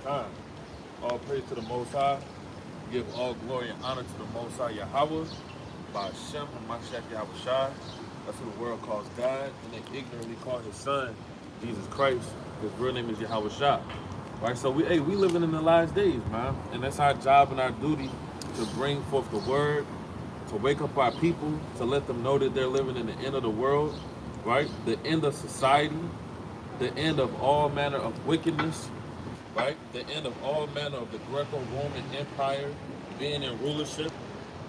Time. All praise to the Most High. Give all glory and honor to the Most High Yahweh by Hashem and Mashiach Yahweh Shai. That's who the world calls God, and they ignorantly call his son Jesus Christ. His real name is Yahweh Shai. Right? So we living in the last days, man. And that's our job and our duty to bring forth the word, to wake up our people, to let them know that they're living in the end of the world, right? The end of society, the end of all manner of wickedness, right? The end of all manner of the Greco-Roman Empire being in rulership,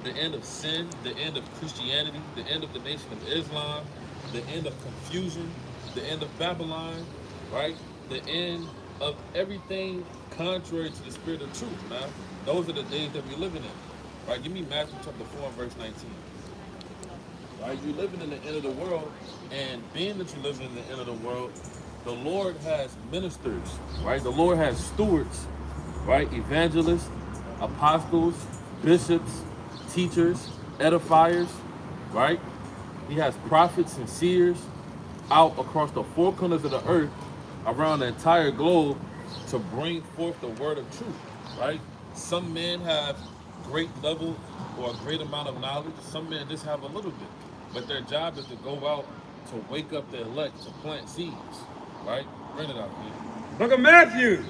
the end of sin, the end of Christianity, the end of the nation of Islam, the end of confusion, the end of Babylon, right? The end of everything contrary to the spirit of truth, man. Those are the days that we're living in, right? Give me Matthew chapter 4 and verse 19. Right? You're living in the end of the world, and being that you're living in the end of the world, the Lord has ministers, right? The Lord has stewards, right? Evangelists, apostles, bishops, teachers, edifiers, right? He has prophets and seers out across the four corners of the earth, around the entire globe, to bring forth the word of truth, right? Some men have great level or a great amount of knowledge. Some men just have a little bit. But their job is to go out to wake up the elect, to plant seeds, right? Bring it out, please. Look at Matthew,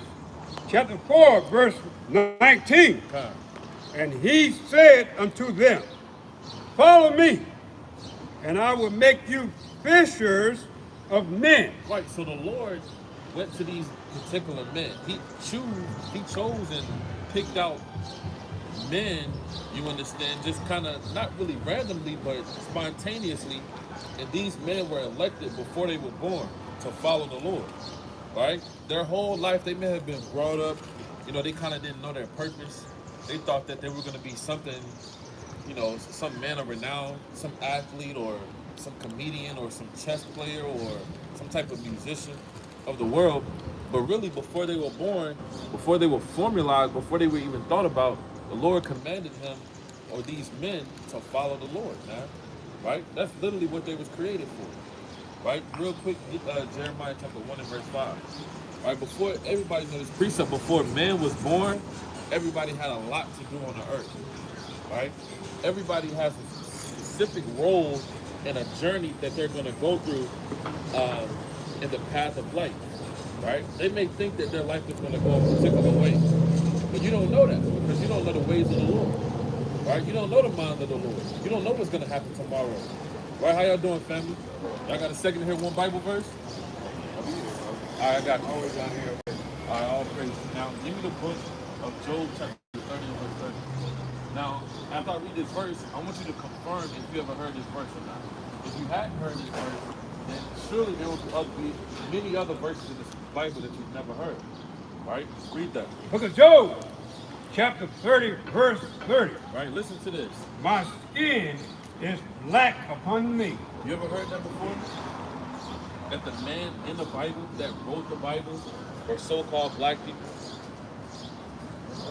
chapter 4, verse 19. Okay. And he said unto them, follow me, and I will make you fishers of men. Right, so the Lord went to these particular men. He chose and picked out men, you understand, just kind of not really randomly, but spontaneously. And these men were elected before they were born to follow the Lord, right? Their whole life, they may have been brought up, they kind of didn't know their purpose. They thought that they were going to be something, some man of renown, some athlete or some comedian or some chess player or some type of musician of the world. But really, before they were born, before they were formalized, before they were even thought about, the Lord commanded him or these men to follow the Lord, man. Right? That's literally what they was created for. Right? Real quick, Jeremiah chapter 1 and verse 5. Right? Before everybody knows this precept, before man was born, everybody had a lot to do on the earth. Right? Everybody has a specific role and a journey that they're going to go through in the path of life. Right? They may think that their life is going to go a particular way, but you don't know that because you don't know the ways of the Lord. Right? You don't know the mind of the Lord. You don't know what's going to happen tomorrow. Right? How y'all doing, family? Y'all got a second to hear one Bible verse? All right, I got you. Always down here. All right, all praise. Now, give me the book of Job, chapter 30 and verse 30. Now, after I read this verse, I want you to confirm if you ever heard this verse or not. If you hadn't heard this verse, then surely there will be many other verses in this Bible that you've never heard. All right? Read that. Book of Job, chapter 30, verse 30. Right? Listen to this. My skin is black upon me. You ever heard that before? That the man in the Bible that wrote the Bible were so-called black people?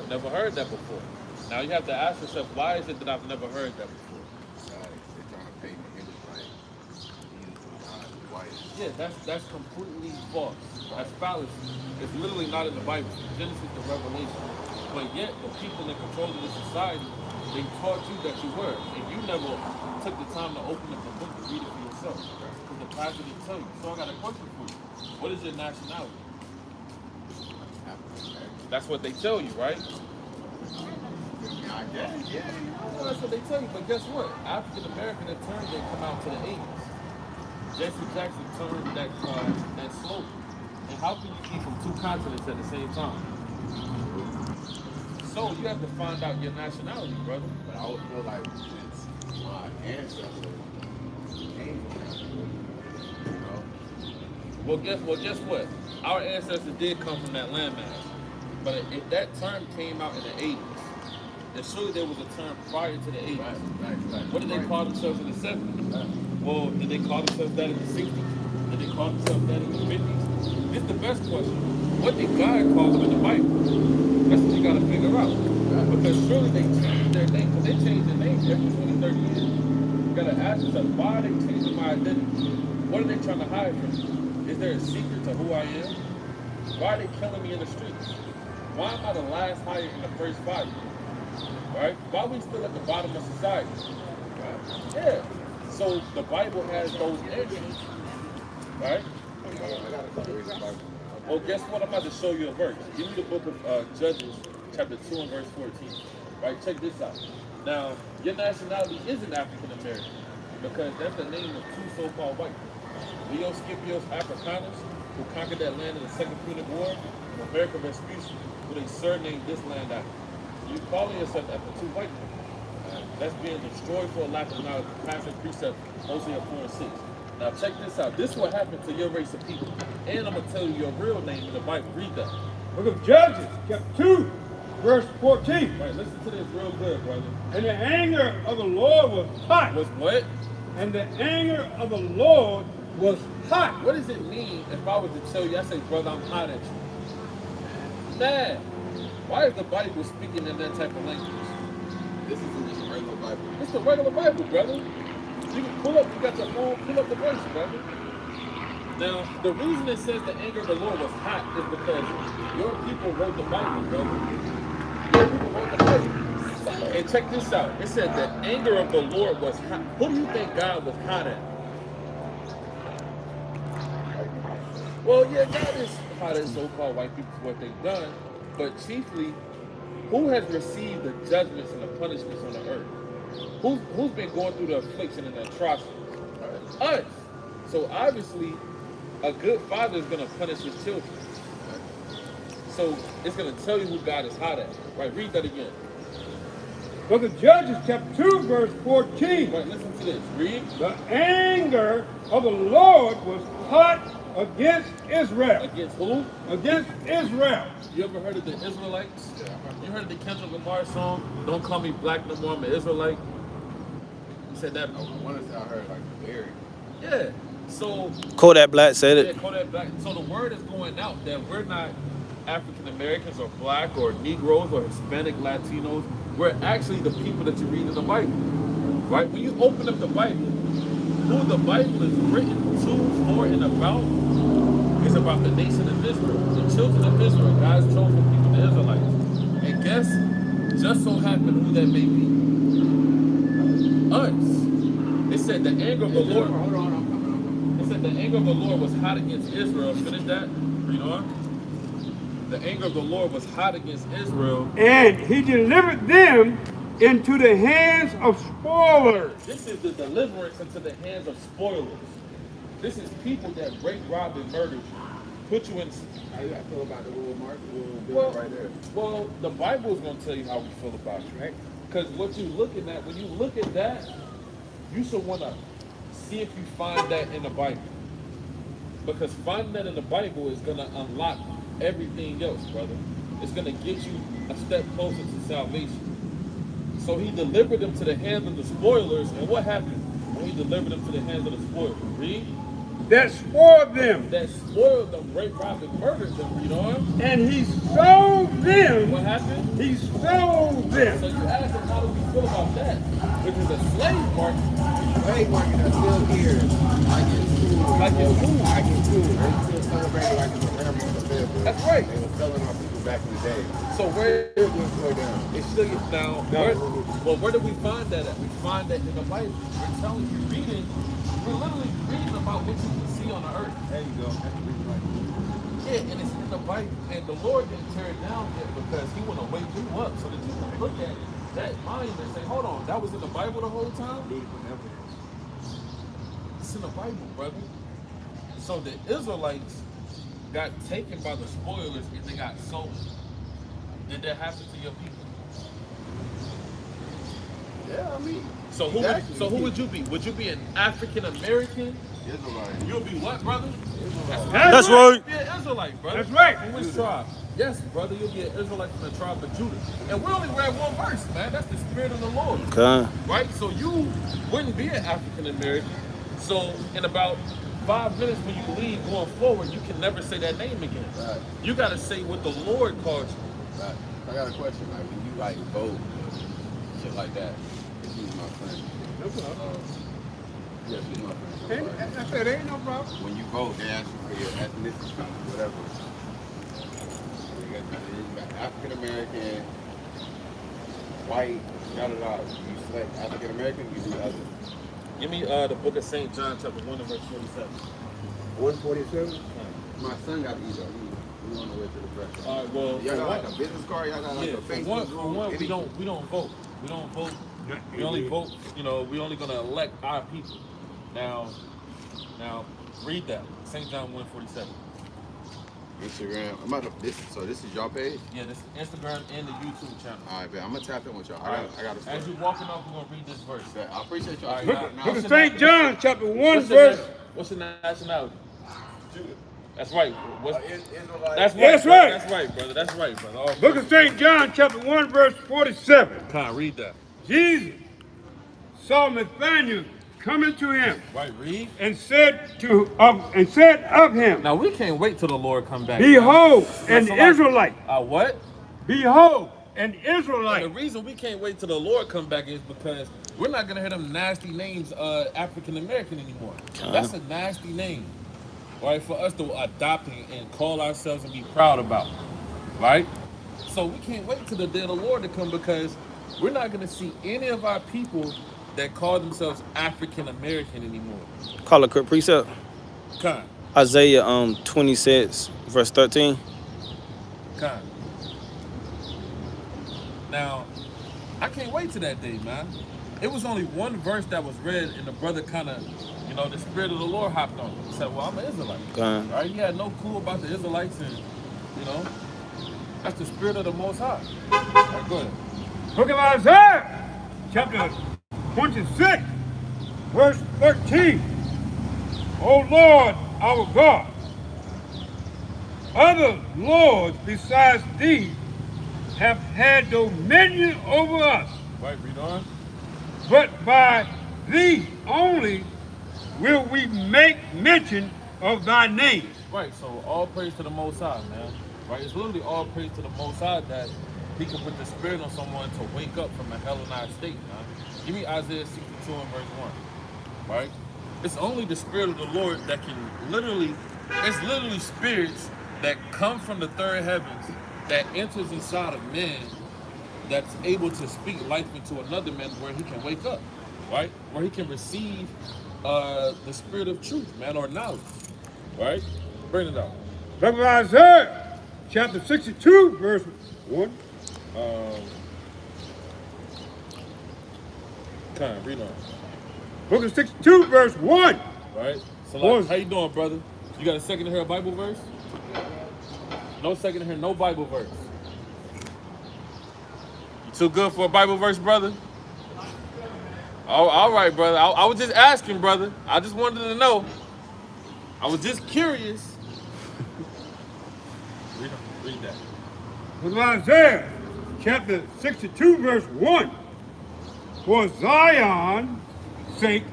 Never heard that before. Now you have to ask yourself, why is it that I've never heard that before? They're trying to paint the image like he's not white. Yeah, that's completely false. That's fallacy. It's literally not in the Bible, Genesis to Revelation. But yet, the people in control of the society, they taught you that you were, and you never took the time to open up the book to read it for yourself. Because the pastor didn't tell you. So I got a question for you. What is your nationality? That's what they tell you, right? I guess, yeah. Well, that's what they tell you. But guess what? African American, that term didn't come out to the 80s. Jesse Jackson turned that slogan. And how can you be from two continents at the same time? So you have to find out your nationality, brother. But I would feel like since my ancestors came from that, Well, guess what? Our ancestors did come from that landmass. But if that term came out in the 80s, then surely there was a term prior to the 80s. Right. What did they call themselves in the 70s? Well, did they call themselves that in the 60s? Did they call themselves that in the 50s? It's the best question. What did God call them in the Bible? That's what you got to figure out. Because surely they changed their name. Because they changed their name every 20, 30 years. You got to ask yourself, why are they changing my identity? What are they trying to hide from me? Is there a secret to who I am? Why are they killing me in the streets? Why am I the last hire in the first fire? Right? Why we still at the bottom of society? Right? Yeah. So the Bible has those answers. Right? Well, guess what? I'm about to show you a verse. Give me the book of Judges, chapter 2 and verse 14. Right? Check this out. Now, your nationality isn't African American because that's the name of two so-called white people. Leo Scipio's Africanus, who conquered that land in the Second Punic War, and America Vespucci, who they surnamed this land after. So you calling yourself after two white people. That's being destroyed for a lack of knowledge. Passion precept, Hosea 4 and 6. Now check this out. This is what happened to your race of people. And I'm going to tell you your real name in the Bible. Read that. Book of Judges, chapter 2, verse 14. Right, listen to this real good, brother. And the anger of the Lord was hot. Was what? And the anger of the Lord was hot. What does it mean if I was to tell you, I say, brother, I'm hot at you? Man, why is the Bible speaking in that type of language? This isn't just a regular Bible. It's the regular Bible, brother. You can pull up, you got your phone, pull up the verse, brother. Now, the reason it says the anger of the Lord was hot is because your people wrote the Bible, brother. Your people wrote the Bible. And check this out. It said the anger of the Lord was hot. Who do you think God was hot at? Well, yeah, God is hot at so-called white people for what they've done, but chiefly, who has received the judgments and the punishments on the earth? Who's been going through the affliction and the atrocity? Us. So obviously, a good father is going to punish his children. So it's going to tell you who God is hot at. Right? Read that again. Book of Judges, chapter 2, verse 14. Right, listen to this. Read. The anger of the Lord was hot against Israel. Against who? Against Israel. You ever heard of the Israelites? You heard of the Kendrick Lamar song, Don't Call Me Black No More, I'm an Israelite? You said that? I want to say I heard like very. Yeah. So Kodak Black said yeah, it. Kodak Black. So the word is going out that we're not African Americans or black or Negroes or Hispanic Latinos. We're actually the people that you read in the Bible. Right? When you open up the Bible, who the Bible is written to, for, and about is about the nation of Israel. The children of Israel, God's chosen people, the Israelites. And guess, just so happened who that may be. Us. It said the anger of the Lord. Hold on, I'm coming. It said the anger of the Lord was hot against Israel. Finish that. Read on. The anger of the Lord was hot against Israel. And he delivered them into the hands of spoilers. This is the deliverance into the hands of spoilers. This is people that rape, robbed, and murdered you. Put you in. How you feel about the little mark, the little building Well, right there? well, the Bible is going to tell you how we feel about you, right? Because what you're looking at, when you look at that, you should want to see if you find that in the Bible. Because finding that in the Bible is going to unlock everything else, brother. It's going to get you a step closer to salvation. So he delivered them to the hands of the spoilers, and what happened when he delivered them to the hands of the spoilers? Read. That spoiled them. That spoiled them, raped, robbed, and murdered them. Read on. And he sold them. What happened? He sold them. So you ask them, how do we feel about that? Which is a slave market. Slave market that's still here. Like it's cool. Like it's cool. Like it's cool. They still celebrating like it's a grandmother family. That's right. They were selling our people back in the day. So where Still getting slowed down. it still gets down. Where do we find that at? We find that in the Bible. We're telling you, reading. We're literally reading about what you can see on the earth. There you go. That's the reason why. Yeah, and it's in the Bible. And the Lord didn't tear it down yet because He want to wake you up so that you can look at that mind and say, "Hold on, that was in the Bible the whole time." It's in the Bible, brother. So the Israelites got taken by the spoilers and they got sold. Did that happen to your people? Yeah, I mean. So who? Exactly. So who would you be? Would you be an African American? Israelite. You'll be what, brother? That's right. You'll be an Israelite, brother. That's right. From which tribe? Yes, brother. You'll be an Israelite from the tribe of Judah. And we only read one verse, man. That's the Spirit of the Lord. Okay. Right? So you wouldn't be an African American. So in about 5 minutes when you leave going forward, you can never say that name again. Right. You got to say what the Lord calls you. Right. I got a question. Like when you like vote, shit like that. Excuse my friend. No problem. Yeah, excuse my friend. I'm sorry. I said, ain't no problem. When you vote, they ask you for your ethnicity, whatever. You African American, white, you select African American, you do other. Give me the book of St. John, chapter 1 and verse 47. 147. My son got these. We on the way to the breakfast. All right, well, Y'all got like a business card. Y'all got like yeah, a for Facebook one, group. we don't vote. We don't vote. We only vote. You know, we only gonna elect our people. Now, read that. St. John 1:47. Instagram. This is y'all page. Yeah, this is Instagram and the YouTube channel. All right, man. I'm gonna tap in with y'all. All right. I got to. As you're walking off, we're gonna read this verse. I appreciate y'all. All right, Book of now, St. John, chapter 1, What's verse. what's your nationality? That's right. Israelite. That's right. That's right. That's right, brother. That's right, brother. All Book of St. John, chapter 1, verse 47. Con, read that. Jesus saw Nathanael coming to him Right, read. and said of him, Now we can't wait till the Lord come back. Behold, an That's a lot. Israelite. What? Behold, an And the Israelite. reason we can't wait till the Lord come back is because we're not gonna hear them nasty names African American anymore. That's a nasty name, right? For us to adopt and call ourselves and be proud about, right? So we can't wait till the day of the Lord to come because we're not gonna see any of our people that call themselves African American anymore. Call it quick precept. Con, Isaiah 26, verse 13. con. Now, I can't wait till that day, man. It was only one verse that was read, and the brother kind of, the Spirit of the Lord hopped on. He said, well, I'm an Israelite. Right? He had no clue about the Israelites, and, that's the Spirit of the Most High. All right, go ahead. Book of Isaiah, chapter 26, verse 13. O Lord, our God, other lords besides thee have had dominion over us, Right, read on. but by thee only will we make mention of thy name. Right, so all praise to the Most High, man. Right, it's literally all praise to the Most High that he can put the Spirit on someone to wake up from a Hellenized state, man. Give me Isaiah 62 and verse 1, right? It's only the Spirit of the Lord that can it's literally spirits that come from the third heavens that enters inside of man that's able to speak life into another man where he can wake up, right? Where he can receive the spirit of truth, man, or knowledge, right? Bring it out. Book of Isaiah, chapter 62, verse 1. Read on. Book of 62, verse 1. Right? So, Boys. how you doing, brother? You got a second to hear a Bible verse? No second to hear no Bible verse. You too good for a Bible verse, brother? Oh, all right, brother. I was just asking, brother. I just wanted to know. I was just curious. Read that. Book of Isaiah, chapter 62, verse 1. For Zion's sake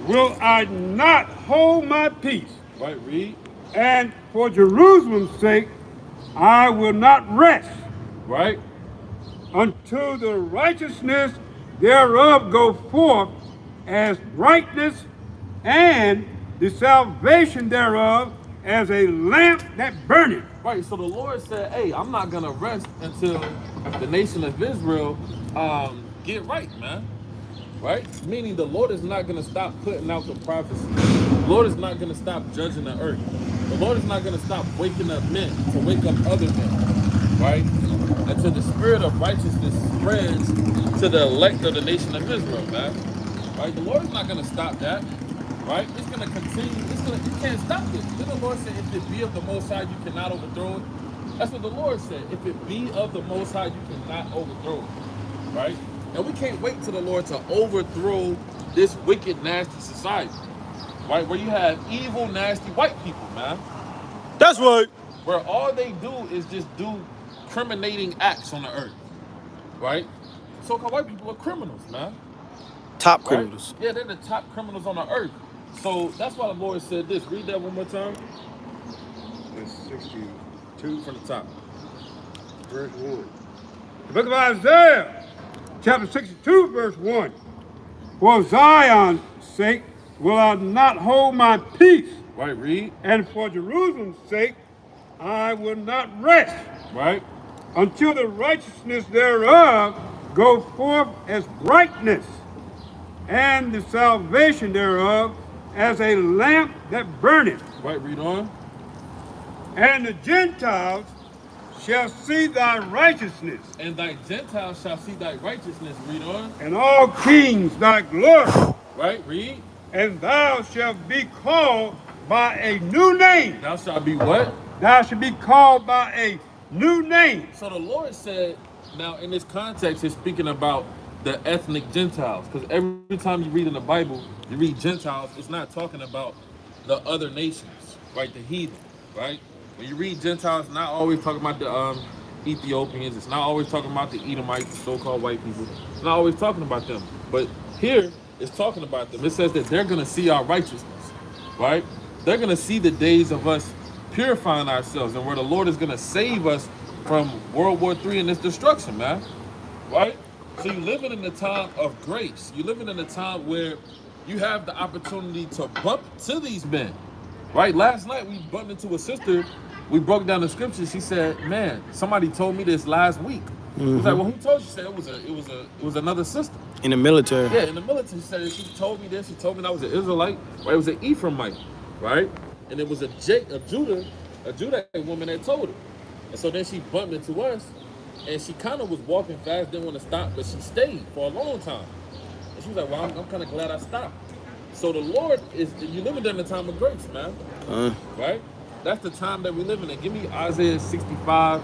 will I not hold my peace, Right, read. and for Jerusalem's sake I will not rest, Right? until the righteousness thereof go forth as brightness, and the salvation thereof as a lamp that burneth. Right, so the Lord said, hey, I'm not going to rest until the nation of Israel get right, man. Right? Meaning the Lord is not going to stop putting out the prophecy. The Lord is not going to stop judging the earth. The Lord is not going to stop waking up men to wake up other men. Right? Until the spirit of righteousness spreads to the elect of the nation of Israel, man. Right? The Lord is not going to stop that. Right? It's going to continue. You can't stop it. Then the Lord said, if it be of the Most High, you cannot overthrow it. That's what the Lord said. If it be of the Most High, you cannot overthrow it. Right? And we can't wait till the Lord to overthrow this wicked, nasty society. Right? Where you have evil, nasty white people, man. That's right. Where all they do is just do criminating acts on the earth. Right? So-called white people are criminals, man. Top Right? criminals. Yeah, they're the top criminals on the earth. So that's why the Lord said this. Read that one more time. That's 62, From the top. verse 1. The book of Isaiah, chapter 62, verse 1. For Zion's sake will I not hold my peace, Right, read. and for Jerusalem's sake I will not rest Right? until the righteousness thereof go forth as brightness, and the salvation thereof as a lamp that burneth. Right, read on. And the Gentiles shall see thy righteousness, And thy Gentiles shall see thy righteousness. Read on. and all kings thy glory. Right, read. And thou shalt be called by a new name. Thou shalt be what? Thou shalt be called by a new name. So the Lord said, now in this context, he's speaking about the ethnic Gentiles. Because every time you read in the Bible, you read Gentiles, it's not talking about the other nations, right? The heathen, right? When you read Gentiles, it's not always talking about the Ethiopians. It's not always talking about the Edomites, the so-called white people. It's not always talking about them. But here, it's talking about them. It says that they're going to see our righteousness, right? They're going to see the days of us purifying ourselves and where the Lord is going to save us from World War III and this destruction, man, right? So you're living in a time of grace. You're living in a time where you have the opportunity to bump to these men, right? Last night we bumped into a sister. We broke down the scriptures. She said, "Man, somebody told me this last week." I was like, "Well, who told you?" She said, "It was another sister." In the military. Yeah, in the military. She said she told me this. She told me that I was an Israelite. Right? It was an Ephraimite, right? And it was a Judahite woman that told her. And so then she bumped into us, and she kind of was walking fast, didn't want to stop, but she stayed for a long time. And she was like, "Well, I'm kind of glad I stopped." So the Lord you living in the time of grace, man. Right? That's the time that we live in. Give me Isaiah 65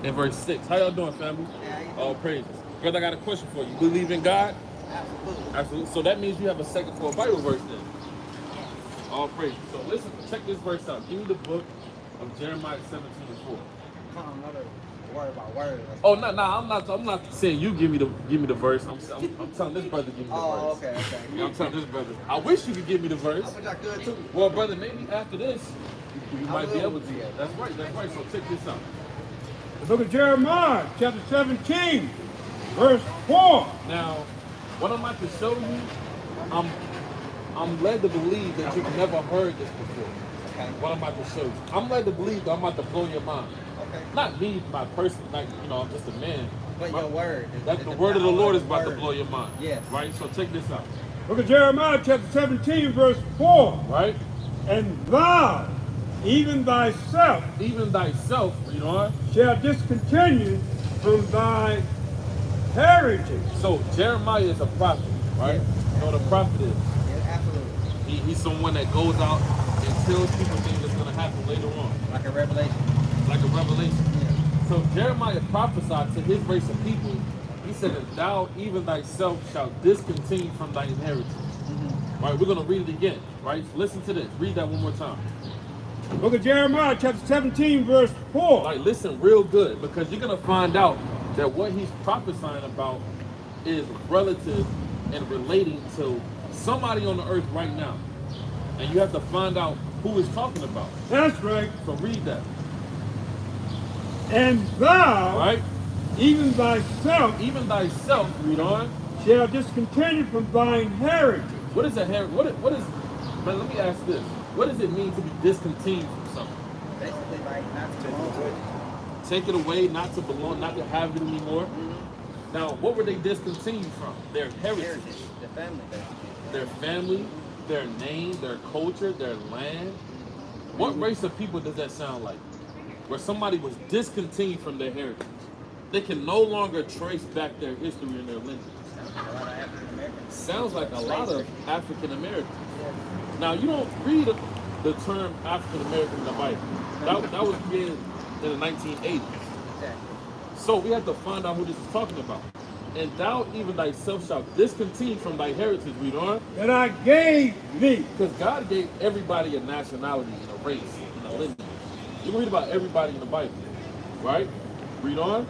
and verse 6. How y'all doing, family? All praises. Brother, I got a question for you. You believe in God? Absolutely. Absolutely. So that means you have a second for a Bible verse then. All praises. So listen, check this verse out. Give me the book of Jeremiah 17:4. Another word by word. Oh no, I'm not saying you give me the verse. I'm telling this brother to give me the Oh, verse. okay. Yeah, I'm telling this brother. I wish you could give me the verse. I wish I could too. Well, brother, maybe after this, you might be will able to. be able. That's right. So check this out. The book of Jeremiah, chapter 17, verse 4. Now, what I'm about to show you, I'm led to believe that you've never heard this before. Okay. What I'm about to show you. I'm led to believe that I'm about to blow your mind. Okay. Not me, my person, like, I'm just a man. But your word. That the word of the Lord is about to blow your mind. Yes. Right? So check this out. Book of Jeremiah, chapter 17, verse 4. Right? And thou, even thyself, Read on. shall discontinue from thy heritage. So Jeremiah is a prophet, right? You know what a prophet is? Yeah, absolutely. He's someone that goes out and tells people things that's going to happen later on. Like a revelation. Like a revelation. Yeah. So Jeremiah prophesied to his race of people. He said that thou even thyself shalt discontinue from thy inheritance. Right, we're going to read it again. Right, so listen to this. Read that one more time. Book of Jeremiah, chapter 17, verse 4. Like, listen real good, because you're going to find out that what he's prophesying about is relative and relating to somebody on the earth right now. And you have to find out who he's talking about. That's right. So read that. And thou, Right? even thyself, Read on. shall discontinue from thine heritage. What is a heritage? What is, man, let me ask this. What does it mean to be discontinued from something? Basically, like, not to belong to it. Take it away, not to belong, not to have it anymore. Now, what were they discontinued from? Their heritage. Heritage. The family, basically. Their family, their name, their culture, their land. What race of people does that sound like? Where somebody was discontinued from their heritage. They can no longer trace back their history and their lineage. A lot of African Americans. Sounds like a lot of African Americans. Now, you don't read the term African American in the Bible. That was created in the 1980s. Exactly. So we have to find out who this is talking about. And thou even thyself shalt discontinue from thy heritage, read on. That I gave thee. Because God gave everybody a nationality and a race and a lineage. You can read about everybody in the Bible, right? Read on.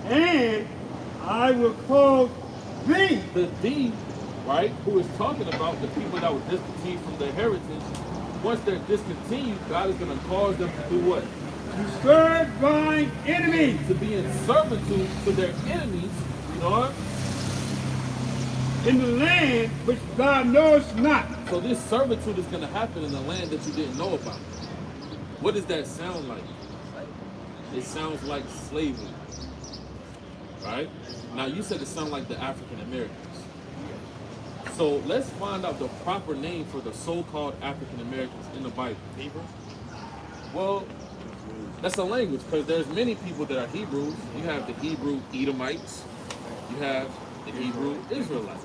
And I will cause thee. The thee, right, who is talking about the people that were discontinued from their heritage. Once they're discontinued, God is going to cause them to do what? To serve thine enemies. To be in servitude to their enemies, read on. In the land which thou knowest not. So this servitude is going to happen in the land that you didn't know about. What does that sound like? it sounds like slavery. Right? Now you said it sounds like the African Americans. So let's find out the proper name for the so-called African Americans in the Bible. Hebrew? Well, that's a language because there's many people that are Hebrews. You have the Hebrew Edomites. You have the Hebrew Israelites.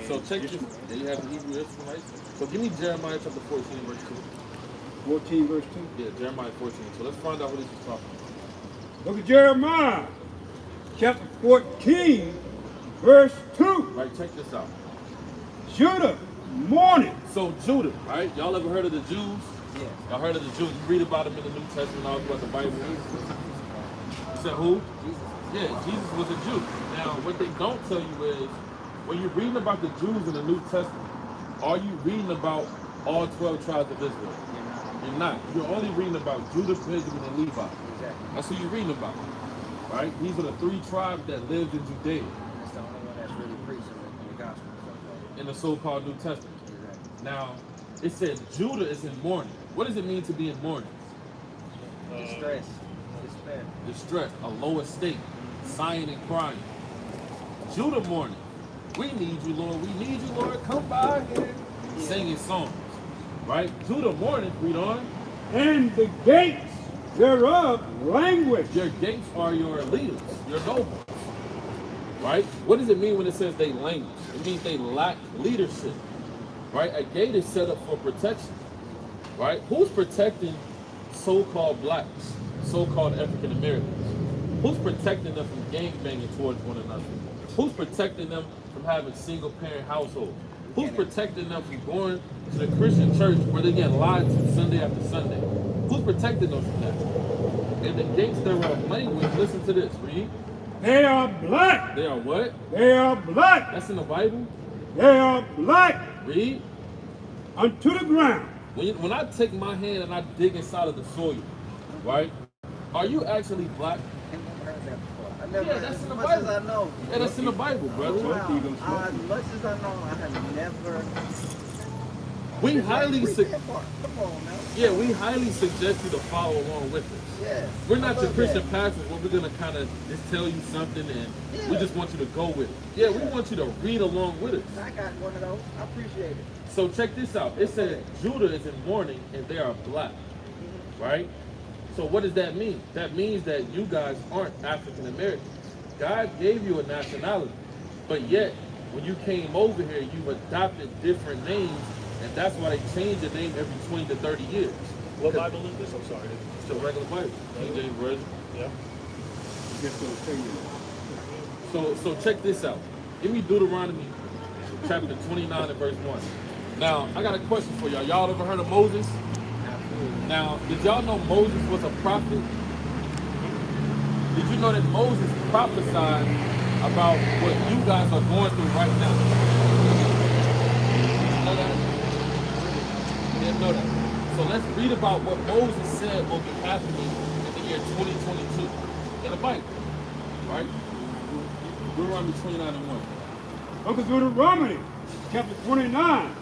So check this. Yeah, you have the Hebrew Israelites. So give me Jeremiah chapter 14, verse 2. 14 verse 2. Yeah, Jeremiah 14. So let's find out what this is talking about. Book of Jeremiah, chapter 14, verse 2. Right, check this out. Judah mourning. So Judah, right? Y'all ever heard of the Jews? Yes. Y'all heard of the Jews? You read about them in the New Testament, all throughout the Bible. You said who? Jesus. Yeah, Jesus was a Jew. Now, what they don't tell you is, when you're reading about the Jews in the New Testament, are you reading about all 12 tribes of Israel? You're not. You're only reading about Judah, Benjamin, and Levi. Exactly. That's who you're reading about. Right? These are the 3 tribes that lived in Judea That's the only one that's really preaching in the gospel. in the so-called New Testament. Exactly. Now, it said Judah is in mourning. What does it mean to be in mourning? Distress. Despair. Distress, a low estate, sighing and crying. Judah mourning. We need you, Lord. We need you, Lord. Come by here. Singing songs. Right? Judah mourning. Read on. And the gates thereof language. Your gates are your leaders, your nobles. Right? What does it mean when it says they languish? It means they lack leadership. Right? A gate is set up for protection. Right? Who's protecting so-called blacks, so-called African Americans? Who's protecting them from gangbanging towards one another? Who's protecting them from having single-parent households? Who's protecting them from going to the Christian church where they get lied to Sunday after Sunday? Who's protecting them from that? And the gates thereof language, listen to this, read. They are black. They are what? They are black. That's in the Bible. They are black Read. unto the ground. When I take my hand and I dig inside of the soil, right? Are you actually black? I've never heard that before. I never, Yeah, that's in the as much Bible. as I know. Yeah, that's in the Bible, brother. Wow. As much as I know, I have never. We highly Read that part. Come on now. yeah, we highly suggest you to follow along with us. Yes. We're not I your love Christian that. pastors where we're gonna kind of just tell you something and we Yeah. just want you to go with it. Yeah, we want you to read along with us. I got one of those. I appreciate it. So check this out. It says Judah is in mourning and they are black, right? So what does that mean? That means that you guys aren't African Americans. God gave you a nationality, but yet when you came over here, you've adopted different names, and that's why they change the name every 20 to 30 years. What Bible is this? I'm sorry. It's the regular Bible, King James Version. Yeah. Just gonna tell you. So check this out. Give me Deuteronomy chapter 29 and verse 1. Now, I got a question for y'all. Y'all ever heard of Moses? Now, did y'all know Moses was a prophet? Did you know that Moses prophesied about what you guys are going through right now? Did you know that? You didn't know that. So let's read about what Moses said will be happening in the year 2022 in the Bible, right? Deuteronomy 29 and 1. Book of Deuteronomy, chapter 29,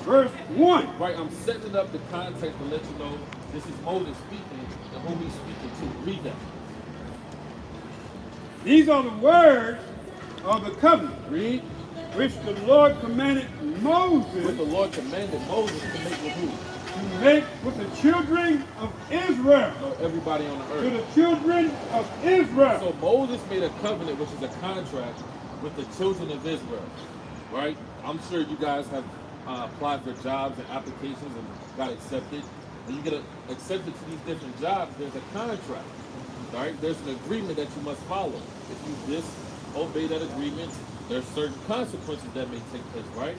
verse 1. Right, I'm setting up the context to let you know this is Moses speaking and who he's speaking to. Read that. These are the words of the covenant Read. which the Lord commanded What Moses the Lord commanded Moses to make with who? to make with the children of Israel. No, everybody on the To earth. the children of Israel. So Moses made a covenant, which is a contract with the children of Israel, right? I'm sure you guys have applied for jobs and applications and got accepted. When you get accepted to these different jobs, there's a contract, right? There's an agreement that you must follow. If you disobey that agreement, there's certain consequences that may take place, right?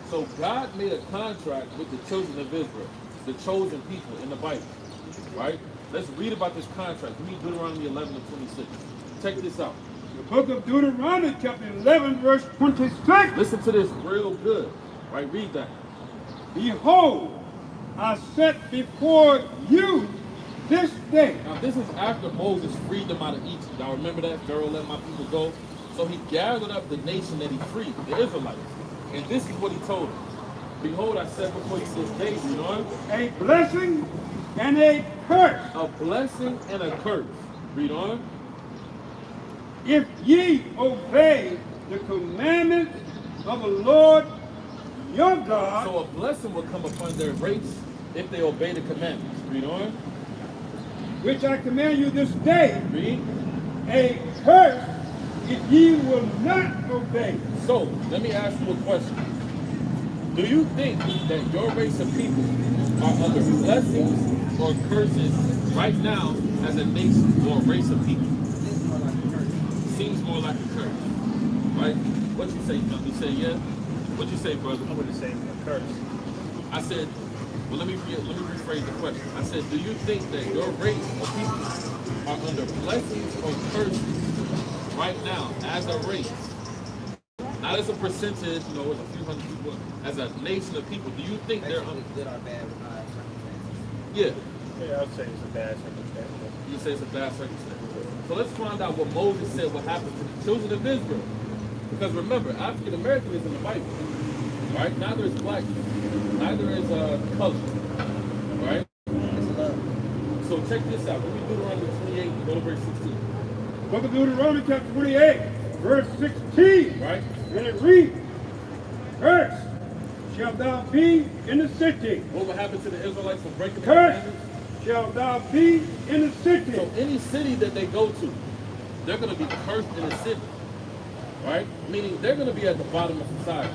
So God made a contract with the children of Israel, the chosen people in the Bible, right? Let's read about this contract. Read Deuteronomy 11 and 26. Check this out. The book of Deuteronomy, chapter 11, verse 26. Listen to this real good, right? Read that. Behold, I set before you this day. Now, this is after Moses freed them out of Egypt. Y'all remember that? Pharaoh let my people go. So he gathered up the nation that he freed, the Israelites. And this is what he told them. Behold, I set before you this day, you know, A blessing and a curse. A blessing and a curse. Read on. If ye obey the commandments of the Lord your God, So a blessing will come upon their race if they obey the commandments. Read on. which I command you this day, Read. a curse if ye will not obey. So, let me ask you a question. Do you think that your race of people are under blessings or curses right now as a nation or a race of people? Seems more like a curse, right? What you say, Phil? You say yeah? What you say, brother? I would say a curse. I said, well, let me rephrase the question. I said, do you think that your race of people are under blessings or curses right now as a race? Not as a percentage, you know, with a few hundred people, as a nation of people. Do you think they're under? Good or bad with our circumstances. Yeah, Yeah, I'd say it's a bad circumstance. you say it's a bad circumstance. So let's find out what Moses said would happen to the children of Israel. Because remember, African American is in the Bible, right? Neither is black, neither is color, right? It's love. So check this out. When we Deuteronomy 28, go to verse 16, Book of Deuteronomy chapter 28, verse 16. right? And it reads, Cursed shalt thou be in the city. What would happen to the Israelites for breaking the Cursed commandments? shalt thou be in the city. So any city that they go to, they're going to be cursed in the city, right? Meaning they're going to be at the bottom of society,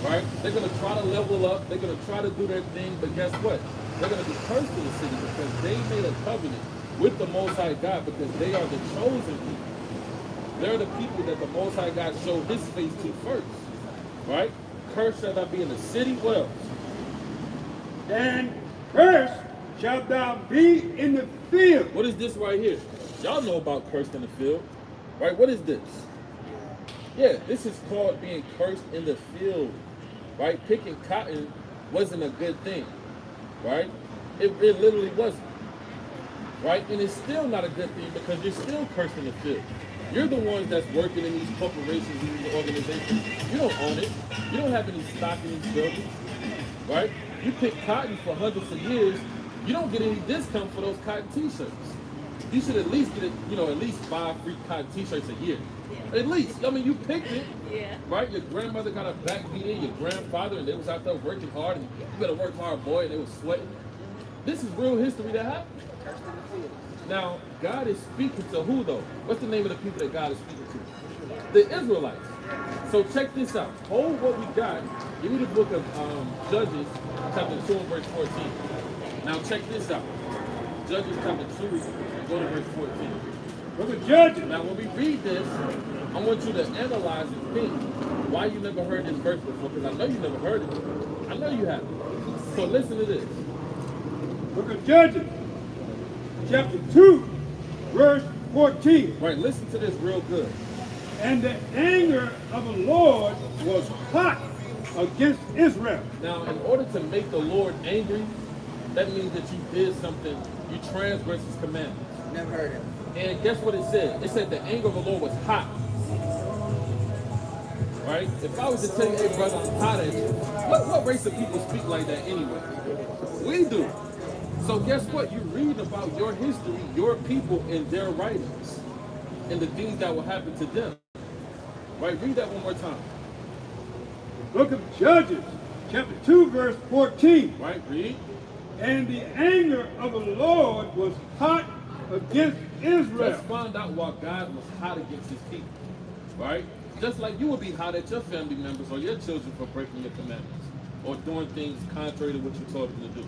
right? They're going to try to level up. They're going to try to do their thing. But guess what? They're going to be cursed in the city because they made a covenant with the Most High God because they are the chosen people. They're the people that the Most High God showed his face to first, right? Cursed shall thou be in the city. What else? And cursed shalt thou be in the field. What is this right here? Y'all know about cursed in the field, right? What is this? Yeah, this is called being cursed in the field, right? Picking cotton wasn't a good thing, right? It literally wasn't, right? And it's still not a good thing because you're still cursed in the field. You're the ones that's working in these corporations, in these organizations. You don't own it. You don't have any stock in these buildings, right? You pick cotton for hundreds of years. You don't get any discount for those cotton t-shirts. You should at least get, at least 5 free cotton t-shirts a year. At least. I mean, you picked it, right? Your grandmother got a back beat in, your grandfather, and they was out there working hard, and you better work hard, boy, and they was sweating. This is real history that happened. Now, God is speaking to who, though? What's the name of the people that God is speaking to? The Israelites. So check this out. Hold what we got. Give me the book of Judges, chapter 2 and verse 14. Now check this out. Judges chapter 2, go to verse 14. Book of Judges. Now when we read this, I want you to analyze and think why you never heard this verse before, because I know you never heard it. I know you haven't. So listen to this. Book of Judges, chapter 2, verse 14. Right, listen to this real good. And the anger of the Lord was hot against Israel. Now, in order to make the Lord angry, that means that you did something, you transgressed his commandments. Never heard it. And guess what it said? It said the anger of the Lord was hot. Right? If I was to tell you, hey brother, I'm hot at you, what race of people speak like that anyway? We do. So guess what? You read about your history, your people, in their writings, and the things that will happen to them. Right? Read that one more time. Book of Judges, chapter 2, verse 14. Right? Read. And the anger of the Lord was hot against Israel. Let's find out why God was hot against his people. Right? Just like you would be hot at your family members or your children for breaking your commandments or doing things contrary to what you told them to do.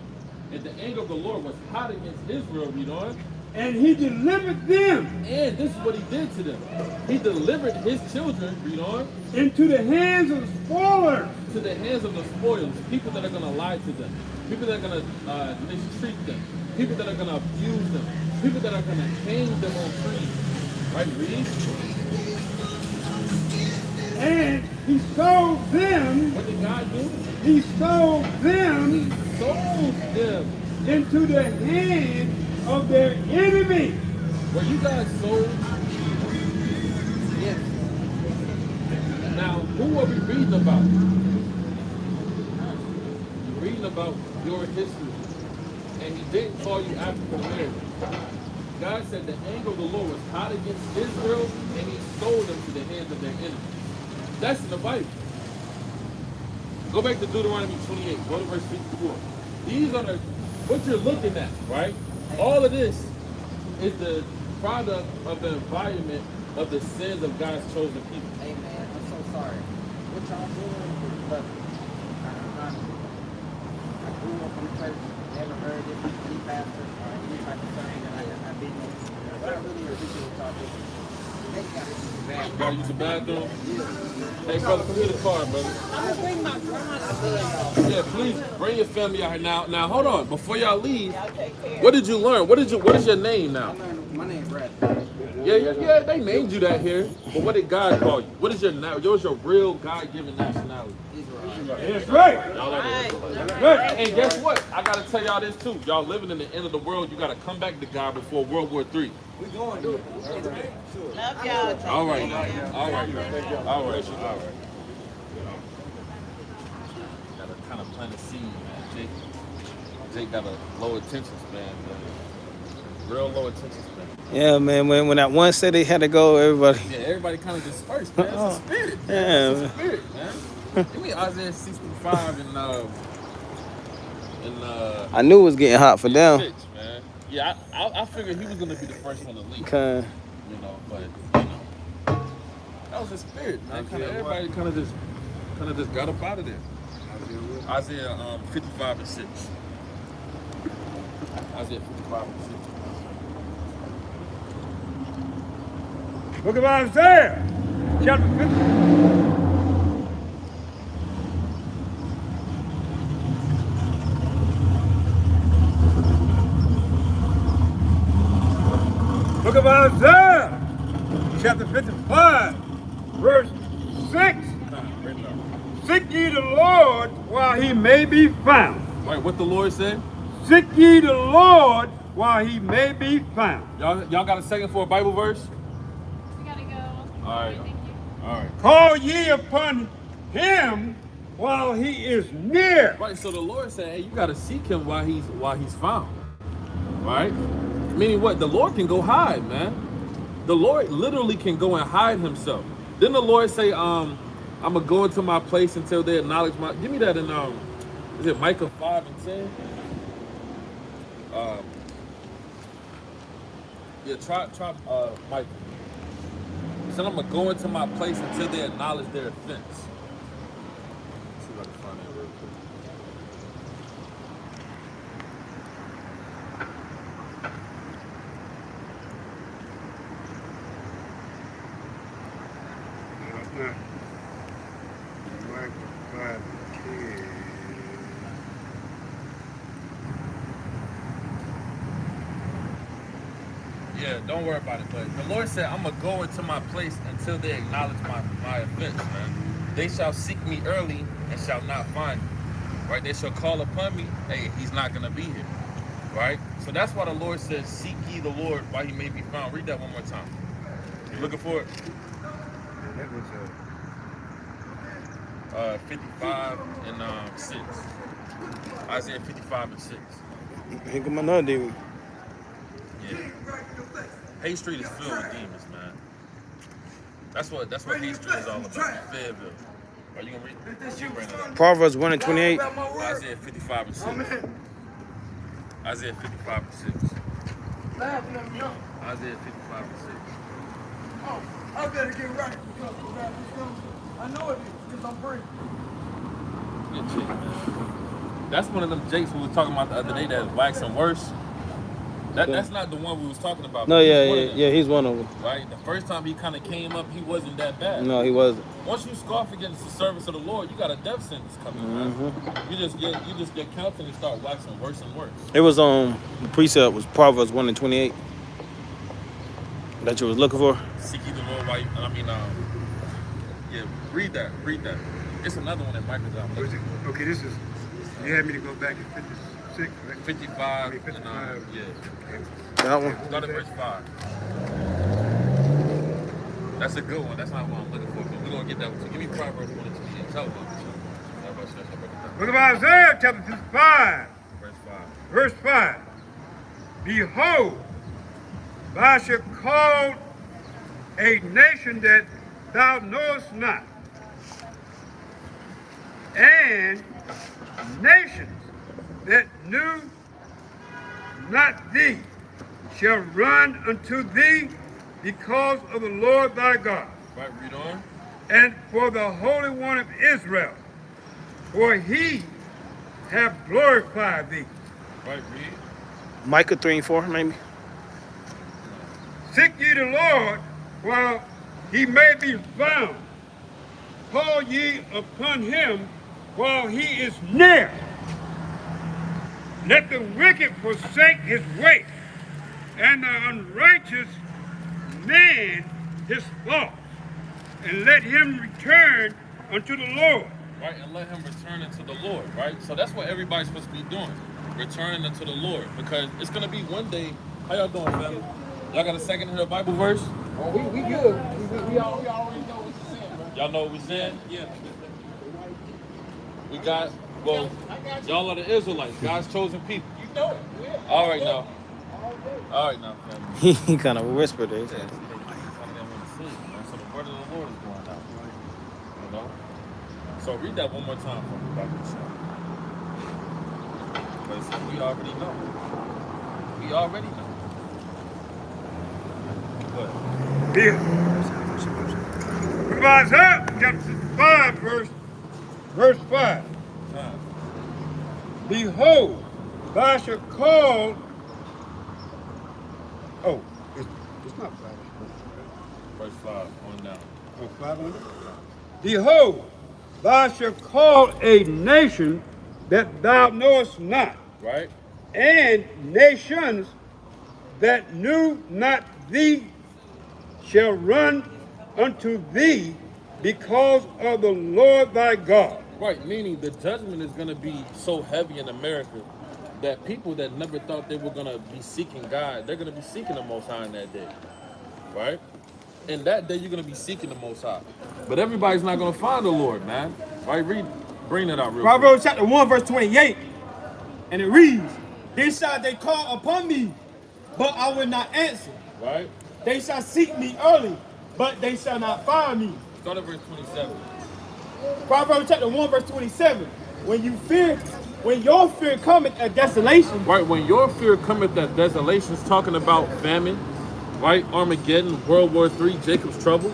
And the anger of the Lord was hot against Israel, read on. And he delivered them And this is what he did to them. He delivered his children, read on, into the hands of the spoilers, to the hands of the spoilers, people that are going to lie to them, people that are going to mistreat them, people that are going to abuse them, people that are going to hang them on trees. Right, read. and he sold them, What did God do? he sold them Sold them. into the hands of their enemies. Were you guys sold? Yes. Now, who are we reading about? We're reading about your history. and he didn't call you African American. God said the anger of the Lord was hot against Israel, and he sold them to the hands of their enemies. That's in the Bible. Go back to Deuteronomy 28. Go to verse 54. These are what you're looking at, right? All of this is the product of the environment of the sins of God's chosen people. Hey man, I'm so sorry. What y'all doing is lovely. I grew up in church, never heard any pastor or any type of sermon that I've been in. But I really appreciate what y'all doing. They gotta use the bathroom. Gotta use the bathroom. Hey, brother, come to the car, brother. I'm gonna bring my grandma. Yeah, please bring your family out here now. Now, hold on. Before y'all leave, what did you learn? What is your name now? My name's Brad. Yeah. They named you that here. But what did God call you? What is your real God-given nationality? That's right. That's right. And guess what? I gotta tell y'all this too. Y'all living in the end of the world. You gotta come back to God before World War III. We going to it. Love y'all. All right. Gotta kind of plant a seed, man. Jake got a low attention span, man. Real low attention span. Yeah, man. When that one said they had to go, everybody. Yeah, everybody kind of dispersed, man. It's a spirit, man. Yeah, It's a spirit, man. Give me Isaiah 65 and I knew it was getting hot for them. 6, man. Yeah, I figured he was gonna be the first one to leave. Okay. You know, but that was the spirit, man. Everybody kind of just got up out of there. Isaiah 55 and 6. Isaiah 55 and 6. Book of Isaiah, chapter 50. Book of Isaiah, chapter 55, verse 6. Seek ye the Lord while he may be found. Right, what the Lord said? Seek ye the Lord while he may be found. Y'all got a second for a Bible verse? We gotta go. All right. Thank you. All right. Call ye upon him while he is near. Right, so the Lord said, hey, you gotta seek him while he's found. Right? Meaning what? The Lord can go hide, man. The Lord literally can go and hide himself. Didn't the Lord say, I'm gonna go into my place until they acknowledge my. Give me that in is it Micah 5 and 10? Yeah, try Micah. He said, I'm gonna go into my place until they acknowledge their offense. Let's see if I can find that real quick. Yeah, don't worry about it. But the Lord said, I'm going to go into my place until they acknowledge my offense, man. They shall seek me early and shall not find me. Right? They shall call upon me. Hey, he's not going to be here. Right? So that's why the Lord says, seek ye the Lord while he may be found. Read that one more time. You looking for it? That was 55 and 6. Isaiah 55 and 6. Here come another dude. Yeah. Hay Street is filled with demons, man. That's what Hay Street is all about. Fayetteville. Are you gonna read? You bring it up. Proverbs 1 and 28. Isaiah 55 and 6. Isaiah 55 and 6. Isaiah 55 and 6. Oh, I better get right because I know it is because I'm praying. Good chick, man. That's one of them jakes we were talking about the other day that's waxing worse. That's not the one we was talking about. No, yeah, he's one of them. Right? The first time he kind of came up, he wasn't that bad. No, he wasn't. Once you scoff against the service of the Lord, you got a death sentence coming, man. You just get counting and start waxing worse and worse. It was the precept was Proverbs 1 and 28 that you was looking for. Seek ye the Lord while read that. It's another one that Michael got. okay, this is, you had me to go back to 56, right? 55. 55. Yeah. That one. Start at verse 5. That's a good one. That's not what I'm looking for, but we're going to get that one. So give me Proverbs 1 and 28. Tell them. Book of Isaiah, chapter 55, Verse verse 5. Behold, thou shalt call a nation that thou knowest not, and nations that knew not thee shall run unto thee because of the Lord thy God, Right, read on. and for the Holy One of Israel, for he hath glorified thee. Right, read. Micah 3 and 4, maybe. Seek ye the Lord while he may be found. Call ye upon him while he is near. Let the wicked forsake his way, and the unrighteous man his thoughts, and let him return unto the Lord. Right, and let him return into the Lord, right? So that's what everybody's supposed to be doing, returning into the Lord, because it's gonna be one day. How y'all doing, family? Y'all got a second to hear a Bible verse? Oh, we good. We already know what you're saying, bro. Y'all know what we saying? Yeah. We got, well, y'all are the Israelites, God's chosen people. You know it. Yeah. All right now. All right now, family. He kind of whispered it. Some of them want to see, man. So the word of the Lord is going out. You know? So read that one more time for me, back to the show. Because we already know. We already know. What? Isaiah chapter 5, verse 5. Behold, thou shalt call. Oh, it's not 5. Verse 5 on down. Oh, 5 on. Behold, thou shalt call a nation that thou knowest not, Right? and nations that knew not thee shall run unto thee because of the Lord thy God. Right, meaning the judgment is going to be so heavy in America that people that never thought they were going to be seeking God, they're going to be seeking the Most High in that day. Right? In that day, you're going to be seeking the Most High. But everybody's not going to find the Lord, man. Right? Bring that out real quick. Proverbs chapter 1, verse 28. And it reads, Then shall they call upon me, but I will not answer. Right? They shall seek me early, but they shall not find me. Start at verse 27. Proverbs chapter 1, verse 27. When your fear cometh at desolation. Right, when your fear cometh at desolation, is talking about famine, right? Armageddon, World War III, Jacob's trouble.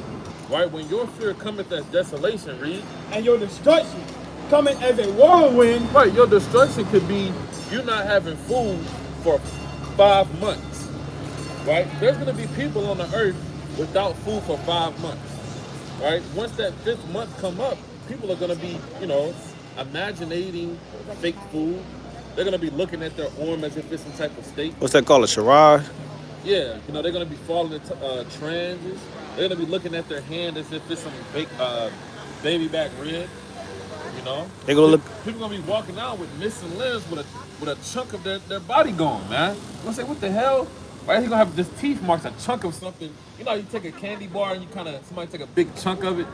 Right, when your fear cometh as desolation, read. And your destruction cometh as a whirlwind. Right, your destruction could be you not having food for 5 months. Right? There's going to be people on the earth without food for 5 months. Right? Once that 5th month come up, people are going to be, imaginating fake food. They're going to be looking at their arm as if it's some type of steak. What's that called? A charade? Yeah, they're going to be falling into trances. They're going to be looking at their hand as if it's some baked baby back rib. They gonna look. People gonna be walking out with missing limbs with a chunk of their body gone, man. You gonna say, what the hell? Right? He gonna have this teeth marks, a chunk of something. You know, you take a candy bar and somebody take a big chunk of it.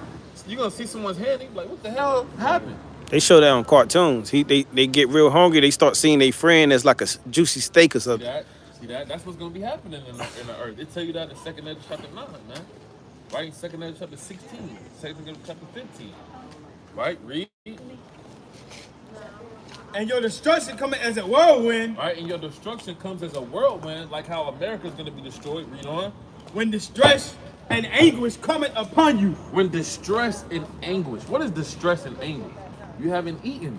You're gonna see someone's hand, you be like, what the hell happened? They show that on cartoons. They get real hungry. They start seeing their friend as like a juicy steak or something. See that? That's what's gonna be happening in the earth. They tell you that in 2 Ezra chapter 9, man. Right? 2 Ezra chapter 16, 2 Ezra chapter 15. Right? Read. And your destruction cometh as a whirlwind. Right? And your destruction comes as a whirlwind, like how America's gonna be destroyed. Read on. When distress and anguish cometh upon you. When distress and anguish. What is distress and anguish? You haven't eaten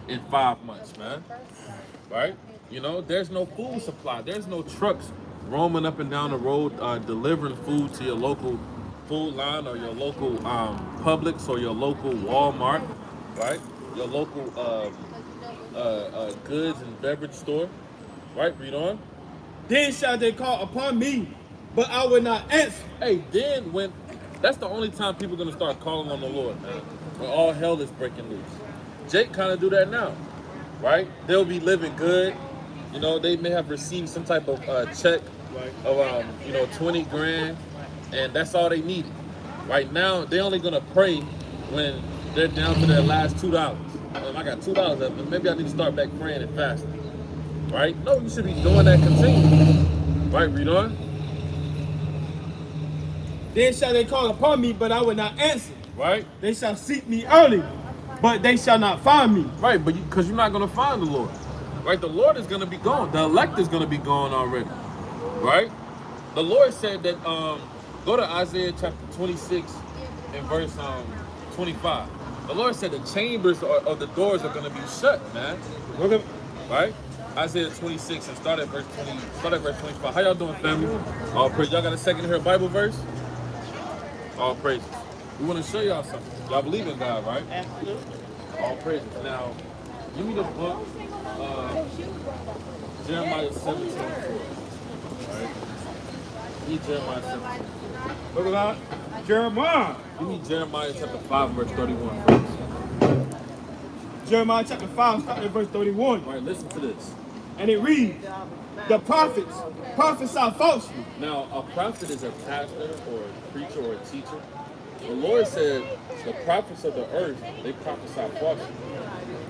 in 5 months, man. Right? There's no food supply. There's no trucks roaming up and down the road delivering food to your local food line or your local Publix or your local Walmart, right? Your local goods and beverage store, right? Read on. Then shall they call upon me, but I will not answer. Hey, that's the only time people are gonna start calling on the Lord, man. When all hell is breaking loose. Jake kind of do that now, right? They'll be living good. They may have received some type of check of 20 grand, and that's all they needed. Right now, they're only gonna pray when they're down to their last $2. I got $2 left, but maybe I need to start back praying and fasting. Right? No, you should be doing that continually. Right, read on. Then shall they call upon me, but I will not answer. Right? They shall seek me early, but they shall not find me. Right, but because you're not going to find the Lord. Right? The Lord is going to be gone. The elect is going to be gone already. Right? The Lord said that, go to Isaiah chapter 26 and verse 25. The Lord said the chambers of the doors are going to be shut, man. Right? Isaiah 26 and start at verse 25. How y'all doing, family? All praise. Y'all got a second to hear a Bible verse? All praises. We want to show y'all something. Y'all believe in God, right? Absolutely. All praises. Now, give me the book, Jeremiah 17. Right? Give me Jeremiah 17. Look at that. Jeremiah. Give me Jeremiah chapter 5, verse 31 first. Jeremiah chapter 5, starting at verse 31. All right, listen to this. And it reads, the prophets prophesy falsely. Now, a prophet is a pastor or a preacher or a teacher. The Lord said the prophets of the earth, they prophesy falsely.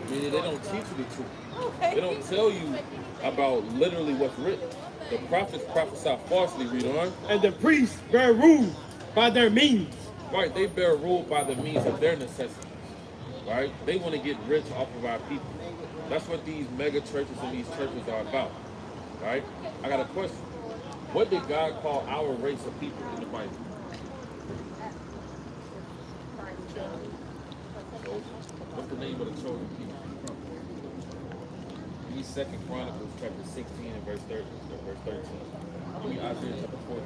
Meaning they don't teach you the truth. They don't tell you about literally what's written. The prophets prophesy falsely, read on. And the priests bear rule by their means. Right, they bear rule by the means of their necessities. Right? They want to get rich off of our people. That's what these mega churches and these churches are about. Right? I got a question. What did God call our race of people in the Bible? What's the name of the chosen people? Give me 2 Chronicles chapter 16 and verse 13. Give me Isaiah chapter 14,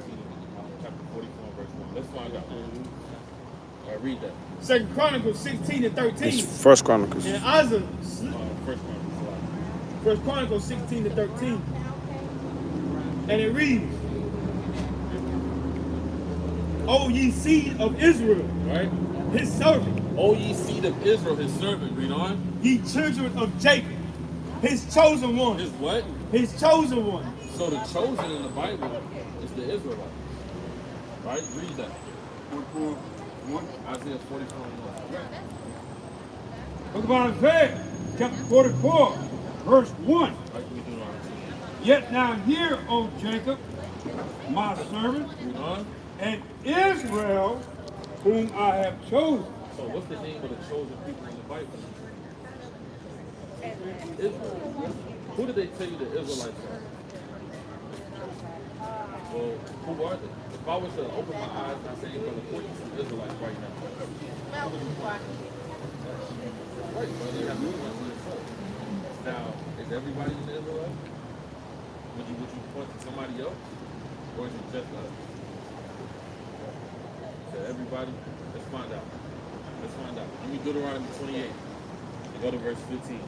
chapter 44 and verse 1. Let's find out. All right, read that. 2 Chronicles 16 and 13. It's First Chronicles. And Isaiah, First Chronicles. 1 Chronicles 16 and 13. And it reads, O ye seed of Israel, Right? his servant, O ye seed of Israel, his servant. Read on. ye children of Jacob, his chosen one, His what? his chosen one. So the chosen in the Bible is the Israelites. Right? Read that. Isaiah 44 and 1. Look about Isaiah chapter 44, verse 1. Right, we do it on. Yet now hear, O Jacob, my servant, Read on. and Israel, whom I have chosen. So what's the name of the chosen people in the Bible? Israel. Who did they tell you the Israelites are? Well, who are they? If I was to open my eyes and I say, brother, point you some Israelites right now. Right, brother, they have no one to yourself. Now, is everybody in the Israelite? Would you point to somebody else? Or is it just us? So everybody, let's find out. Let's find out. Give me Deuteronomy 28 and go to verse 15.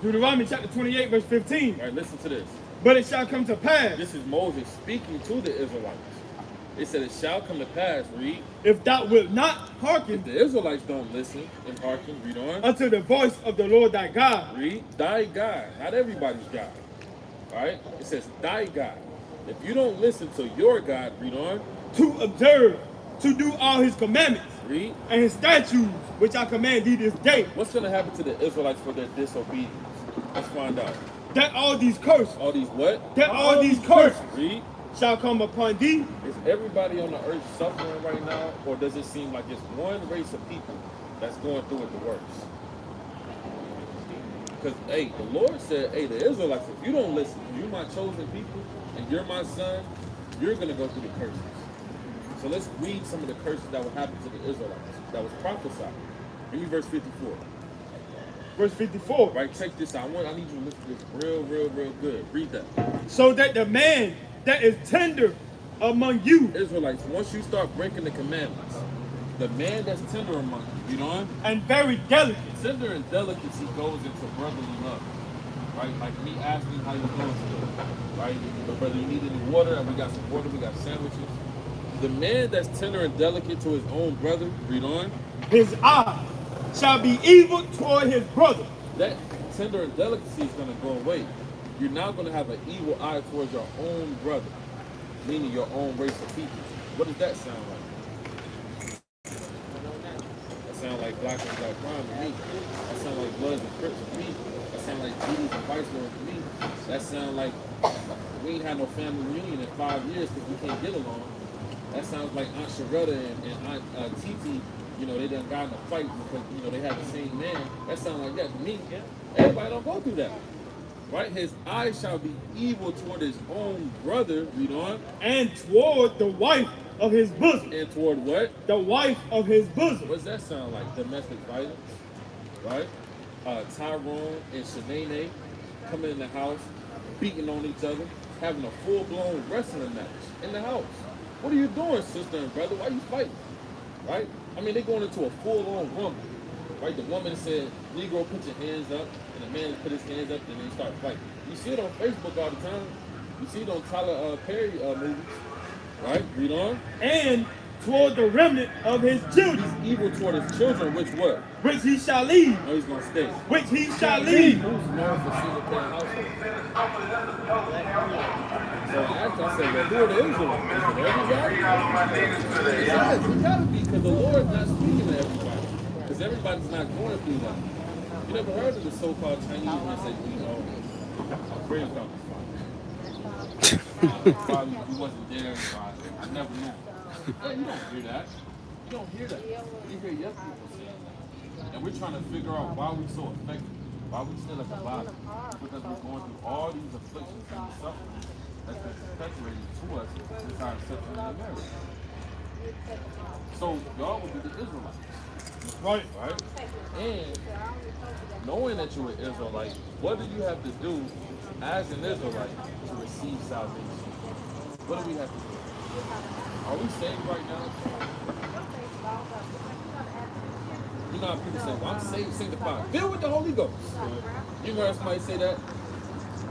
Deuteronomy chapter 28, verse 15. All right, listen to this. But it shall come to pass, This is Moses speaking to the Israelites. It said, it shall come to pass, read. if thou wilt not If hearken the Israelites don't listen and hearken, read on. unto the voice of the Lord thy God, Read, thy God, not everybody's God. All right? It says, thy God. If you don't listen to your God, read on. to observe, to do all his commandments Read. and his statutes, which I command thee this day, What's going to happen to the Israelites for their disobedience? Let's find out. that all these curses, All these what? that all these curses Read. shall come upon thee. Is everybody on the earth suffering right now, or does it seem like it's one race of people that's going through it the worst? Because, hey, the Lord said, hey, the Israelites, if you don't listen, you're my chosen people, and you're my son, you're going to go through the curses. So let's read some of the curses that will happen to the Israelites that was prophesied. Give me verse 54. Verse 54. Right, check this out. I need you to listen to this real good. Read that. So that the man that is tender among you Israelites, once you start breaking the commandments, the man that's tender among you, you know, and very delicate, tender and delicacy goes into brotherly love, right? Like me asking how you doing today, right? But brother, you need any water? And we got some water, we got sandwiches. The man that's tender and delicate to his own brother, read on, his eye shall be evil toward his brother. that tender and delicacy is going to go away. You're now going to have an evil eye towards your own brother, meaning your own race of people. What does that sound like? That sound like black and black crime to me. That sound like Bloods and Crips to me. That sound like Jews and Vice Lords to me. That sounds like we ain't had no family reunion in 5 years because we can't get along. That sounds like Aunt Sharetta and Aunt Titi, you know, they done got in a fight because, you know, they had the same man. That sounds like that to me. Everybody don't go through that. Right? His eyes shall be evil toward his own brother, read on. And toward the wife of his bosom. And toward what? The wife of his bosom. What's that sound like? Domestic violence, right? Tyrone and Shanae coming in the house, beating on each other, having a full-blown wrestling match in the house. What are you doing, sister and brother? Why you fighting? Right? I mean, they're going into a full-on rumble. Right? The woman said, Negro, put your hands up. And the man put his hands up and they start fighting. You see it on Facebook all the time. You see it on Tyler Perry movies. Right? Read on. And toward the remnant of his children. He's evil toward his children, which what? Which he shall leave. No, he's going to stay. Which he shall leave. Who's known for single-parent household? So I said, well, who are the Israelites? Is it everybody? Yes, it gotta be, because the Lord's not speaking to everybody. Because everybody's not going through that. You never heard of the so-called Chinese man say, you know, I'm afraid about my father. Probably he wasn't there, I never knew. Yeah, you don't hear that. You don't hear that. You hear young people say it. And we're trying to figure out why we're so affected, why we still at the bottom. Because we're going through all these afflictions and suffering that's been perpetuated to us since our inception in America. So y'all would be the Israelites. Right. Right? And knowing that you're an Israelite, what do you have to do as an Israelite to receive salvation? What do we have to do? Are we saved right now? You know how people say, well, I'm saved, sanctified, filled with the Holy Ghost. You heard somebody say that?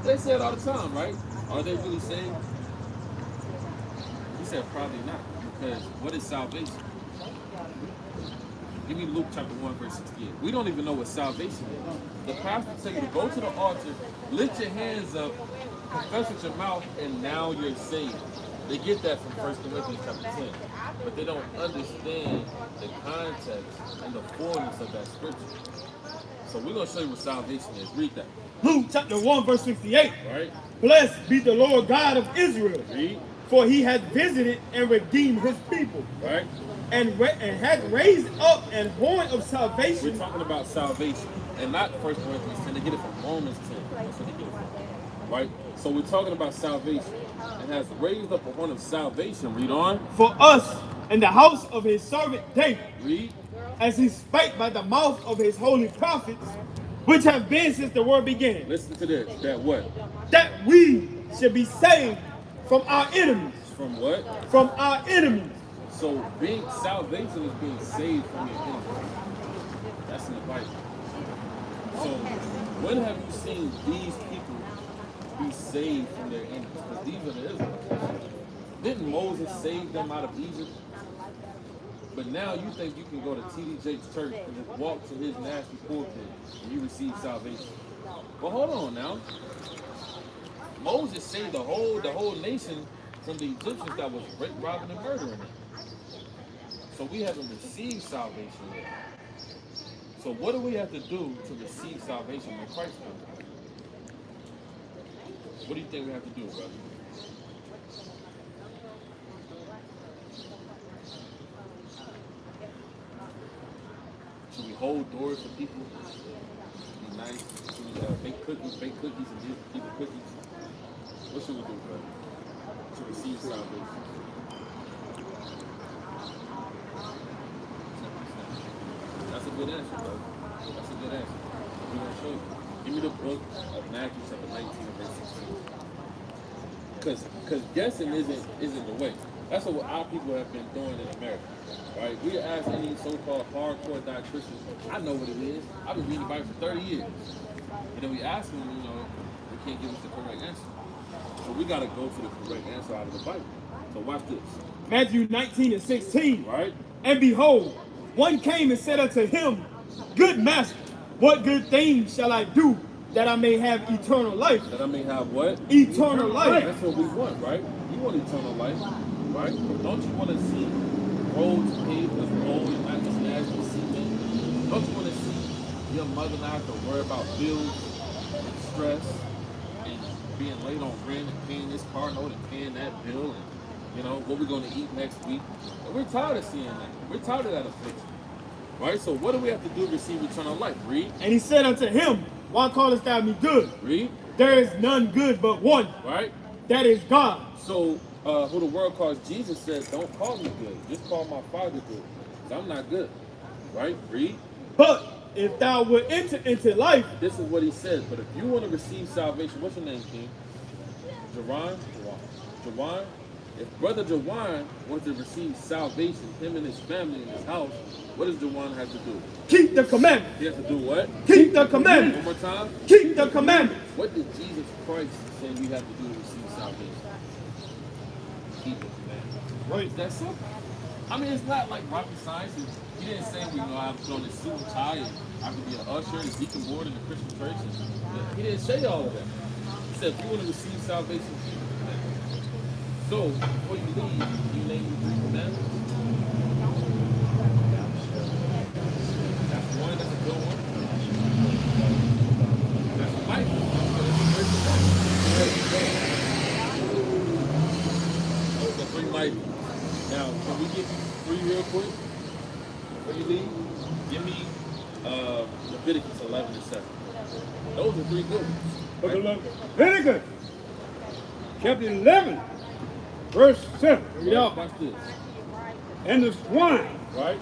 They say it all the time, right? Are they really saved? He said probably not, because what is salvation? Give me Luke chapter 1, verse 68. We don't even know what salvation is. The pastor tell you to go to the altar, lift your hands up, confess with your mouth, and now you're saved. They get that from 1 Corinthians chapter 10. But they don't understand the context and the fullness of that scripture. So we're going to show you what salvation is. Read that. Luke chapter 1, verse 68. Right? Blessed be the Lord God of Israel. Read. For he hath visited and redeemed his people. Right? And hath raised up an horn of salvation. We're talking about salvation. And not 1 Corinthians 10. They get it from Romans 10. That's what they get it from. Right? So we're talking about salvation. And has raised up a horn of salvation. Read on. For us in the house of his servant David. Read. As he spake by the mouth of his holy prophets, which have been since the world began. Listen to this. That what? That we should be saved from our enemies. From what? From our enemies. So being salvation is being saved from your enemies. That's in the Bible. So when have you seen these people be saved from their enemies? Because these are the Israelites. Didn't Moses save them out of Egypt? But now you think you can go to T.D. Jakes' church and just walk to his nasty pulpit and you receive salvation. Well, hold on now. Moses saved the whole nation from the Egyptians that was rape, robbing, and murdering them. So we haven't received salvation yet. So what do we have to do to receive salvation when Christ comes? What do you think we have to do, brother? Should we hold doors for people? Be nice? Should we bake cookies and give people cookies? What should we do, brother, to receive salvation? That's a good answer, brother. That's a good answer. We're going to show you. Give me the book of Matthew chapter 19 and verse 16. Because guessing isn't the way. That's what our people have been doing in America. Right? We ask any so-called hardcore diet Christians, I know what it is. I've been reading the Bible for 30 years. And then we ask them, they can't give us the correct answer. So we got to go to the correct answer out of the Bible. So watch this. Matthew 19 and 16. Right? And behold, one came and said unto him, Good master, what good thing shall I do that I may have eternal life? That I may have what? Eternal life. That's what we want, right? You want eternal life, right? Don't you want to see roads paved with gold and not just nasty cement? Don't you want to see your mother not have to worry about bills and stress? and being late on rent and paying this car note and paying that bill and what we're going to eat next week. And we're tired of seeing that. We're tired of that affliction. Right? So what do we have to do to receive eternal life? Read. And he said unto him, why callest thou me good? Read. There is none good but one. Right? That is God. So who the world calls Jesus said, don't call me good. Just call my Father good. Because I'm not good. Right? Read. But if thou wilt enter into life, This is what he says. But if you want to receive salvation, what's your name, King? Jawan? Jawan? If Brother Jawan wants to receive salvation, him and his family and his house, what does Jawan have to do? keep the commandments. He has to do what? Keep the One commandments. more time. Keep the commandments. What did Jesus Christ say we have to do to receive salvation? Keep the commandments. Right. It's that simple. I mean, it's not like rocket science. He didn't say I have to put on this suit and tie and I could be an usher and deacon board in the Christian church. He didn't say all of that. He said if you want to receive salvation, keep the commandments. So before you leave, you name the 3 commandments. That's one. That's a good one. That's the Bible. Those are 3 mighty. Now, can we give you 3 real quick before you leave? Give me Leviticus 11 and 7. Those are 3 good ones. Book of Leviticus, chapter 11, verse 7. Watch this. And the swine, Right?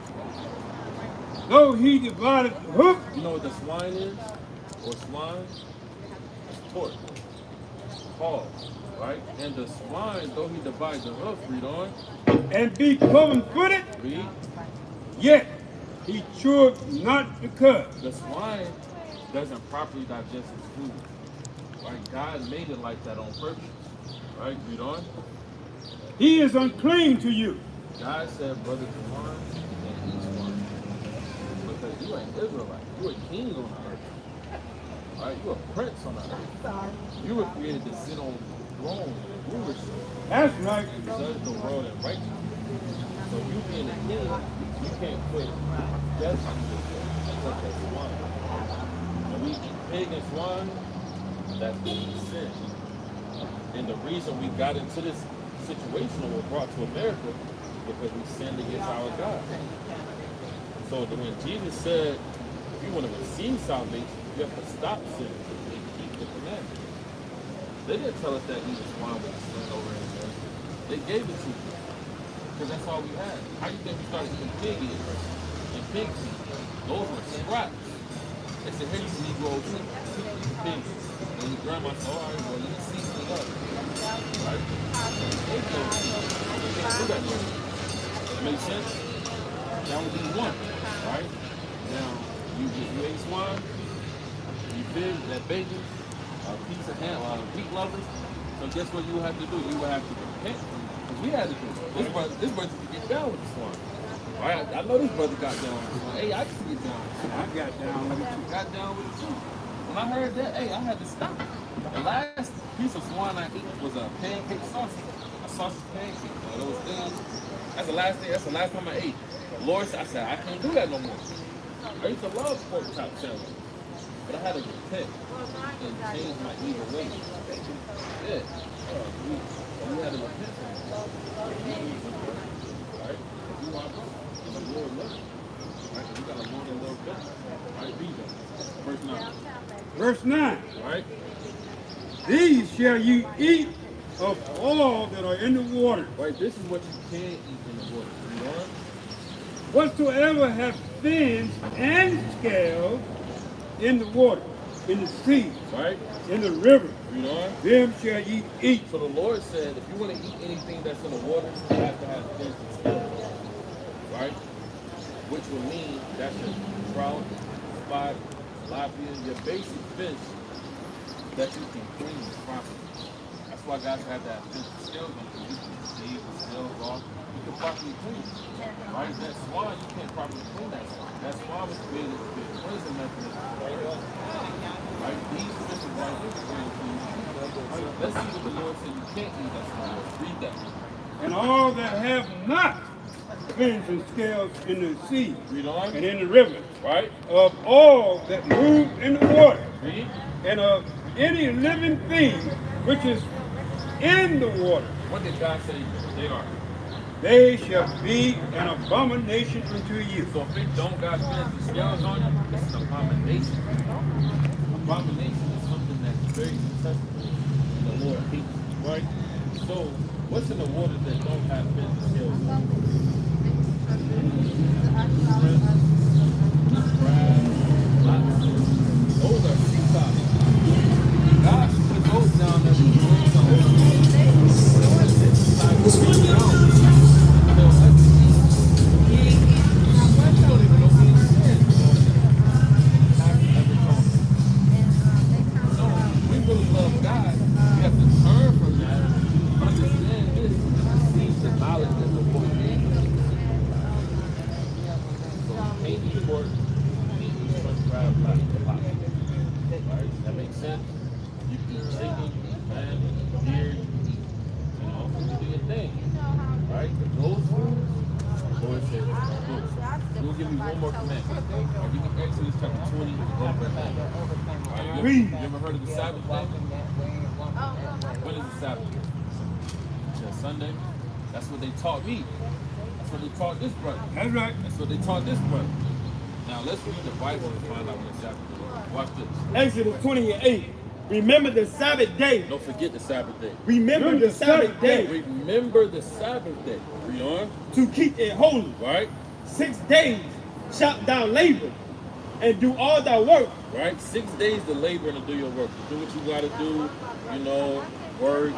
though he divided the hoof, You know what the swine is? Or swine? It's pork. Hog. Right? And the swine, though he divides the hoof, read on. and be cloven-footed, Read. yet he chewed not the cud. The swine doesn't properly digest its food. Right? God made it like that on purpose. Right? Read on. He is unclean to you. God said, brother Jawan, and each one. Because you ain't Israelite. You a king on the earth. Right? You a prince on the earth. You were created to sit on throne and rulership That's right. and judge the world in righteousness. So you being a king, you can't put death on yourself such as swine. When we eat pig and swine, that's when we sin. And the reason we got into this situation or were brought to America because we sinned against our God. So when Jesus said, if you want to receive salvation, you have to stop sinning and keep the commandments. They didn't tell us that eating swine was a sin over in there. They gave it to us because that's all we had. How do you think we started eating pig ears and pig feet? Those were scraps. They said, here you Negroes, eat pig. And your grandma said, all right, well, let me season it up. Right? They can't do that no more. That makes sense? That would be one, right? Now, you ate swine, you pig, that bacon, a piece of ham, meat lovers. So guess what you have to do? You would have to repent from that. Because we had to do it. This brother could get down with the swine. Right? I know this brother got down with the swine. Hey, I used to get down with the swine. I got down with it too. Got down with it too. When I heard that, hey, I had to stop. The last piece of swine I ate was a pancake sausage. A sausage pancake. One of those things. That's the last thing. That's the last time I ate. The Lord said, I said, I can't do that no more. I used to love pork chop sandwich. But I had to repent and change my evil ways. Yeah. We had to repent from it. Right? You want to and the Lord loves you. Right? You got to learn a little bit. Right? Read that. Verse 9. Verse 9. Right? These shall ye eat of all that are in the water. Right? This is what you can eat in the water. Read on. Whatsoever have fins and scales in the water, in the sea, Right? in the river, Read on. them shall ye eat. So the Lord said, if you want to eat anything that's in the water, you have to have fins and scales. Right? Which would mean that's your trout, spot, tilapia, your basic fish that you can clean properly. That's why guys have to have fins and scales on, because you can shave the scales off. You can properly clean it. Right? That swine, you can't properly clean that swine. That swine was created to be a cleansing mechanism. Right? These fishes right here are clean. Let's see what the Lord said you can't eat that swine. Read that. And all that have not fins and scales in the sea Read on. and in the river, Right? of all that move in the water, Read. and of any living thing which is in the water, What did God say they are? they shall be an abomination unto you. So if it don't got fins and scales on it, it's an abomination. Abomination is something that's very detestable and the Lord hates, right? So what's in the water that don't have fins and scales on it? Crabs, lobsters. Those are sea topics. God put those down as the world the whole this is like what's going down. So let's see. You don't even know what he said. Have you ever told me? So we really love God. We have to turn from that. Understand this. Receive the knowledge that the Lord gave us. So can't eat pork, can't eat shrimp, crab, lobster. Right? That makes sense. You can eat chicken, lamb, deer, you know, you do your thing. Right? But those foods, the Lord said, we'll give you one more commandment. Right? You can Exodus chapter 20, verse 9. Right? Read. You ever heard of the Sabbath day? When is the Sabbath day? It's Sunday. That's what they taught me. That's what they taught this brother. That's right. That's what they taught this brother. Now let's read the Bible and find out when the Sabbath day is. Watch this. Exodus 28. Remember the Sabbath day. Don't forget the Sabbath day. Remember the Sabbath day Remember the Sabbath day. Read on. to keep it holy. Right? 6 days shalt thou labor and do all thy work. Right? 6 days to labor and to do your work. To do what you got to do, you know, work,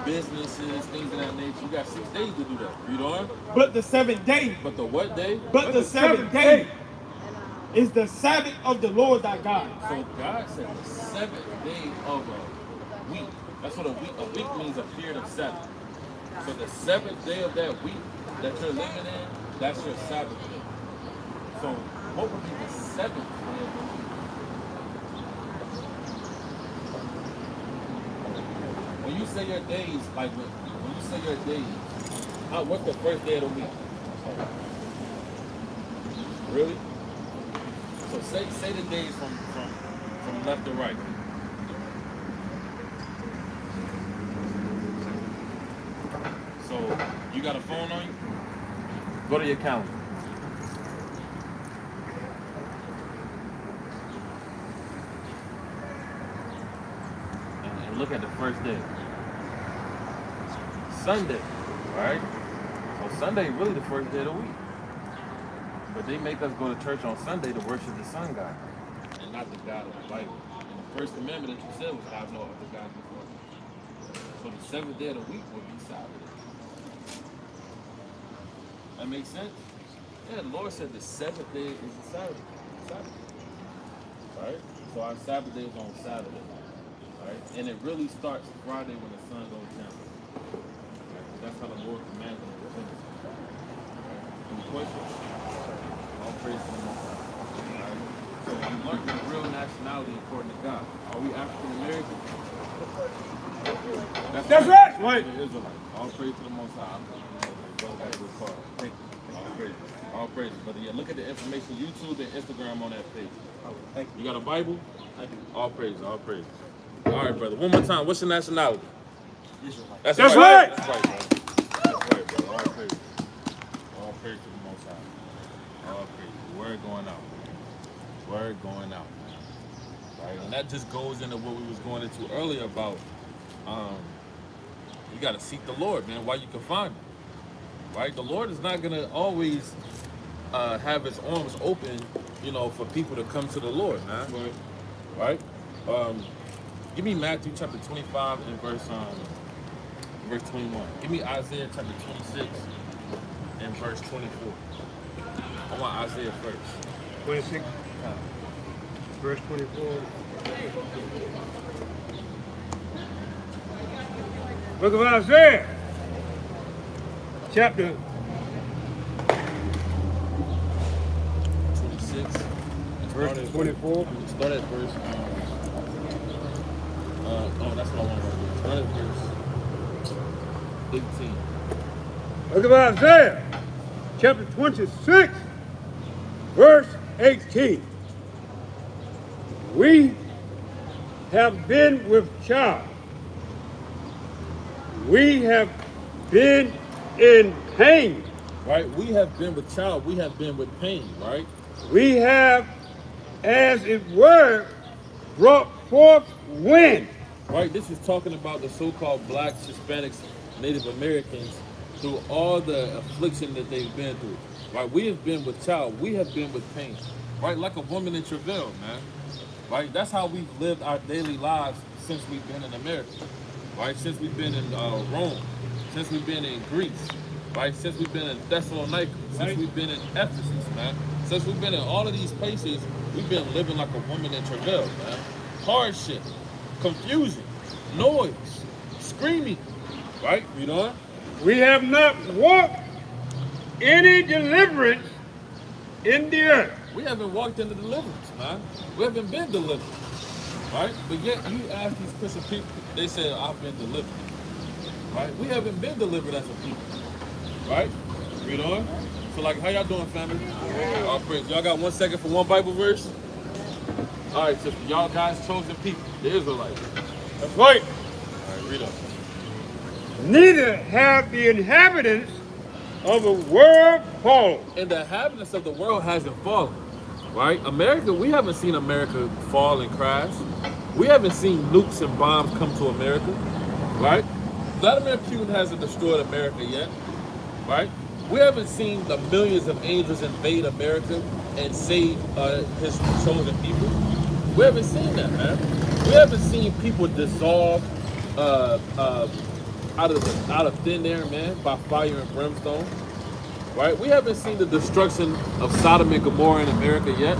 businesses, things of that nature. You got 6 days to do that. Read on. But the seventh day, But the what day? but the seventh day is the Sabbath of the Lord thy God. So God said the 7th day of a week. That's what a week means, a period of 7. So the 7th day of that week that you're living in, that's your Sabbath day. So what would be the 7th day of the week? When you say your days, like when you say your days, what's the first day of the week? Really? So say the days from left to right. So you got a phone on you? Go to your calendar. And look at the first day. Sunday, right? So Sunday really the first day of the week. But they make us go to church on Sunday to worship the sun god and not the God of the Bible. And the first commandment that you said was have no other gods before me. So the 7th day of the week would be Saturday. That makes sense? Yeah, the Lord said the 7th day is the Saturday. Saturday. Right? So our Sabbath day is on Saturday. Right? And it really starts Friday when the sun goes down. Right? That's how the Lord commanded it to us. Any questions? All praise to the Most High. Right? So we learned the real nationality according to God. Are we African American? That's right. Right. The Israelites. All praise to the Most High. Thank you. All praise. All praise. But yeah, look at the information, YouTube and Instagram on that page. Thank you. You got a Bible? I do. All praise. All praise. All right, brother. One more time. What's your nationality? Israelite. That's right. That's right, brother. That's right, brother. All praise. All praise to the Most High. All praise. Word going out. Word going out. Right? And that just goes into what we was going into earlier about you got to seek the Lord, man, while you can find him. Right? The Lord is not going to always have his arms open, you know, for people to come to the Lord, man. Right? Give me Matthew chapter 25 and verse 21. Give me Isaiah chapter 26 and verse 24. I want Isaiah first. 26, verse 24. Book of Isaiah, chapter 26. verse 24. Start at verse. Oh, that's what I want right there. Start at verse 18. Book of Isaiah, chapter 26, verse 18. We have been with child. We have been in pain. Right? We have been with child. We have been with pain, right? We have, as it were, brought forth wind. Right? This is talking about the so-called blacks, Hispanics, Native Americans through all the affliction that they've been through. Right? We have been with child. We have been with pain. Right? Like a woman in travail, man. Right? That's how we've lived our daily lives since we've been in America. Right? Since we've been in Rome. Since we've been in Greece. Right? Since we've been in Thessalonica. Since we've been in Ephesus, man. Since we've been in all of these places, we've been living like a woman in travail, man. Hardship, confusion, noise, screaming. Right? Read on. We have not walked any deliverance in the earth. We haven't walked into deliverance, man. We haven't been delivered. Right? But yet you ask these Christian people, they say, I've been delivered. Right? We haven't been delivered as a people. Right? Read on. So like, how y'all doing, family? All praise. Y'all got 1 second for one Bible verse? All right, so y'all guys chosen people, the Israelites. That's right. All right, read on. Neither have the inhabitants of the world fallen. And the inhabitants of the world hasn't fallen. Right? America, we haven't seen America fall and crash. We haven't seen nukes and bombs come to America. Right? Vladimir Putin hasn't destroyed America yet. Right? We haven't seen the millions of angels invade America and save his chosen people. We haven't seen that, man. We haven't seen people dissolve out of thin air, man, by fire and brimstone. Right? We haven't seen the destruction of Sodom and Gomorrah in America yet.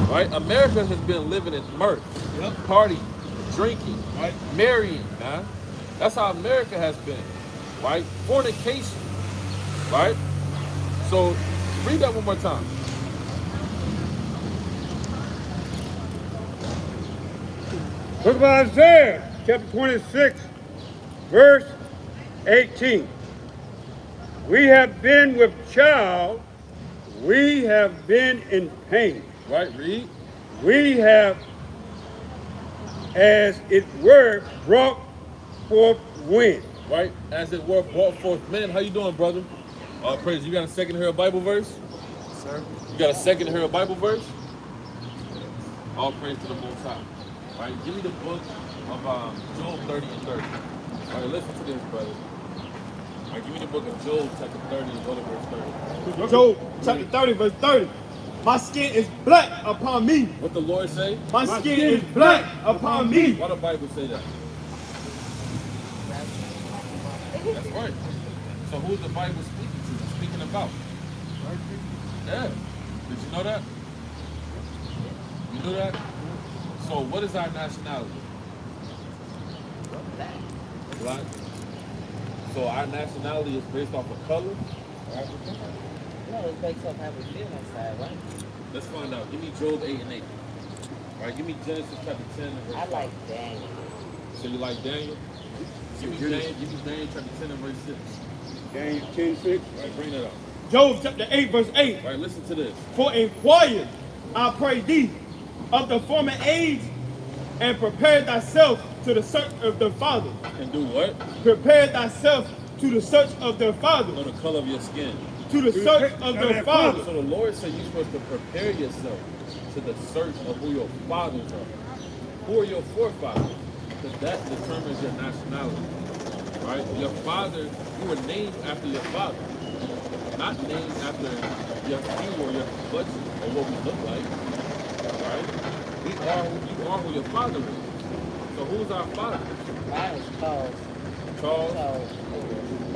Right? America has been living in mirth, partying, drinking, right? Marrying, man. That's how America has been. Right? Fornication. Right? So read that one more time. Book of Isaiah, chapter 26, verse 18. We have been with child, we have been in pain. Right? Read. We have, as it were, brought forth wind. Right? As it were brought forth men. How you doing, brother? Praise. You got a second to hear a Bible verse? Sir? You got a second to hear a Bible verse? All praise to the Most High. All right, give me the book of Job 30 and 30. All right, listen to this, brother. All right, give me the book of Job, chapter 30, and go to verse 30. Job chapter 30, verse 30. My skin is black upon me. What the Lord say? My skin is black upon me. Why the Bible say that? That's right. So who's the Bible speaking to? It's speaking about? Yeah. Did you know that? You knew that? So what is our nationality? Black. So our nationality is based off of color? No, it's based off how we feel inside, right? Let's find out. Give me Job 8 and 8. All right, give me Genesis chapter 10 and verse 5. I like Daniel. So you like Daniel? Give me Daniel chapter 10 and verse 6. Daniel 10:6. All right, bring that up. Job chapter 8, verse 8. All right, listen to this. For inquire, I pray thee, of the former age, and prepare thyself to the search of the Father. And do what? Prepare thyself to the search of their Father. On the color of your skin. To the search of their Father. So the Lord said you're supposed to prepare yourself to the search of who your fathers are. Who are your forefathers? Because that determines your nationality. Right? Your father, you were named after your father. Not named after your hue or your complexion or what we look like. Right? You are who your father is. So who's our father? Mine is Charles. Charles.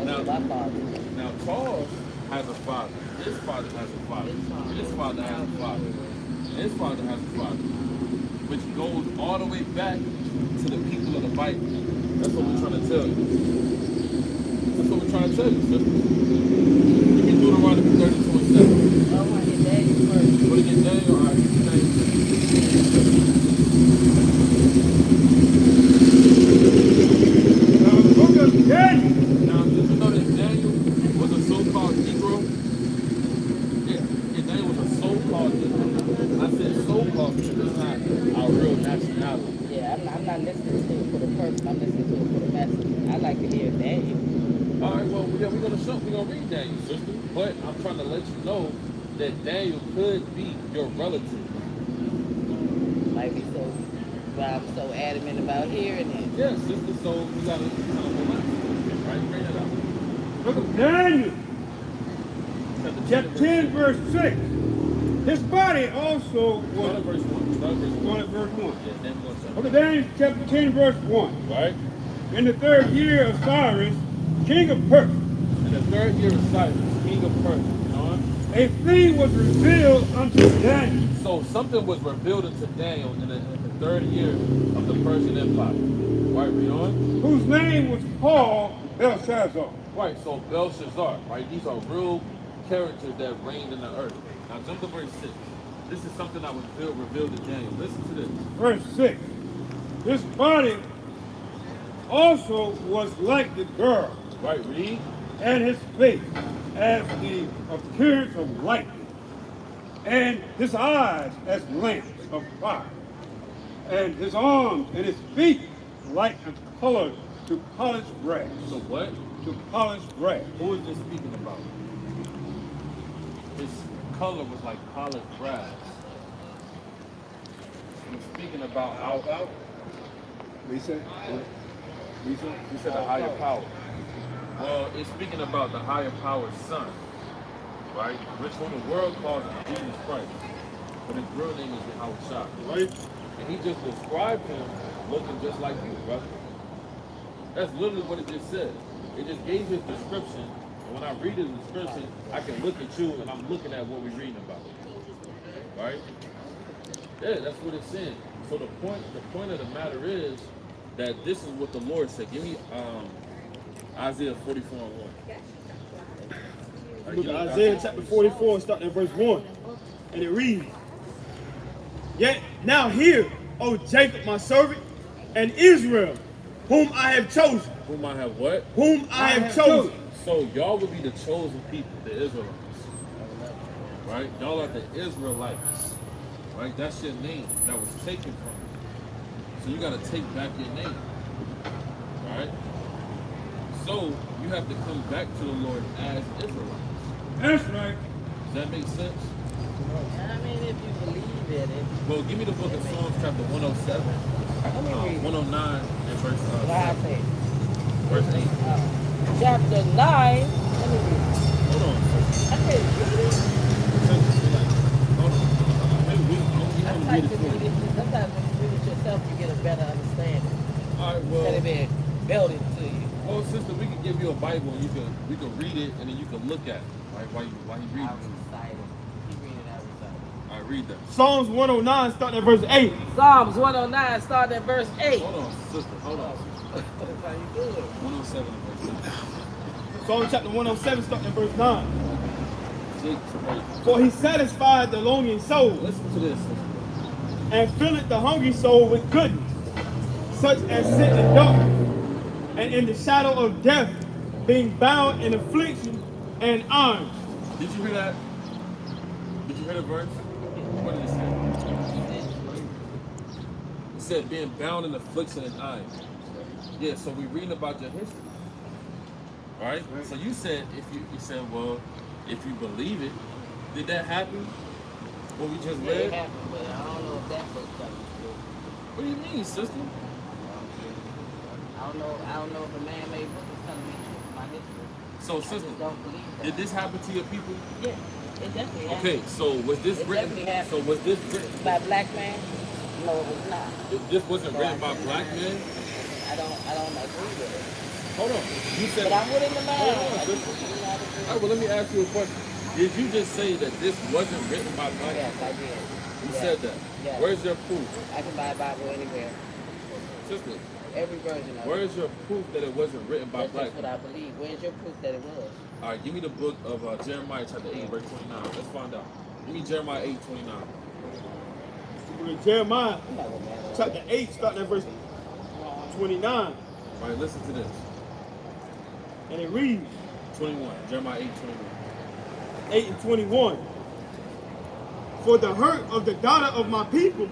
That's my father. Now Charles has a father. His father has a father. His father has a father. His father has a father. Which goes all the way back to the people of the Bible. That's what we're trying to tell you. That's what we're trying to tell you, sister. Give me Deuteronomy 32 and 7. I want to get Daniel first. What did Daniel? All right, Now, the book of Daniel. now, did you know that Daniel was a so-called Negro? Yeah, Daniel was a so-called Negro. I said so-called because it's not our real nationality. Yeah, I Yeah, we're gonna read Daniel, sister. But I'm trying to let you know that Daniel could be your relative. Might be so, why I'm so adamant about hearing it. Yeah, sister. So you gotta relax, right? Bring that out. Look at Daniel, chapter 10, verse 6. His body also Start at was. verse 1. Start at verse 1. Start at verse 1. Yeah, then we're gonna Look at Daniel, chapter 10, verse 1. Right? In the 3rd year of Cyrus, king of Persia, In the 3rd year of Cyrus, king of Persia. a thing was revealed unto Daniel. So something was revealed into Daniel in the 3rd year of the Persian Empire. Right, read on. Whose name was called Belshazzar. Right, so Belshazzar, right? These are real characters that reigned in the earth. Now jump to verse 6. This is something that was revealed to Daniel. Listen to this. Verse 6. His body also was like the girl, Right, read. and his face as the appearance of lightning, and his eyes as lamps of fire, and his arms and his feet like a color to polished brass. So what? To polished brass. Who is this speaking about? His color was like polished brass. He's speaking about how Lisa? you said the higher power. Well, it's speaking about the higher power's son, right? Which whom the world calls Jesus Christ. But his real name is Yahushua. Right? And he just described him looking just like you, brother. That's literally what it just said. It just gave his description. And when I read his description, I can look at you and I'm looking at what we're reading about. Right? Yeah, that's what it's saying. So the point of the matter is that this is what the Lord said. Give me Isaiah 44 and 1. Look at Isaiah chapter 44, starting at verse 1. And it reads, Yet now hear, O Jacob my servant, and Israel, whom I have chosen. Whom I have what? Whom I have chosen. So y'all will be the chosen people, the Israelites. Right? Y'all are the Israelites. Right? That's your name that was taken from you. So you got to take back your name. Right? So you have to come back to the Lord as Israelites. That's right. Does that make sense? I mean, if you believe in it, Well, give me the book of Psalms chapter 107, let me read it. 109, and verse What I say. verse 8. Chapter 9, let me read it. Hold on. I can't read it. Hold on. We I can like read to it for read you. it. Sometimes when you read it yourself, you get a better understanding. All right, Instead well. of being belted to you. Well, sister, we can give you a Bible and we can read it and then you can look at it, right? While you read I it. recite it. Keep reading, I recite it. All right, read that. Psalms 109, starting at verse 8. Psalms 109, starting at verse 8. Hold on, sister. Hold on. That's how you do it. 107 and verse Psalm chapter 107, starting at verse 9. 6. For he satisfied the longing soul, Listen to this, sister. and filleth the hungry soul with goodness, such as sit in darkness, and in the shadow of death, being bound in affliction and iron. Did you hear that? Did you hear the verse? What did it say? It said being bound in affliction and iron. Yeah, so we're reading about your history. All right? So you said, you said, well, if you believe it, did that happen? What we just It read? happened, but I don't know if that book comes true. What do you mean, sister? I don't know if a man-made book is telling me my history. So, I sister, just don't believe that. did this happen to your people? Yeah, it definitely happened. Okay, so was this It written? definitely happened. So was this written? By a black man? No, it was not. This wasn't So written I by said, black nah. men. I don't agree with it. Hold on. You said. But I'm willing to learn. Hold on, I sister. just do not agree. All right, well, let me ask you a question. Did you just say that this wasn't written by black Yes, men? I did. You Yes. said that. Yes. Where's your proof? I can buy a Bible anywhere. Sister, Every version of it. where's your proof that it wasn't written by That's black just what men? I believe. Where's your proof that it was? All right, give me the book of Jeremiah chapter 8, verse 29. Let's find out. Give me Jeremiah 8, 29. Jeremiah I'm not gonna matter. chapter 8, starting at verse 29. All right, listen to this. And it reads, 21. Jeremiah 8, 21. 8 and 21. For the hurt of the daughter of my people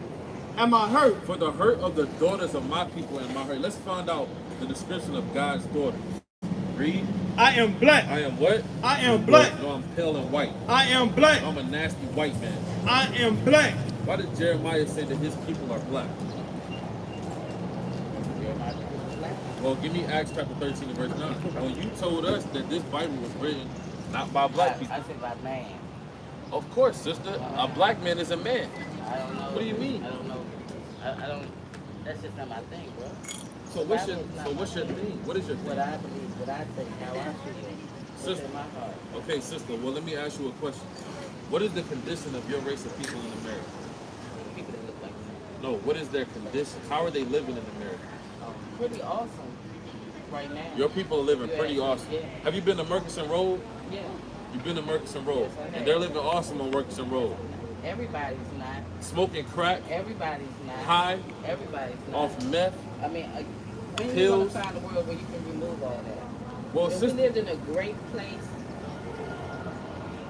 am I hurt. For the hurt of the daughters of my people and my hurt. Let's find out the description of God's daughters. Read. I am black. I am what? I am black. No, I'm pale and white. I am black. I'm a nasty white man. I am black. Why did Jeremiah say that his people are black? Well, give me Acts chapter 13 and verse 9. When you told us that this Bible was written not by black people. I said by man. Of course, sister. A black man is a man. I don't know. What do you mean? I don't know. I don't. That's just not my thing, bro. So what's your thing? What is your What thing? I believe, what I think, how I feel. What's Sister. in my heart. Okay, sister. Well, let me ask you a question. What is the condition of your race of people in America? People that look like me. No, what is their condition? How are they living in America? Pretty awesome right now. Your people are living Yeah, pretty awesome. yeah. Have you been to Murchison Road? Yeah. You've been to Murchison Road. Yes, I have. And they're living awesome on Murchison Road. Everybody's not. Smoking crack, Everybody's not. high, Everybody's not. off meth. I mean, when you Pills. gonna find a world where you can remove all that? Well, If we sister, lived in a great place,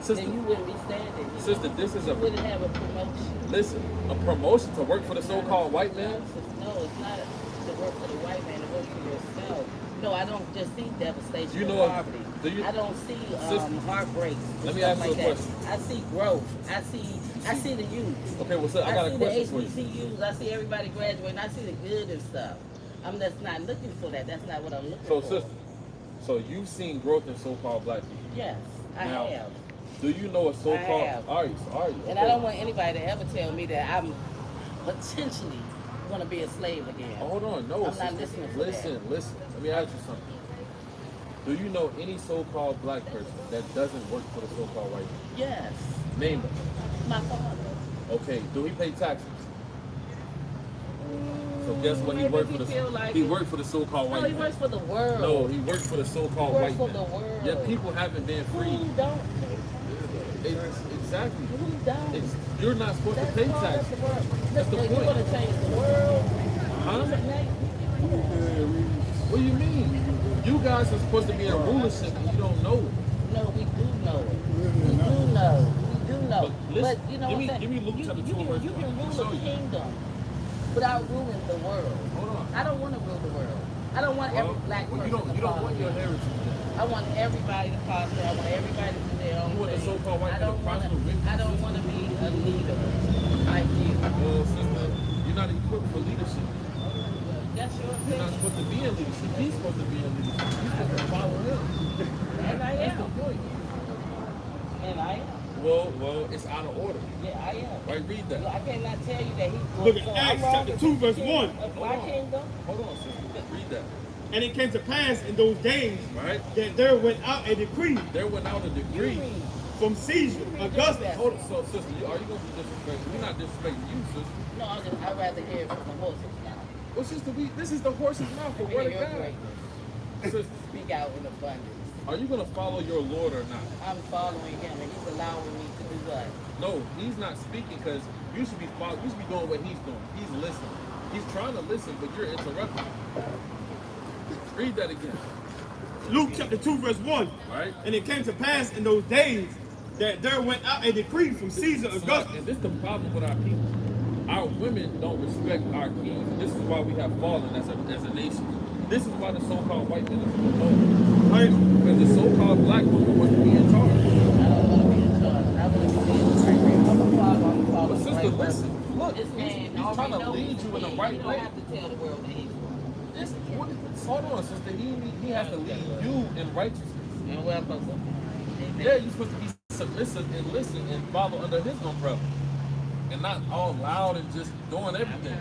then you wouldn't be standing here. sister, this is You a, wouldn't have a promotion. listen, a promotion to work for the so-called white man? No, it's not to work for the white man, to work for yourself. No, I don't just see devastation You and know, poverty. do you- I don't see Sister, heartbreaks. and let me stuff ask you like a that. question. I see growth. I see the youth. Okay, well, sir, I got a see question for the you. HBCUs. I see everybody graduating. I see the good and stuff. I'm just not looking for that. That's not what I'm looking So, for. sister, so you've seen growth in so-called black people. Yes, I Now, have. Do you know a so-called? I have. All right, And I don't want anybody to ever tell me that I'm potentially going to be a slave again. Oh, hold on, no, I'm not sister. listening to Listen. Let me ask you something. Do you know any so-called black person that doesn't work for the so-called white man? Yes, Name them. my father. Okay, do he pay taxes? So guess what? He Maybe worked if for he feel like he it. worked for the so-called No, white he man. works for the world. No, he worked for the so-called He works white for man. the world. Yeah, people haven't been Who free. don't? Exactly. Who don't? You're not supposed to pay part of taxes. the world. That's the Look, point. you want to change the world? Huh? Now, What do you mean? You guys are supposed to be in rulership and you don't know it. no, we do know it. We do know. We do know. But listen, But you know give me- what I'm give me saying? Luke You- chapter you 2 can- verse You 1. can rule Show a you. kingdom without ruling the world. Hold on. I don't want to rule the world. I don't want every black person you don't to follow want your me. heritage. I want everybody to prosper. I want everybody to do their own You want the thing. so-called white I man to don't want prosper with to. I don't want to be a leader like you. Well, sister, you're not equipped for leadership. That's your You're not opinion, supposed to be in leadership. He's supposed to be in leadership. You're supposed to follow him. and I That's the am, point. and I am. Well, it's out of order. Yeah, I am. Right, read that. I cannot tell you that he's Look so at I'm Acts wrong chapter if 2 he's verse king 1. of my kingdom. Hold on, sister. Read that. And it came to pass in those days Right? that there went out a decree There went out a You decree. read. from Caesar Augustus. Hold on, so sister, are you gonna be disrespectful? We're not disrespecting you, sister. No, I'd rather hear it from the horses now. Well, sister, this is the horse's mouth for Hear word of your God. greatness. Sister, Speak out in abundance. are you gonna follow your Lord or not? I'm following him, and he's allowing me to do what? No, he's not speaking because you should be doing what he's doing. He's listening. He's trying to listen, but you're interrupting. Read that again. Luke chapter 2 verse 1. Right? And it came to pass in those days that there went out a decree from Caesar Augustus. And this is the problem with our people. Our women don't respect our kings. This is why we have fallen as a nation. This is why the so-called white men are so low. Right? Because the so-called black woman wants to be in charge. I don't want to be in charge. I want to be in charge. I'm a follow. But sister, listen. Look, This man he's trying to already lead knows you in the he's right king. way. You don't have to tell the world that he's Hold on, sister. He has to lead you in righteousness. and where I'm supposed to. Yeah, you're supposed to be submissive and listen and follow under his umbrella. And not all loud and just doing everything.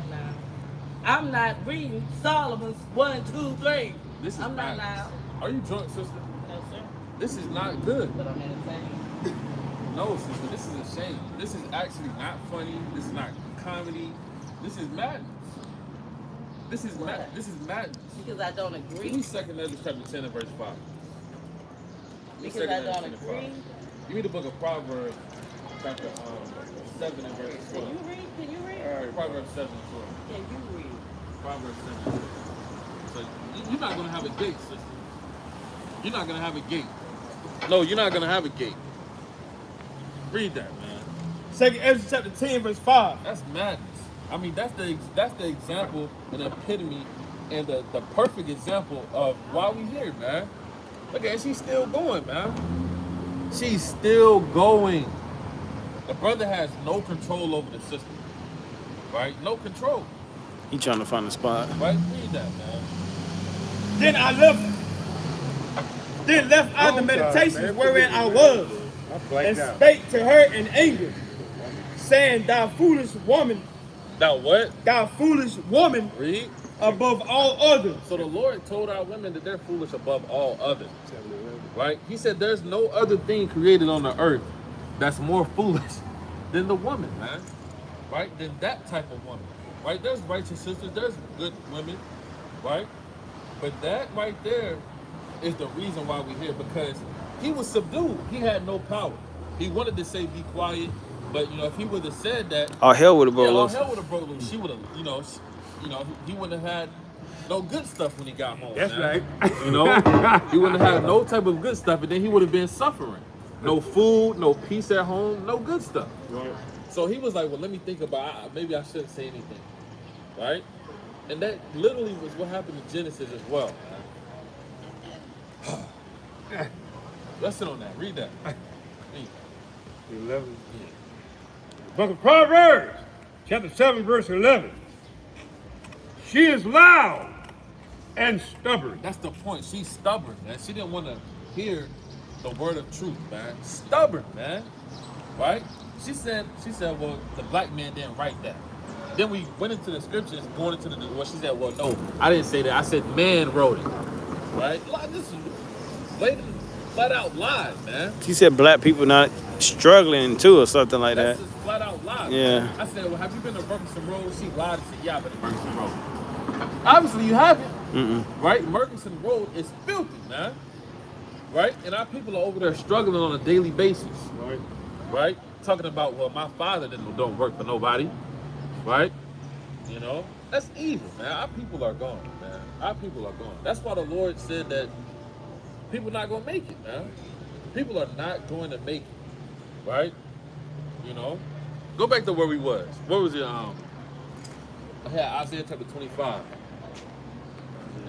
I'm not reading Solomon's 1, 2, 3. This is I'm not madness. loud. Are you drunk, sister? No, sir. This is not good. But I'm entertained. No, sister, this is a shame. This is actually not funny. This is not comedy. This is madness. This is madness. Because I don't Give me agree. 2nd Ezra chapter 10 and verse 5. Give me Because 2nd I Ezra don't 10 and 5. agree. Give me the book of Proverbs, chapter 7 and verse Can 12. you read? Can you read? All right, Proverbs 7 and 12. Can you read? Proverbs 7 and 12. So you're not going to have a gate, sister. You're not going to have a gate. No, you're not going to have a gate. Read that, man. 2nd Ezra chapter 10 verse 5. That's madness. I mean, that's the example and epitome and the perfect example of why we here, man. Look at it, she's still going, man. She's still going. The brother has no control over the system, right? No control, He trying to find a spot. right? Read that, man. Then I left out the meditations wherein I was, and spake to her in anger, saying, Thou foolish woman, Now what? Read. above all others. So the Lord told our women that they're foolish above all others, right? He said there's no other thing created on the earth that's more foolish than the woman, man, right? Than that type of woman, right? There's righteous sisters, there's good women, right? But that right there is the reason why we're here, because he was subdued. He had no power. He wanted to say be quiet, but if he would have said that, All hell would have broke all loose. hell would have broke loose. She would have, he wouldn't have had no good stuff when he got home. That's man. right. He wouldn't have had no type of good stuff, and then he would have been suffering. No food, no peace at home, no good stuff. Right. So he was like, well, let me think about maybe I shouldn't say anything, right? And that literally was what happened in Genesis as well, man. Let's sit on that. Read that. Read. 11. Book of Proverbs, chapter 7, verse 11. She is loud and stubborn. That's the point. She's stubborn, man. She didn't want to hear the word of truth, man. Stubborn, man. Right? She said, well, the black man didn't write that. Then we went into the scriptures, going into she said, well, no, I didn't say that. I said man wrote it. Right? This is flat out lies, man. He said black people not struggling too or something like That's that. just flat out lies. Yeah. I said, well, have you been to Murchison Road? She lied and said, yeah, I've been to Murchison Road. Obviously, you haven't. Right? Murchison Road is filthy, man. Right? And our people are over there struggling on a daily basis. Right? Talking about, well, my father don't work for nobody. Right? That's evil, man. Our people are gone, man. Our people are gone. That's why the Lord said that people are not going to make it, man. People are not going to make it. Right? Go back to where we was. What was it? I had Isaiah chapter 25.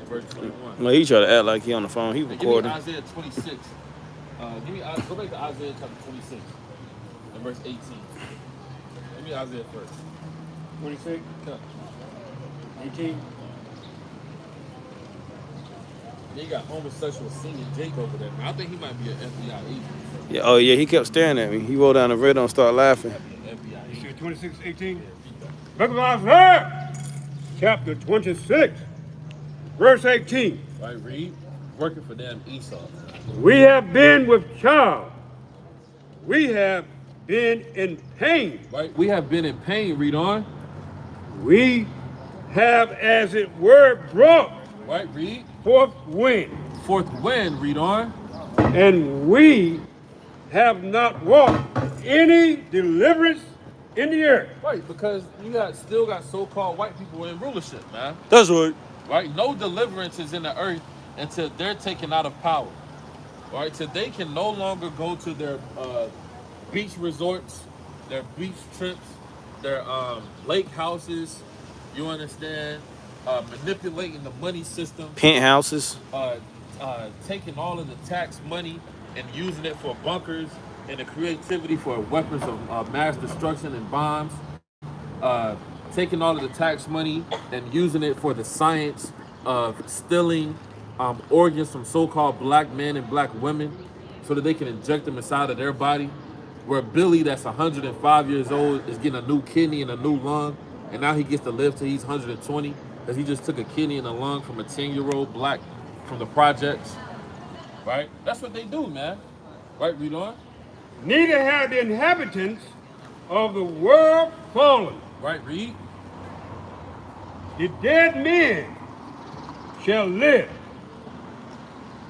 Verse 21. Well, he try to act like he on the phone. He Give me recording. Isaiah 26. Go back to Isaiah chapter 26 and verse 18. Give me Isaiah first. 26, 18. Then you got homosexual singing Jake over there. I think he might be an FBI agent. Yeah. Oh yeah. He kept staring at me. He rolled down the window and started laughing. FBI You agent. said 26, 18. Book of Isaiah, chapter 26, verse 18. Right, read. Working for them Esau. We have been with child. We have been in pain. Right? We have been in pain. Read on. We have, as it were, brought Right, read. forth wind. Fourth wind. Read on. And we have not walked any deliverance in the earth. Right, because you still got so-called white people in rulership, man. That's right. Right? No deliverance is in the earth until they're taken out of power. Right? So they can no longer go to their beach resorts, their beach trips, their lake houses, you understand? Manipulating the money system, Penthouses. taking all of the tax money and using it for bunkers and the creativity for weapons of mass destruction and bombs. Taking all of the tax money and using it for the science of stealing organs from so-called black men and black women so that they can inject them inside of their body. Where Billy, that's 105 years old, is getting a new kidney and a new lung, and now he gets to live till he's 120 because he just took a kidney and a lung from a 10-year-old black from the projects. Right? That's what they do, man. Right, read on. Neither have the inhabitants of the world fallen. Right, read. The dead men shall live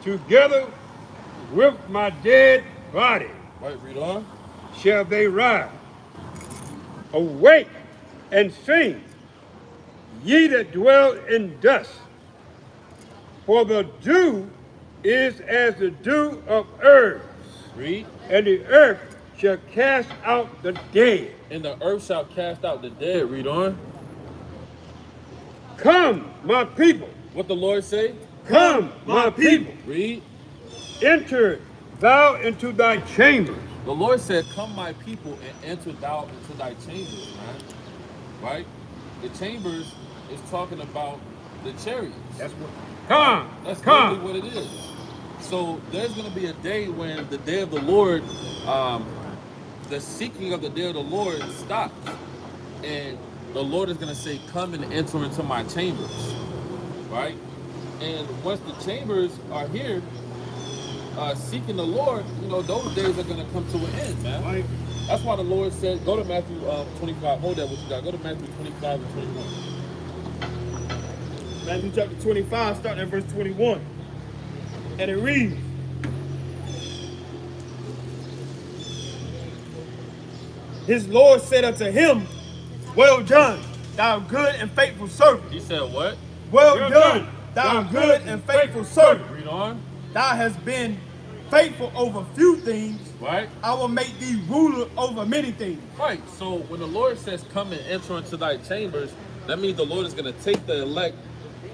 together with my dead body. Right, read on. Shall they rise? Awake and sing, ye that dwell in dust. For the dew is as the dew of earth, Read. and the earth shall cast out the dead. And the earth shall cast out the dead. Read on. Come, my people. What the Lord say? Come, my people. Read. enter thou into thy chambers. The Lord said, "Come, my people, and enter thou into thy chambers," man. Right? The chambers is talking about the chariots. That's what. Come, That's come. literally what it is. So there's going to be a day when the day of the Lord, the seeking of the day of the Lord stops, and the Lord is going to say, "Come and enter into my chambers," right? And once the chambers are here, seeking the Lord, you know, those days are going to come to an end, man. Right. That's why the Lord said, go to Matthew 25. Hold that, what you got? Go to Matthew 25 and 21. Matthew chapter 25, starting at verse 21. And it reads, His Lord said unto him, Well done, thou good and faithful servant. He said what? Well Well done, done, thou thou good and faithful servant. Read on, Thou hast been faithful over few things. right? I will make thee ruler over many things. Right. So when the Lord says, "Come and enter into thy chambers," that means the Lord is going to take the elect,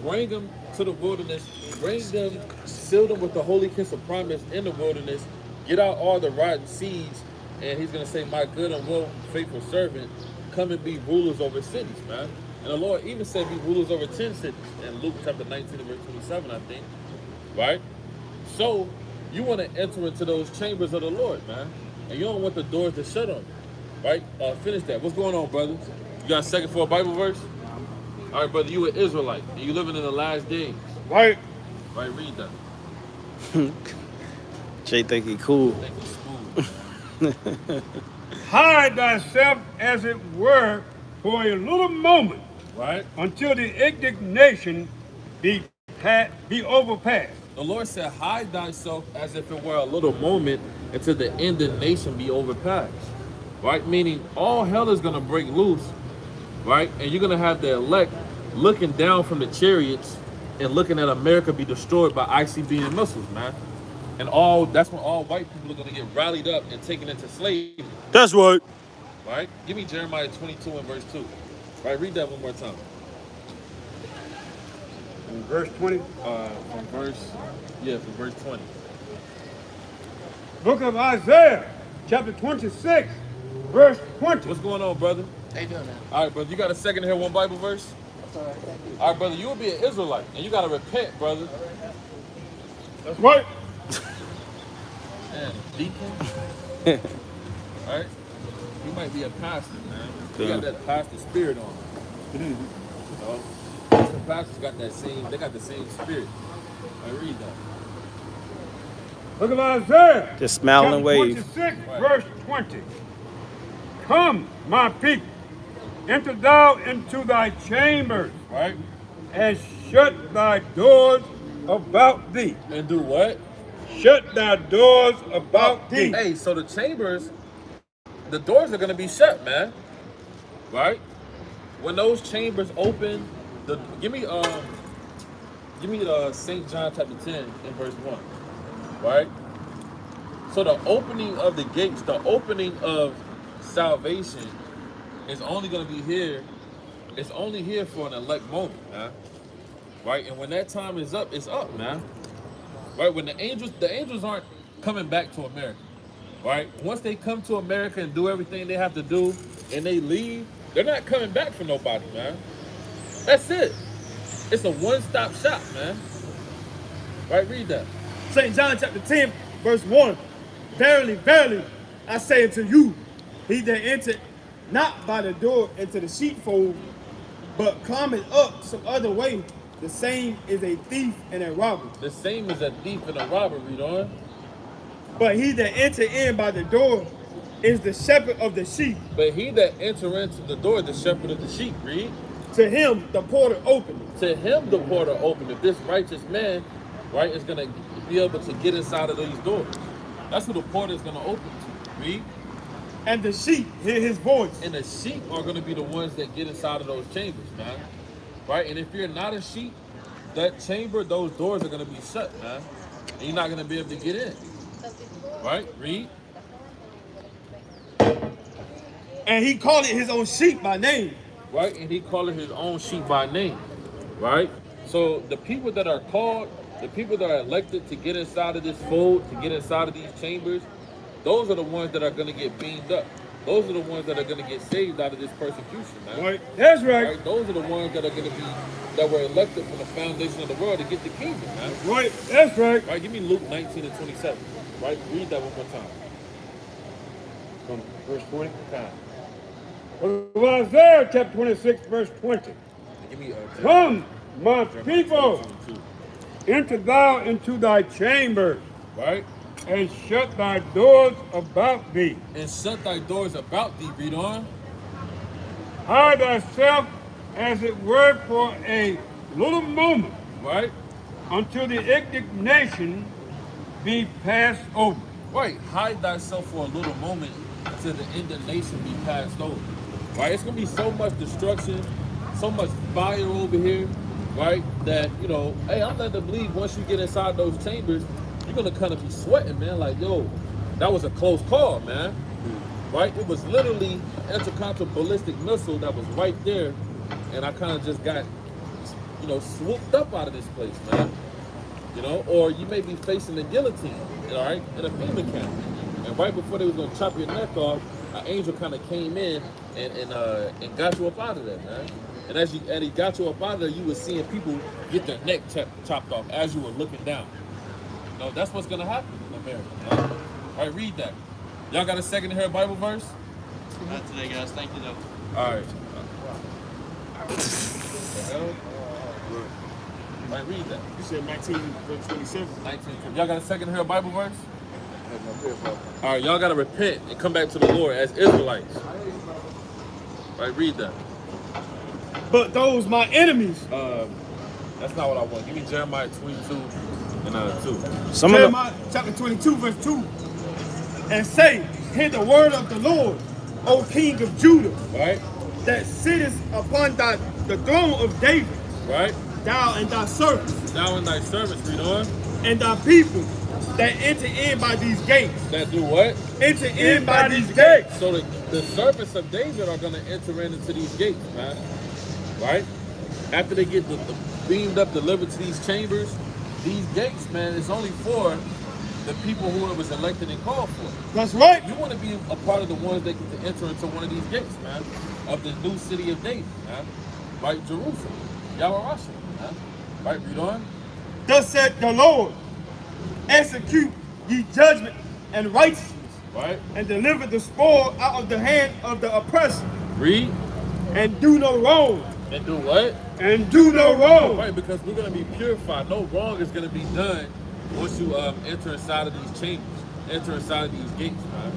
bring them to the wilderness, bring them, seal them with the holy kiss of promise in the wilderness, get out all the rotten seeds, and He's going to say, "My good and well faithful servant, come and be rulers over cities," man. And the Lord even said, "Be rulers over 10 cities," in Luke chapter 19 and verse 27, I think. Right. So you want to enter into those chambers of the Lord, man, and you don't want the doors to shut on you. Right? Finish that. What's going on, brother? You got a second for a Bible verse? All right, brother, you an Israelite, and you living in the last days. Right. Right, read that. Jay think he cool. Think it's smooth, man. Hide thyself, as it were, for a little moment, Right? until the indignation be overpassed. The Lord said, hide thyself as if it were a little moment until the indignation be overpassed. Right? Meaning all hell is going to break loose, right? And you're going to have the elect looking down from the chariots and looking at America be destroyed by ICBM missiles, man. And that's when all white people are going to get rallied up and taken into slavery, That's right. right? Give me Jeremiah 22 and verse 2. Right? Read that one more time. In verse 20, From verse 20. book of Isaiah, chapter 26, verse 20. What's going on, brother? How you doing now? All right, brother, you got a second to hear one Bible verse? That's all right, thank you. All right, brother, you will be an Israelite, and you got to repent, brother. That's right. Man, deacon. All right? You might be a pastor, man. You got that pastor spirit on him. You know? The pastors got that same, they got the same spirit. I read that. Book of Isaiah, Just smile and chapter wave. 26, verse 20. Come, my people, enter thou into thy chambers, Right? and shut thy doors about thee. And do what? Shut thy doors about thee. Hey, so the chambers, the doors are going to be shut, man. Right? When those chambers open, give me St. John chapter 10 and verse 1. Right? So the opening of the gates, the opening of salvation is only going to be here. It's only here for an elect moment, man. Right? And when that time is up, it's up, man. Right? When the angels aren't coming back to America. Right? Once they come to America and do everything they have to do and they leave, they're not coming back for nobody, man. That's it. It's a one-stop shop, man. Right? Read that. St. John chapter 10, verse 1. Verily, verily, I say unto you, he that entered not by the door into the sheepfold, but climbeth up some other way, the same is a thief and a robber. The same as a thief and a robber, read on. But he that enter in by the door is the shepherd of the sheep. But he that enter into the door is the shepherd of the sheep, read. To him the porter openeth. To him the porter opened. If this righteous man, right, is going to be able to get inside of these doors. That's who the porter is going to open to, read. And the sheep hear his voice. And the sheep are going to be the ones that get inside of those chambers, man. Right? And if you're not a sheep, that chamber, those doors are going to be shut, man. And you're not going to be able to get in. Right? Read. And he called it his own sheep by name. Right? And he called his own sheep by name. Right? So the people that are called The people that are elected to get inside of this fold, to get inside of these chambers, those are the ones that are going to get beamed up. Those are the ones that are going to get saved out of this persecution, man. Right. That's right. Right? Those are the ones that are going to be, that were elected from the foundation of the world to get the kingdom, man. Right. That's right. Right? Give me Luke 19 and 27. Right? Read that one more time. From verse 20. Well, Isaiah chapter 26, verse 20. Give me Come, my Jeremiah people, 22. enter thou into thy chambers, Right? and shut thy doors about thee. And shut thy doors about thee. Read on. Hide thyself, as it were, for a little moment, Right? until the indignation be passed over. Right. Hide thyself for a little moment until the indignation be passed over. Right? It's gonna be so much destruction, so much fire over here, right? That, you know, hey, I'm led to believe once you get inside those chambers, you're gonna kind of be sweating, man. Like, yo, that was a close call, man. Right? It was literally an intercontinental ballistic missile that was right there, and I kind of just got, you know, swooped up out of this place, man. You know, or you may be facing the guillotine, all right, in a FEMA camp. And right before they was gonna chop your neck off, an angel kind of came in and got you up out of there, man. And as he got you up out of there, you were seeing people get their neck chopped off as you were looking down. You know, that's what's gonna happen in America, man. All right, read that. Y'all got a second to hear a Bible verse? Not today, guys. Thank you, though. All right. The hell? All right, read that. You said 19, verse 27. 19. Y'all got a second to hear a Bible verse? All right, y'all got to repent and come back to the Lord as Israelites. All right, read that. But those my enemies, That's not what I want. Give me Jeremiah 22 and 2. Some of them, Jeremiah chapter 22, verse 2, and say, hear the word of the Lord, O King of Judah, Right? that sittest upon the throne of David, Right? thou and thy servants, Thou and thy servants, read on. and thy people that enter in by these gates. That do what? Enter in by these gates. So the servants of David are going to enter into these gates, man. Right? After they get the beamed up, delivered to these chambers, these gates, man, is only for the people who it was elected and called for. That's right. You want to be a part of the ones that get to enter into one of these gates, man, of the new city of David, man. Right? Jerusalem. Yahweh, man. Right? Read on. Thus said the Lord, execute ye judgment and righteousness, Right? and deliver the spoil out of the hand of the oppressor, Read. and do no wrong. And do what? And do no wrong. Right, because we're going to be purified. No wrong is going to be done once you enter inside of these chambers, enter inside of these gates, man.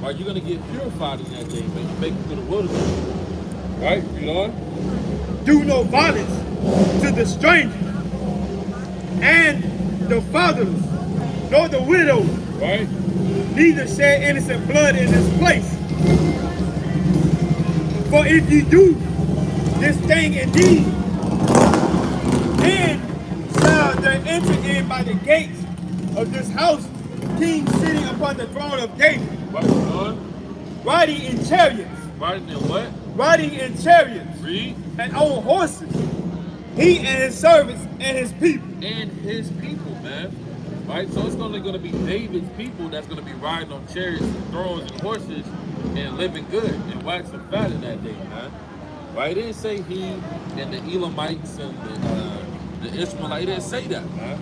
Right, you're going to get purified in that day when you make it through the wilderness. Right, read on. Do no violence to the stranger, and the fatherless, nor the widow, Right? neither shed innocent blood in this place. For if you do this thing indeed, then shall there enter in by the gates of this house king sitting upon the throne of David, Right, read on. riding in chariots, Riding in what? riding in chariots, Read. and on horses, he and his servants and his people. And his people, man. Right? So it's only going to be David's people that's going to be riding on chariots and thrones and horses and living good and waxing fat in that day, man. Right? It didn't say he and the Elamites and the Ishmaelites. It didn't say that, man.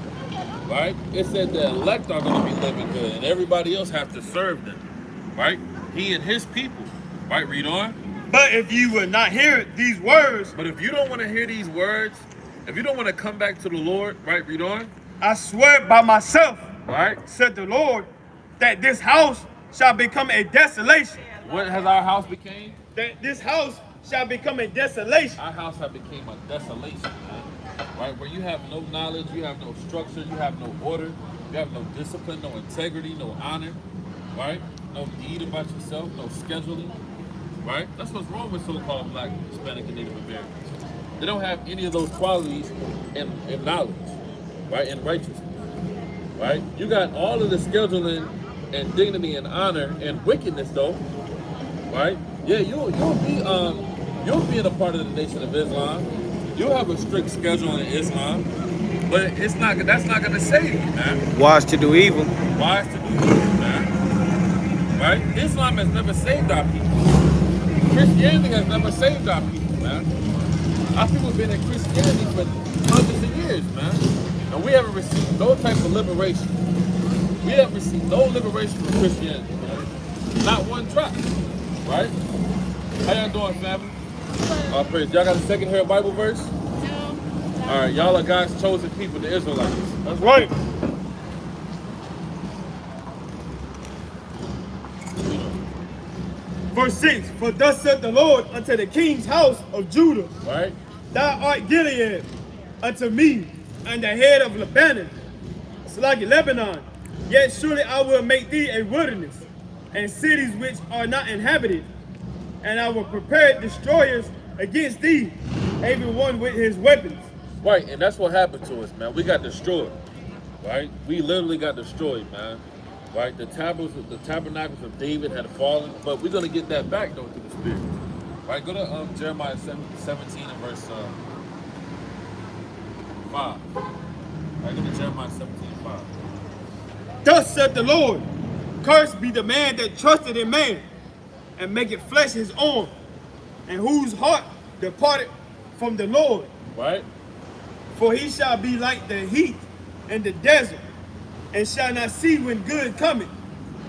Right? It said the elect are going to be living good and everybody else has to serve them. Right? He and his people. Right? Read on. But if you would not hear these words, But if you don't want to hear these words, if you don't want to come back to the Lord, right? Read on. I swear by myself, Right? said the Lord, that this house shall become a desolation. What has our house became? That this house shall become a desolation. Our house have became a desolation, man. Right? Where you have no knowledge, you have no structure, you have no order, you have no discipline, no integrity, no honor, right? No deed about yourself, no scheduling, right? That's what's wrong with so-called Black, Hispanic, and Native Americans. They don't have any of those qualities in knowledge, right? And righteousness, right? You got all of the scheduling and dignity and honor and wickedness, though, right? Yeah, you'll be in a part of the Nation of Islam. You'll have a strict schedule in Islam, But it's not. That's not gonna save you, man. Wise to do evil. Wise to do evil, man. Right? Islam has never saved our people. Christianity has never saved our people, man. Our people have been in Christianity for hundreds of years, man. And we haven't received no type of liberation. We haven't received no liberation from Christianity, man. Not one drop, right? How y'all doing, family? All praise. Y'all got a second here Bible verse? No. All right, y'all are God's chosen people, the Israelites. That's right. Verse 6, for thus said the Lord unto the king's house of Judah, Right? thou art Gilead unto me, and the head of Lebanon, Slagi Lebanon. Yet surely I will make thee a wilderness, and cities which are not inhabited, and I will prepare destroyers against thee, every one with his weapons. Right, and that's what happened to us, man. We got destroyed, right? We literally got destroyed, man. Right? The tabernacles of David had fallen, but we're gonna get that back though through the Spirit. Right? Go to Jeremiah 17 and verse 5. Right, go to Jeremiah 17 and 5. Thus said the Lord, cursed be the man that trusted in man, and maketh flesh his arm, and whose heart departed from the Lord. Right? For he shall be like the heat in the desert, and shall not see when good cometh,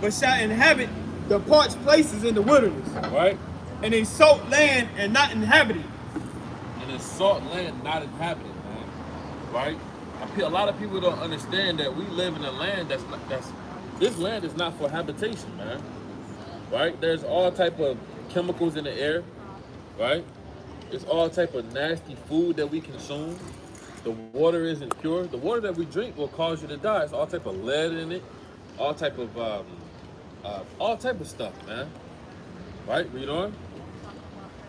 but shall inhabit the parched places in the wilderness, Right? and a salt land and not inhabited. And a salt land not inhabited, man. Right? A lot of people don't understand that we live in a land this land is not for habitation, man. Right? There's all type of chemicals in the air, right? There's all type of nasty food that we consume. The water isn't pure. The water that we drink will cause you to die. It's all type of lead in it, all type of stuff, man. Right? Read on.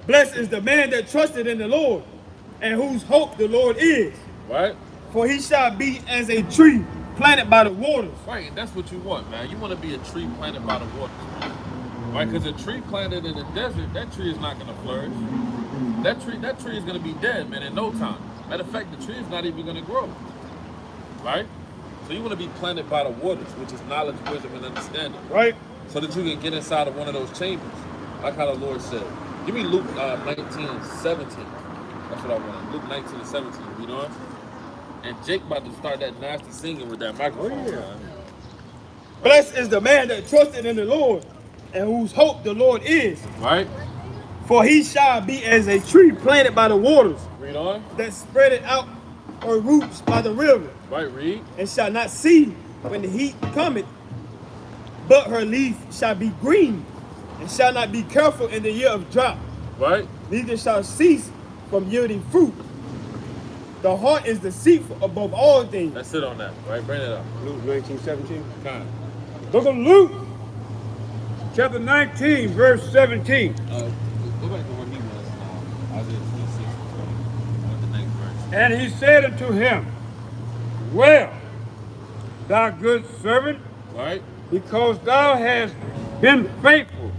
Blessed is the man that trusted in the Lord, and whose hope the Lord is. Right? For he shall be as a tree planted by the waters. Right, and that's what you want, man. You want to be a tree planted by the waters, right? Because a tree planted in the desert, that tree is not going to flourish. That tree is going to be dead, man, in no time. Matter of fact, the tree is not even going to grow, right? So you want to be planted by the waters, which is knowledge, wisdom, and understanding, Right? so that you can get inside of one of those chambers, like how the Lord said. Give me Luke 19 and 17. That's what I want. Luke 19 and 17. Read on. And Jake about to start that nasty singing with that microphone. Man. Blessed is the man that trusted in the Lord, and whose hope the Lord is. Right? For he shall be as a tree planted by the waters, Read on. that spreadeth out her roots by the river, Right, read. and shall not see when the heat cometh, but her leaf shall be green, and shall not be careful in the year of drought, Right? neither shall cease from yielding fruit. The heart is deceitful above all things. Let's sit on that, right? Bring it up. Luke 19:17. Kind Book of Luke, chapter 19, verse 17. Go back to where he was. Isaiah 26 and 20. With the next verse. And he said unto him, well, thou good servant, Right? because thou hast been faithful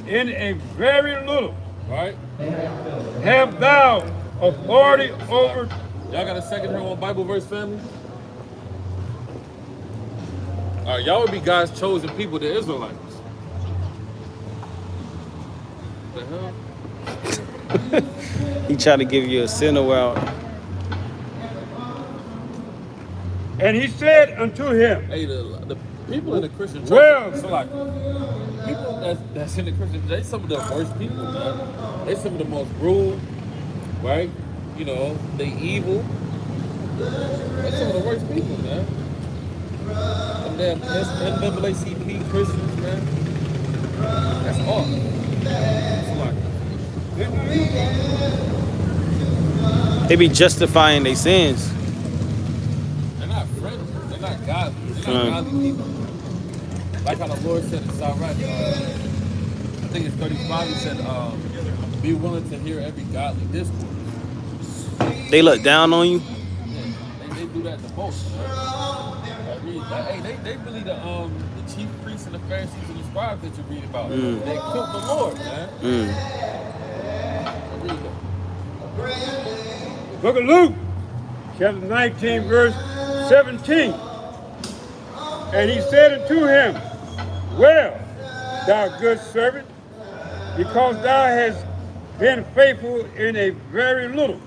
in a very little, Right? have thou authority over. Y'all got a second here on Bible verse, family? All right, y'all would be God's chosen people, the Israelites. What the hell? He tried to give you a sinner out. And he said unto him, Hey, the people in the Christian church, Well- so like, people that's in the Christian, they some of the worst people, man. They some of the most rude, right? You know, they evil. That's some of the worst people, man. And then NAACP Christians, man. That's awful. It's like, They be justifying their sins. they're not friendly. They're not godly. They're not godly people. Like how the Lord said in Sirach, I think it's 35, he said, be willing to hear every godly discourse. They look down on you. Yeah, they do that the most, man. They really the chief priests and the Pharisees and the scribes that you read about. They killed the Lord, man. There you go. Book of Luke, chapter 19, verse 17. And he said unto him, well, thou good servant, because thou hast been faithful in a very little,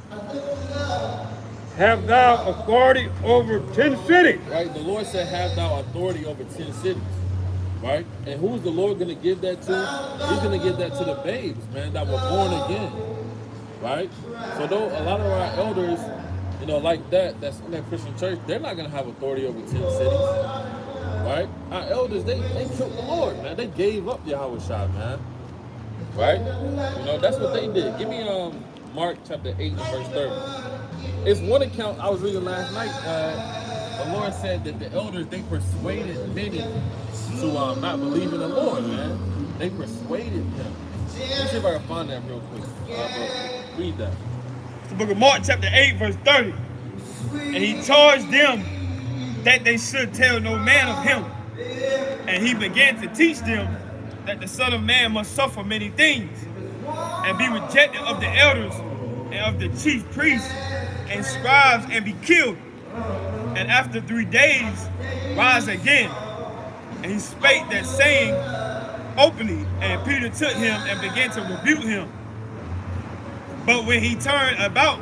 have thou authority over 10 cities. Right? The Lord said, have thou authority over 10 cities. Right? And who's the Lord going to give that to? He's going to give that to the babes, man, that were born again. Right? So though a lot of our elders, you know, like that's in that Christian church, they're not going to have authority over 10 cities. Right? Our elders, they killed the Lord, man. They gave up Yahushua, man. Right? You know, that's what they did. Give me Mark chapter 8 and verse 30. It's one account I was reading last night. The Lord said that the elders, they persuaded many to not believe in the Lord, man. They persuaded them. Let me see if I can find that real quick. Read that. It's the book of Mark chapter 8 verse 30. And he charged them that they should tell no man of him. And he began to teach them that the Son of Man must suffer many things and be rejected of the elders and of the chief priests and scribes and be killed, and after 3 days rise again. And he spake that saying openly, and Peter took him and began to rebuke him. But when he turned about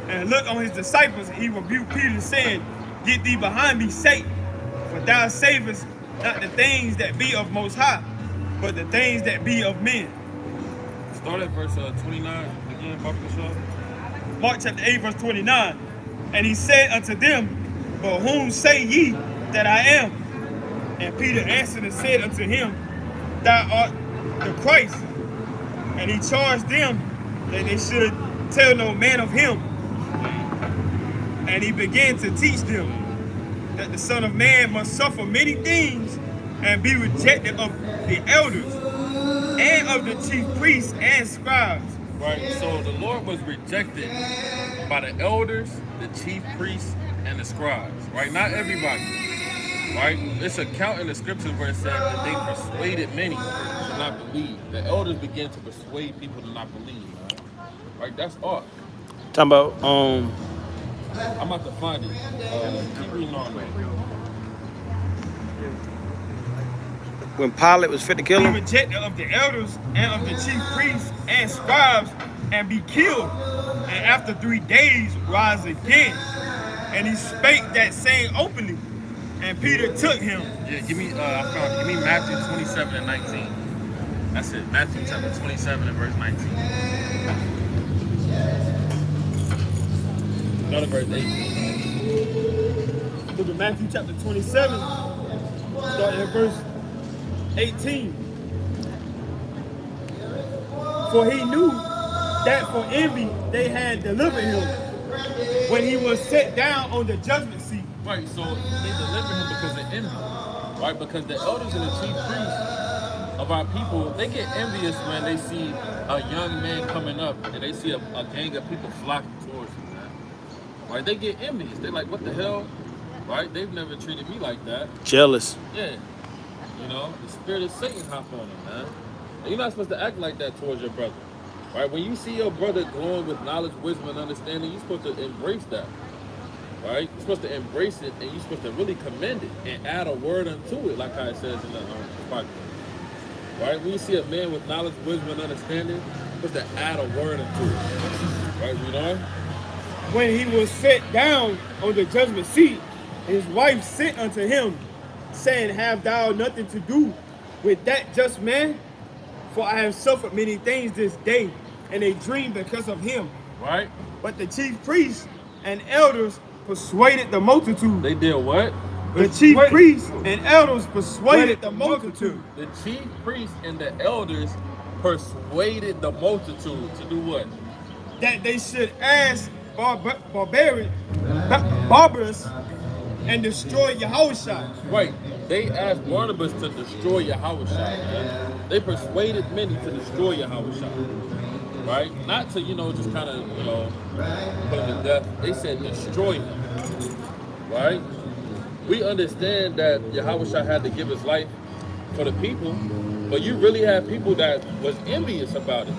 and looked on his disciples, he rebuked Peter, saying, get thee behind me, Satan, for thou savest not the things that be of Most High, but the things that be of men. Start at verse 29 again, Barbara. Mark chapter 8, verse 29. And he said unto them, but whom say ye that I am? And Peter answered and said unto him, thou art the Christ. And he charged them that they should tell no man of him. And he began to teach them that the Son of Man must suffer many things and be rejected of the elders and of the chief priests and scribes. Right, so the Lord was rejected by the elders, the chief priests, and the scribes. Right, not everybody. Right, it's a count in the scriptures where it said that they persuaded many to not believe. The elders began to persuade people to not believe. Right, that's all. Talking about I'm about to find it. Keep reading on, man. when Pilate was fit to kill Be him. rejected of the elders and of the chief priests and scribes and be killed, and after 3 days rise again. And he spake that saying openly, and Peter took him. Yeah, give me Matthew 27 and 19. That's it, Matthew chapter 27 and verse 19. Another verse 18. Book of Matthew chapter 27, starting at verse 18. For he knew that for envy they had delivered him when he was set down on the judgment seat. Right, so they delivered him because of envy. Right, because the elders and the chief priests of our people, they get envious when they see a young man coming up and they see a gang of people flocking towards him, man. Right, they get envious. They're like, what the hell? Right, they've never treated me like that. Jealous. Yeah. You know, the spirit of Satan hopped on him, man. And you're not supposed to act like that towards your brother. Right? When you see your brother glowing with knowledge, wisdom, and understanding, you're supposed to embrace that. Right? You're supposed to embrace it, and you're supposed to really commend it and add a word unto it, like how it says in the Bible. Right? When you see a man with knowledge, wisdom, and understanding, you're supposed to add a word unto it. Right? You know? When he was set down on the judgment seat, his wife sent unto him, saying, have thou nothing to do with that just man? For I have suffered many things this day, and a dream because of him. Right? But the chief priests and elders persuaded the multitude. They did what? The chief priests and elders persuaded the multitude. The chief priests and the elders persuaded the multitude to do what? That they should ask Barnabas and destroy Yahushua. Right. They asked Barnabas to destroy Yahushua, man. They persuaded many to destroy Yahushua. Right? Not to, just kind of, put him to death. They said destroy him. Right? We understand that Yahushua had to give his life for the people, but you really had people that was envious about it.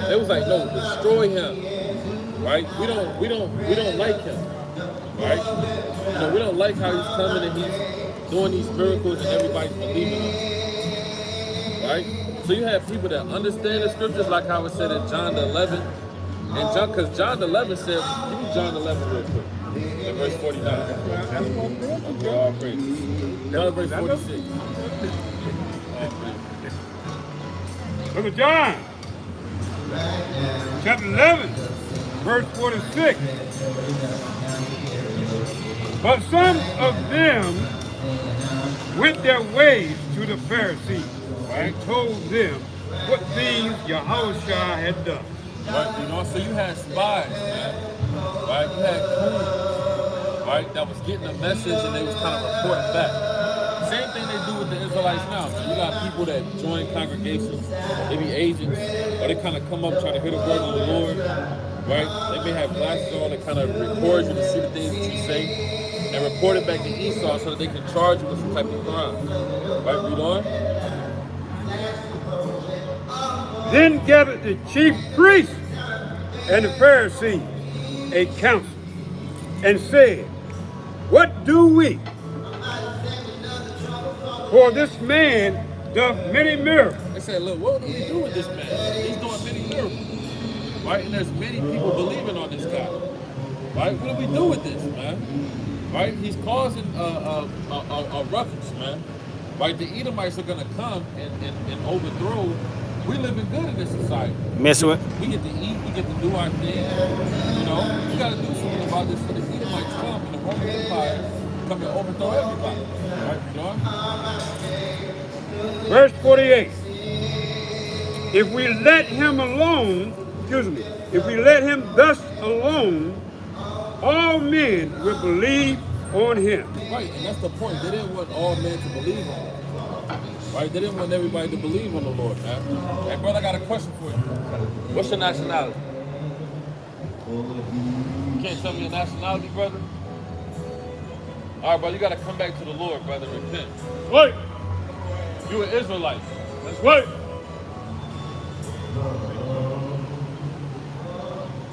They was like, no, destroy him. Right? We don't like him. right? You know, we don't like how he's coming and he's doing these miracles and everybody's believing him, right? So you have people that understand the scriptures, like how it said in John the 11, and John, because John the 11 said, give me John 11 real quick, in verse 49. Okay, all praise. John verse 46. All praise. Look at John, chapter 11, verse 46. But some of them went their ways to the Pharisees and told them what things Yahushua had done. Right, you know, so you had spies, man. Right, you had coons, right, that was getting a message and they was kind of reporting back. Same thing they do with the Israelites now, man. You got people that join congregations, they be agents, or they kind of come up trying to hear the word of the Lord, right? They may have glasses on that kind of record you to see the things that you say and report it back to Esau so that they can charge you with some type of crime. Right, read on. Then gathered the chief priests and the Pharisees a council and said, what do we? For this man doth many miracles. They said, look, what do we do with this man? He's doing many miracles. Right? And there's many people believing on this guy. Right? What do we do with this, man? Right? He's causing a ruckus, man. Right? The Edomites are going to come and overthrow. We living good in this society. Mess with. We get to eat, we get to do our thing. You know, we got to do something about this for the Edomites come and the Roman Empire come and overthrow everybody. Right? You know? Verse 48. If we let him alone, if we let him thus alone, all men will believe on him. Right, and that's the point. They didn't want all men to believe on him. Right? They didn't want everybody to believe on the Lord, man. Hey, brother, I got a question for you. What's your nationality? You can't tell me your nationality, brother? All right, brother, you got to come back to the Lord, brother, and repent. Wait, You an Israelite. that's right.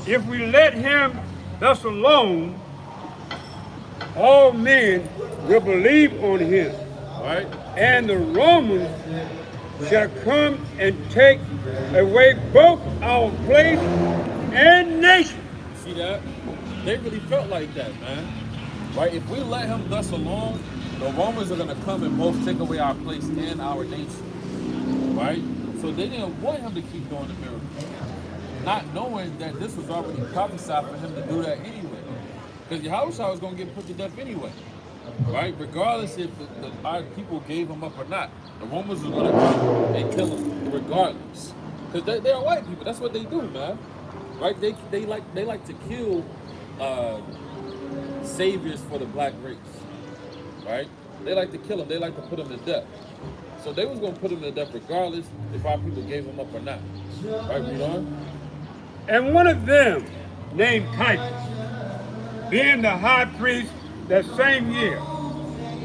If we let him thus alone, all men will believe on him. Right? And the Romans shall come and take away both our place and nation. See that? They really felt like that, man. Right? If we let him thus alone, the Romans are going to come and both take away our place and our nation. Right? So they didn't want him to keep doing the miracles. Not knowing that this was already prophesied for him to do that anyway. Because Yahushua was going to get put to death anyway. Right? Regardless if our people gave him up or not. The Romans were going to come and kill him regardless. Because they're white people. That's what they do, man. Right? They like to kill saviors for the black race. Right? They like to kill them. They like to put them to death. So they was going to put him to death regardless if our people gave him up or not. Right, read on. And one of them, named Caiaphas, being the high priest that same year,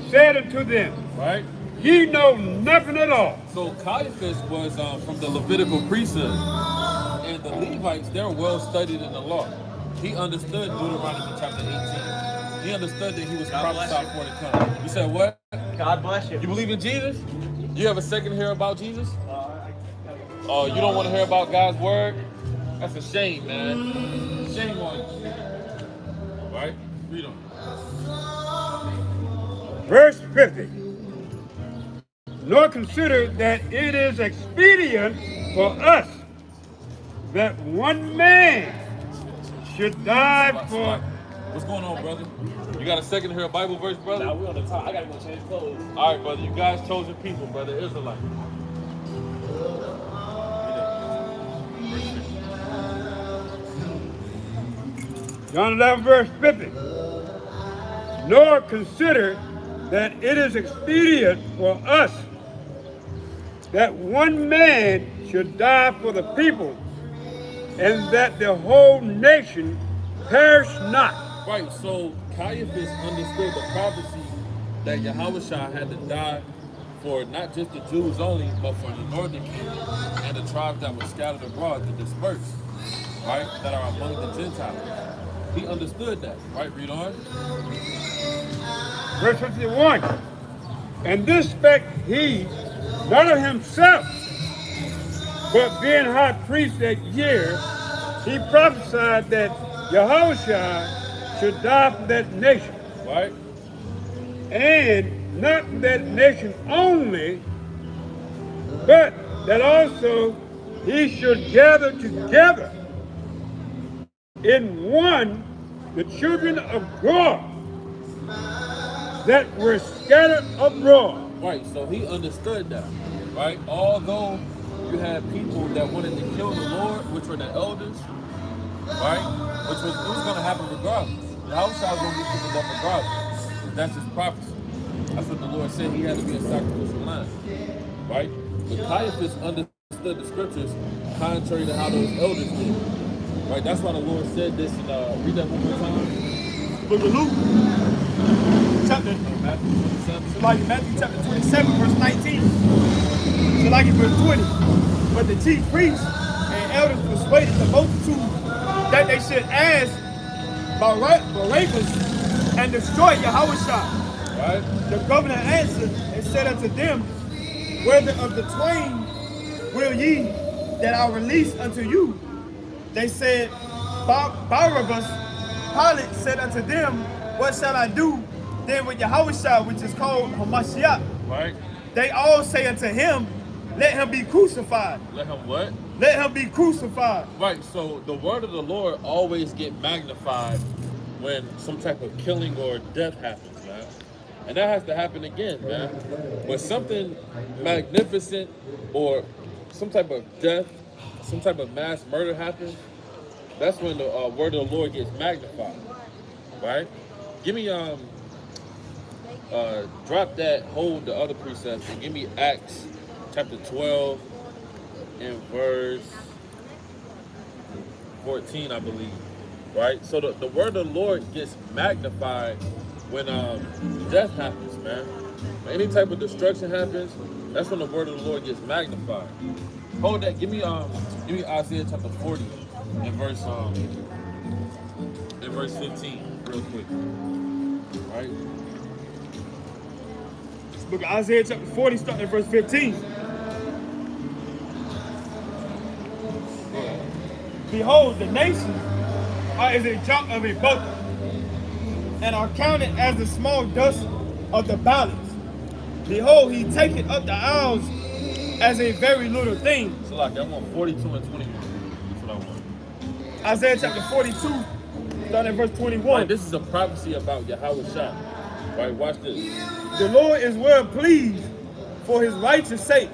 said unto them, Right? ye know nothing at all. So Caiaphas was from the Levitical priesthood. And the Levites, they're well studied in the law. He understood Deuteronomy chapter 18. He understood that he was prophesied for to come. You said what? God bless you. You believe in Jesus? You have a second to hear about Jesus? Oh, you don't want to hear about God's word? That's a shame, man. Shame on you. Right? Read on. Verse 50. Nor consider that it is expedient for us that one man should die for. What's going on, brother? You got a second to hear a Bible verse, brother? Nah, we on the top. I gotta go change clothes. All right, brother. You guys chosen people, brother. Israelite. John 11, verse 50. Nor consider that it is expedient for us that one man should die for the people, and that the whole nation perish not. Right, so Caiaphas understood the prophecy that Yahushua had to die for not just the Jews only, but for the northern kingdom and the tribes that were scattered abroad to disperse, right, that are among the Gentiles. He understood that, right? Read on. Verse 51. And this spake he, not of himself, but being high priest that year, he prophesied that Yahushua should die for that nation. Right? And not for that nation only, but that also he should gather together in one the children of God that were scattered abroad. Right, so he understood that, right? Although you had people that wanted to kill the Lord, which were the elders, right? Which was it was going to happen regardless. The house was going to get people death regardless. That's his prophecy. That's what the Lord said. He had to be a sacrificial lamb, right? But Caiaphas understood the scriptures contrary to how those elders did, right? That's why the Lord said this. And read that one more time. Book of Luke, chapter Matthew 27. So like in Matthew chapter 27, verse 19. So like in verse 20. But the chief priests and elders persuaded the multitude that they should ask Barabbas and destroy Yahushua. Right? The governor answered and said unto them, whether of the twain will ye that I release unto you? They said, Barabbas. Pilate said unto them, what shall I do then with Yahushua, which is called Hamashiach? Right? They all say unto him, let him be crucified. Let him what? Let him be crucified. Right, so the word of the Lord always get magnified when some type of killing or death happens, man. And that has to happen again, man. When something magnificent or some type of death, some type of mass murder happens, that's when the word of the Lord gets magnified, right? Give me, drop that, hold the other precepts, and give me Acts chapter 12 and verse 14, I believe, right? So the word of the Lord gets magnified when death happens, man. When any type of destruction happens, that's when the word of the Lord gets magnified. Hold that. Give me Isaiah chapter 40 and verse 15, real quick. Right? Book of Isaiah chapter 40, starting at verse 15. Behold, the nations are as a jot of a boat, and are counted as the small dust of the balance. Behold, he taketh up the isles as a very little thing. So like I want 42 and 21. That's what I want. Isaiah chapter 42, starting at verse 21. Right, this is a prophecy about Yahushua. Right, watch this. The Lord is well pleased for his righteous sake.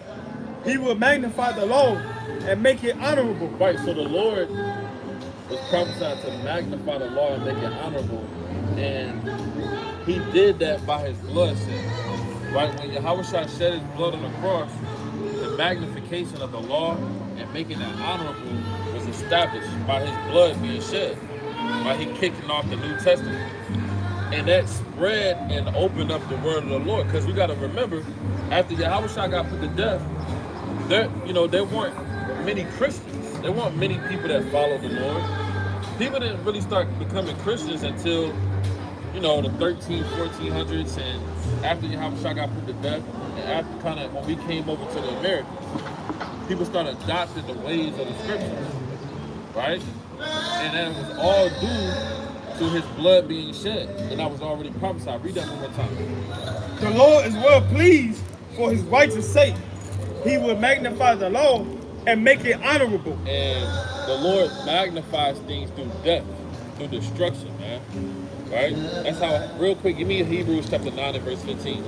He will magnify the law and make it honorable. Right, so the Lord was prophesied to magnify the law and make it honorable. And he did that by his blood shed. Right, when Yahushua shed his blood on the cross, the magnification of the law and making it honorable was established by his blood being shed. By he kicking off the New Testament. And that spread and opened up the word of the Lord. Because we got to remember, after Yahushua got put to death, there weren't many Christians. There weren't many people that followed the Lord. People didn't really start becoming Christians until, the 1400s, and after Yahushua got put to death, and after kind of when we came over to the Americas, people started adopting the ways of the scriptures, right? And that was all due to his blood being shed, and that was already prophesied. Read that one more time. The Lord is well pleased for his righteous sake. He will magnify the law and make it honorable. And the Lord magnifies things through death, through destruction, man. Right? That's how, real quick, give me Hebrews chapter 9 and verse 15.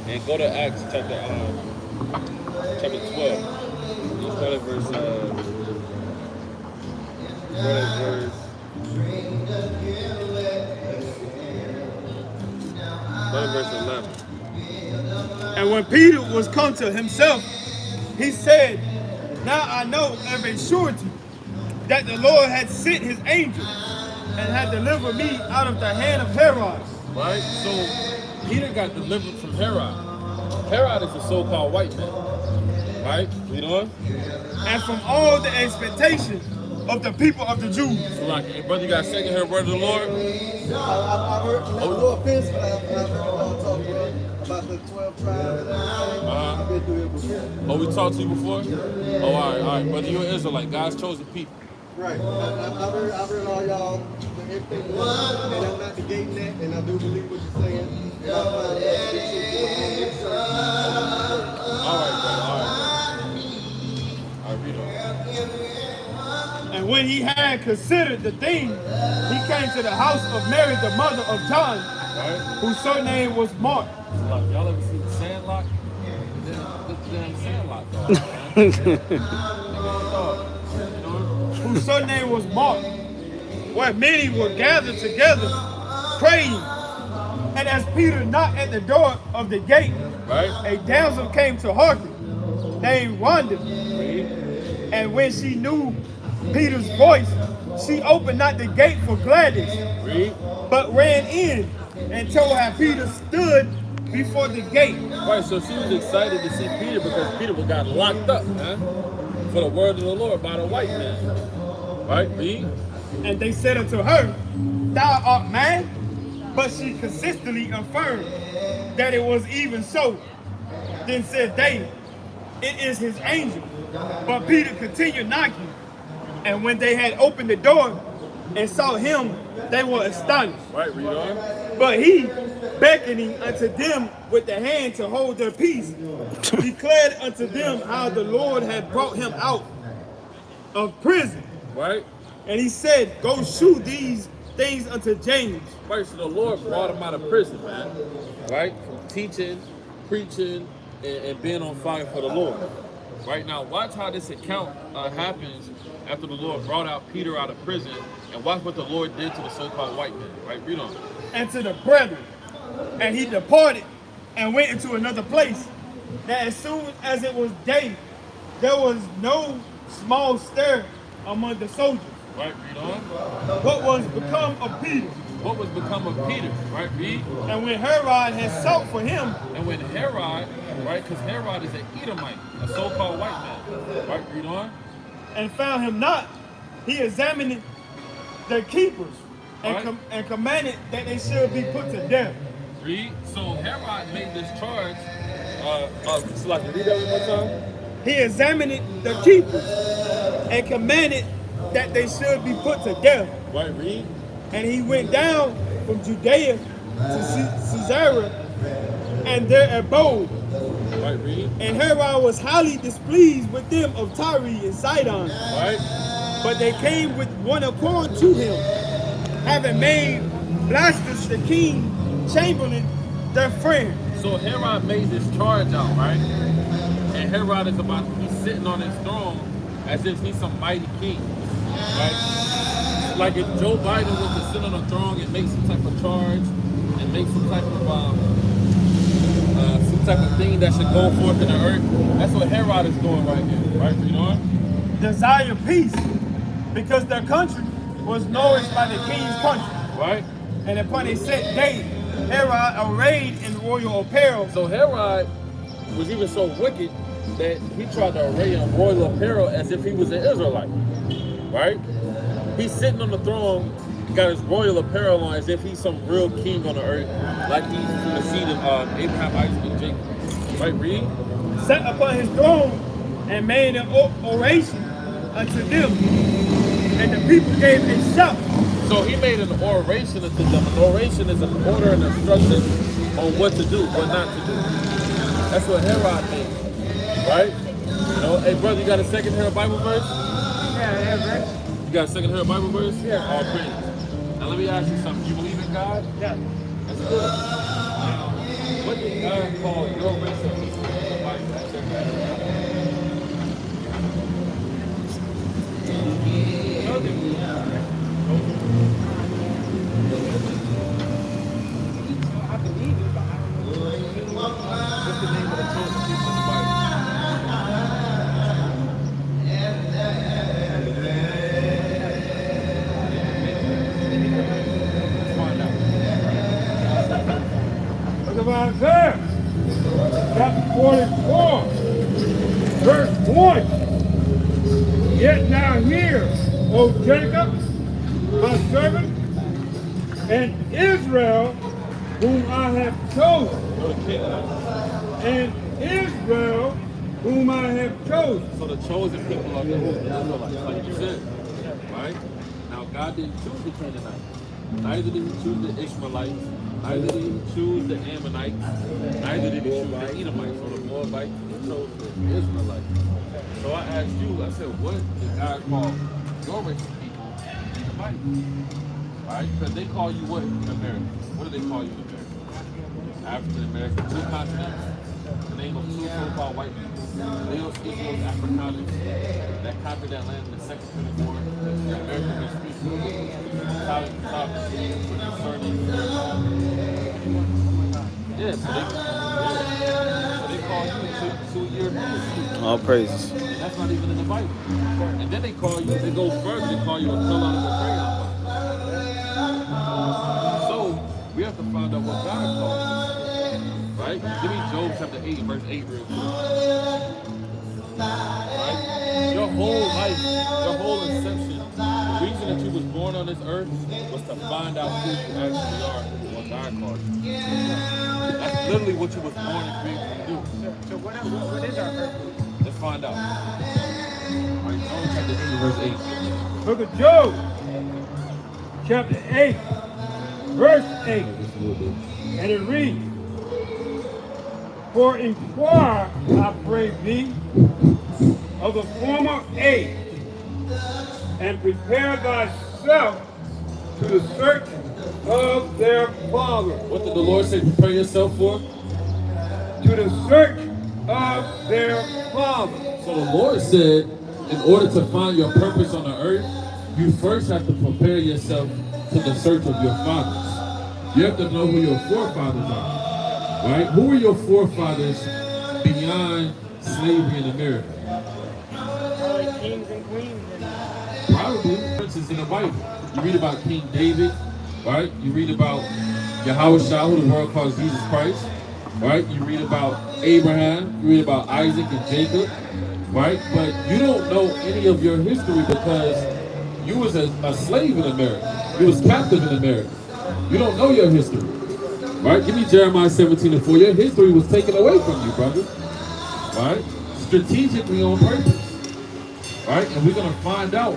And go to Acts chapter 12. Let's go to verse, verse 11. And when Peter was come to himself, he said, now I know of a surety that the Lord had sent his angel and had delivered me out of the hand of Herod. Right? So Peter got delivered from Herod. Herod is a so-called white man. Right? Read on. And from all the expectation of the people of the Jews. So like, hey, brother, you got second here, word of the Lord? I've heard, no offense, but I've heard talk about the 12 tribes. I've been through it before. Oh, we talked to you before? Oh, all right. Brother, you're an Israelite, God's chosen people. Right. I've heard all y'all, everything, and I'm not negating that, and I do believe what you're saying. And I find that to be true. All right, brother, all right, read on. And when he had considered the thing, he came to the house of Mary, the mother of John, whose surname was Mark. Like, y'all ever seen the Sandlot? The damn Sandlot, dog. Whose surname was Mark, where many were gathered together, praying. And as Peter knocked at the door of the gate, a damsel came to hearken, named Wanda. And when she knew Peter's voice, she opened not the gate for gladness, but ran in and told how Peter stood before the gate. Right, so she was excited to see Peter because Peter got locked up, man, for the word of the Lord by the white man. Right, read. And they said unto her, Thou art mad. But she consistently affirmed that it was even so. Then said they, It is his angel. But Peter continued knocking. And when they had opened the door and saw him, they were astonished. Right, read on. But he, beckoning unto them with the hand to hold their peace, declared unto them how the Lord had brought him out of prison. Right. And he said, Go shew these things unto James. Right, so the Lord brought him out of prison, man. Right? From teaching, preaching, and being on fire for the Lord. Right, now watch how this account happens after the Lord brought out Peter out of prison, and watch what the Lord did to the so-called white man. Right, read on. And to the brethren. And he departed and went into another place. That as soon as it was day, there was no small stir among the soldiers. Right, read on. What was become of Peter? What was become of Peter? Right, read. And when Herod had sought for him, and when Herod, right, because Herod is an Edomite, a so-called white man. Right, read on. And found him not, he examined the keepers and, and commanded that they should be put to death. Read. So Herod made this charge. So like, read that one more time. He examined the keepers and commanded that they should be put to death. Right, read. And he went down from Judea to Caesarea and there abode. Right, read. And Herod was highly displeased with them of Tyre and Sidon. Right. But they came with one accord to him, having made Blastus the king chamberlain their friend. So Herod made this charge out, right? And Herod is about to be sitting on his throne as if he's some mighty king, right? Like if Joe Biden was to sit on a throne and make some type of charge and make some type of thing that should go forth in the earth, that's what Herod is doing right here, right? You know? Desire peace, because their country was nourished by the king's country. Right. And upon a set day, Herod arrayed in royal apparel. So Herod was even so wicked that he tried to array in royal apparel as if he was an Israelite, right? He's sitting on the throne, got his royal apparel on as if he's some real king on the earth, like he's from the seed of Abraham, Isaac, and Jacob. Right, read? Sat upon his throne and made an oration unto them, and the people gave a shout. So he made an oration unto them. An oration is an order and instruction on what to do, what not to do. That's what Herod did, right? You know, hey brother, you got a second Herod Bible verse? Yeah, verse. You got a second Herod Bible verse? Yeah. All praise. Now let me ask you something. You believe in God? Yeah. That's good. Now, what did God call your race of people in the Bible? I believe it, but I don't know. What's the name of the chosen people in the Bible? Look at Isaiah, chapter 44, verse 1. Yet now hear, O Jacob, my servant, and Israel, whom I have chosen. No, the Canaanites. And Israel, whom I have chosen. So the chosen people are the Israelites, like you said, right? Now God didn't choose the Canaanites. Neither did He choose the Ishmaelites. Neither did He choose the Ammonites. Neither did He choose the Edomites or the Moabites. He chose the Israelites. So I asked you, I said, what did God call your race of people in the Bible? Right? Because they call you what in America? What do they call you in America? African American, 2 continents. The name of 2 so-called white people. Leos, Eagles, Afrikaners, that conquered that land in the Second Punic War. The American history. Solid, yeah, so they call you 2 Europeans. All praises. And that's not even in the Bible. And then they call you, they go further, they call you a color out of a crayon. So we have to find out what God calls us. Right? Give me Job chapter 8, verse 8 real quick. Right? Your whole life, your whole inception, the reason that you was born on this earth was to find out who you actually are and what God called you. That's literally what you was born and created to do. So what is our purpose? Let's find out. Right? Job chapter 8, verse 8. Book of Job, chapter 8, verse 8. And it reads, For inquire, I pray thee, of the former age, and prepare thyself to the search of their fathers. What did the Lord say prepare yourself for? To the search of their fathers. So the Lord said, in order to find your purpose on the earth, you first have to prepare yourself to the search of your fathers. You have to know who your forefathers are. Right? Who are your forefathers beyond slavery in America? Probably kings and queens. Probably princes in the Bible. You read about King David, right? You read about Yahushua, who the world calls Jesus Christ, right? You read about Abraham, you read about Isaac and Jacob, right? But you don't know any of your history because you was a slave in America. You was captive in America. You don't know your history. Right? Give me Jeremiah 17:4. Your history was taken away from you, brother. Right? Strategically on purpose. Right? And we're going to find out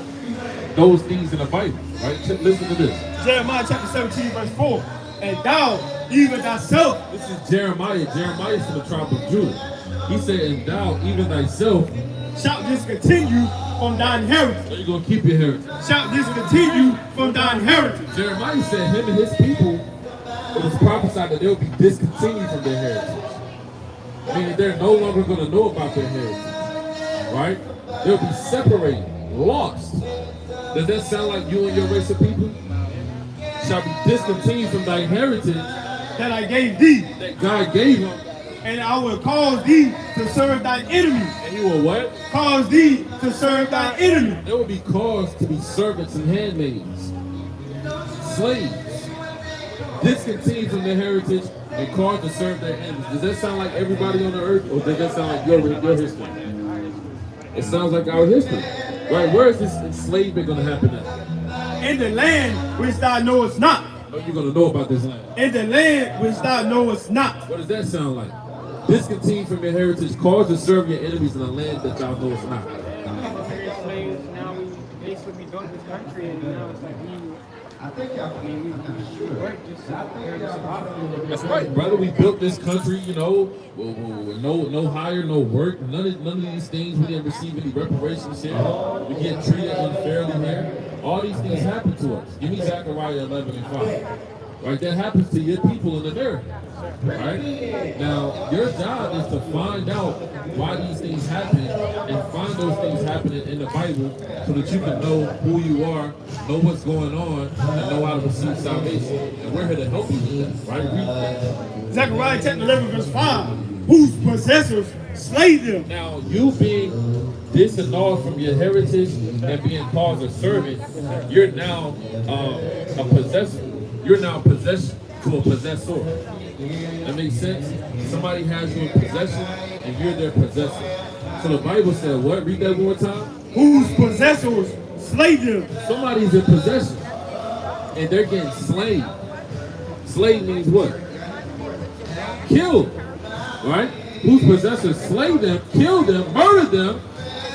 those things in the Bible. Right? Listen to this. Jeremiah chapter 17, verse 4. And thou, even thyself. This is Jeremiah. Jeremiah is from the tribe of Judah. He said, and thou, even thyself, shalt discontinue from thine heritage. So you're going to keep your heritage. Shalt discontinue from thine heritage. Jeremiah said him and his people, it was prophesied that they'll be discontinued from their heritage. Meaning they're no longer going to know about their heritage. Right? They'll be separated, lost. Does that sound like you and your race of people? Shall be discontinued from thy heritage that I gave thee. That God gave them. And I will cause thee to serve thy enemy. And he will what? Cause thee to serve thy enemy. They will be caused to be servants and handmaids. Slaves. Discontinued from their heritage and called to serve their enemies. Does that sound like everybody on the earth, or does that sound like your history? It sounds like our history. Right? Where is this enslavement going to happen at? In the land which thou knowest not. Oh, you're going to know about this land. In the land which thou knowest not. What does that sound like? Discontinued from your heritage, called to serve your enemies in a land that thou knowest not. Now we basically built this country, and now it's like we work just to survive. That's right, brother. We built this country, you know, no hire, no work, none of these things. We didn't receive any reparations here. We get treated unfairly here. All these things happen to us. Give me Zechariah 11:5. Right, that happens to your people in America. Right? Now, your job is to find out why these things happen and find those things happening in the Bible so that you can know who you are, know what's going on, and know how to receive salvation. And we're here to help you with that. Right? Read that. Zechariah chapter 11, verse 5. Whose possessors slay them. Now, you being disannulled from your heritage and being called a servant, you're now a possessor. You're now possessed to a possessor. That makes sense? Somebody has you in possession and you're their possessor. So the Bible said what? Read that one more time. Whose possessors slay them. Somebody's in possession and they're getting slain. Slay means what? Killed, right? Whose possessors slay them, kill them, murder them,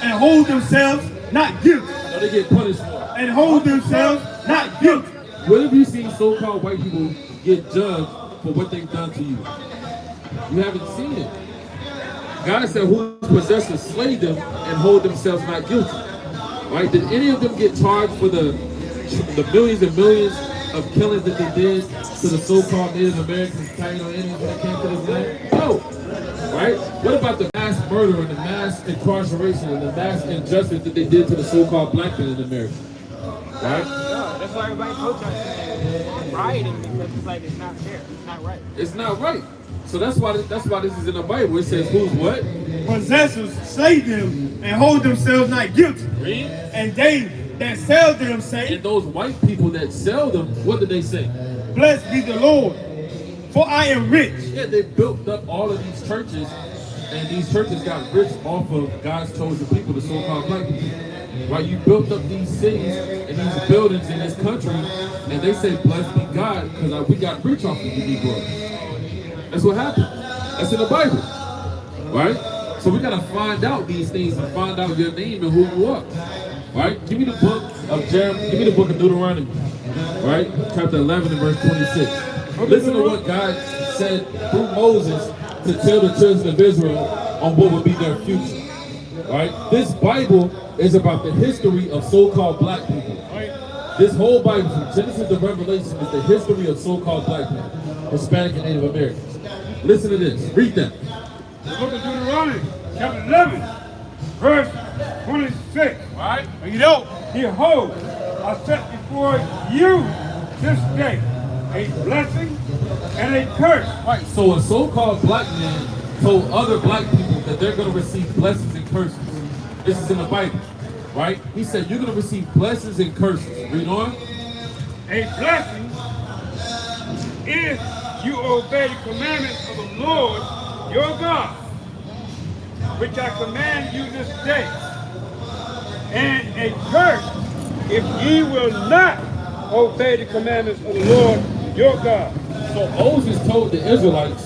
and hold themselves not guilty. or they get punished for it. And hold themselves not guilty. What have you seen so-called white people get judged for what they've done to you? You haven't seen it. God said whose possessors slay them and hold themselves not guilty. Right? Did any of them get charged for the millions and millions of killings that they did to the so-called Native Americans, Taino Indians when they came to this land? No. Right? What about the mass murder and the mass incarceration and the mass injustice that they did to the so-called black men in America? Right? That's why everybody protesting, rioting, because it's like it's not fair, it's not right. It's not right. So that's why this is in the Bible. It says who's what? Possessors slay them and hold themselves not guilty. Read. And they that sell them say, And those white people that sell them, what did they say? blessed be the Lord, for I am rich. Yeah, they built up all of these churches, and these churches got rich off of God's chosen people, the so-called black people. Right? You built up these cities and these buildings in this country, and they say, blessed be God, because we got rich off of you Negroes. That's what happened. That's in the Bible. Right? So we gotta find out these things and find out your name and who you are. Right? Give me the book of Jeremiah, give me the book of Deuteronomy. Right? Chapter 11 and verse 26. Listen to what God said through Moses to tell the children of Israel on what would be their future. Right? This Bible is about the history of so-called black people. This whole Bible, from Genesis to Revelation, is the history of so-called black people, Hispanic and Native Americans. Listen to this. Read that. The book of Deuteronomy, chapter 11, verse 26. Right? You know, behold, I set before you this day a blessing and a curse. Right. So a so-called black man told other black people that they're going to receive blessings and curses. This is in the Bible. Right? He said you're going to receive blessings and curses. Read on. A blessing if you obey the commandments of the Lord your God, which I command you this day. And a curse if ye will not obey the commandments of the Lord your God. So Moses told the Israelites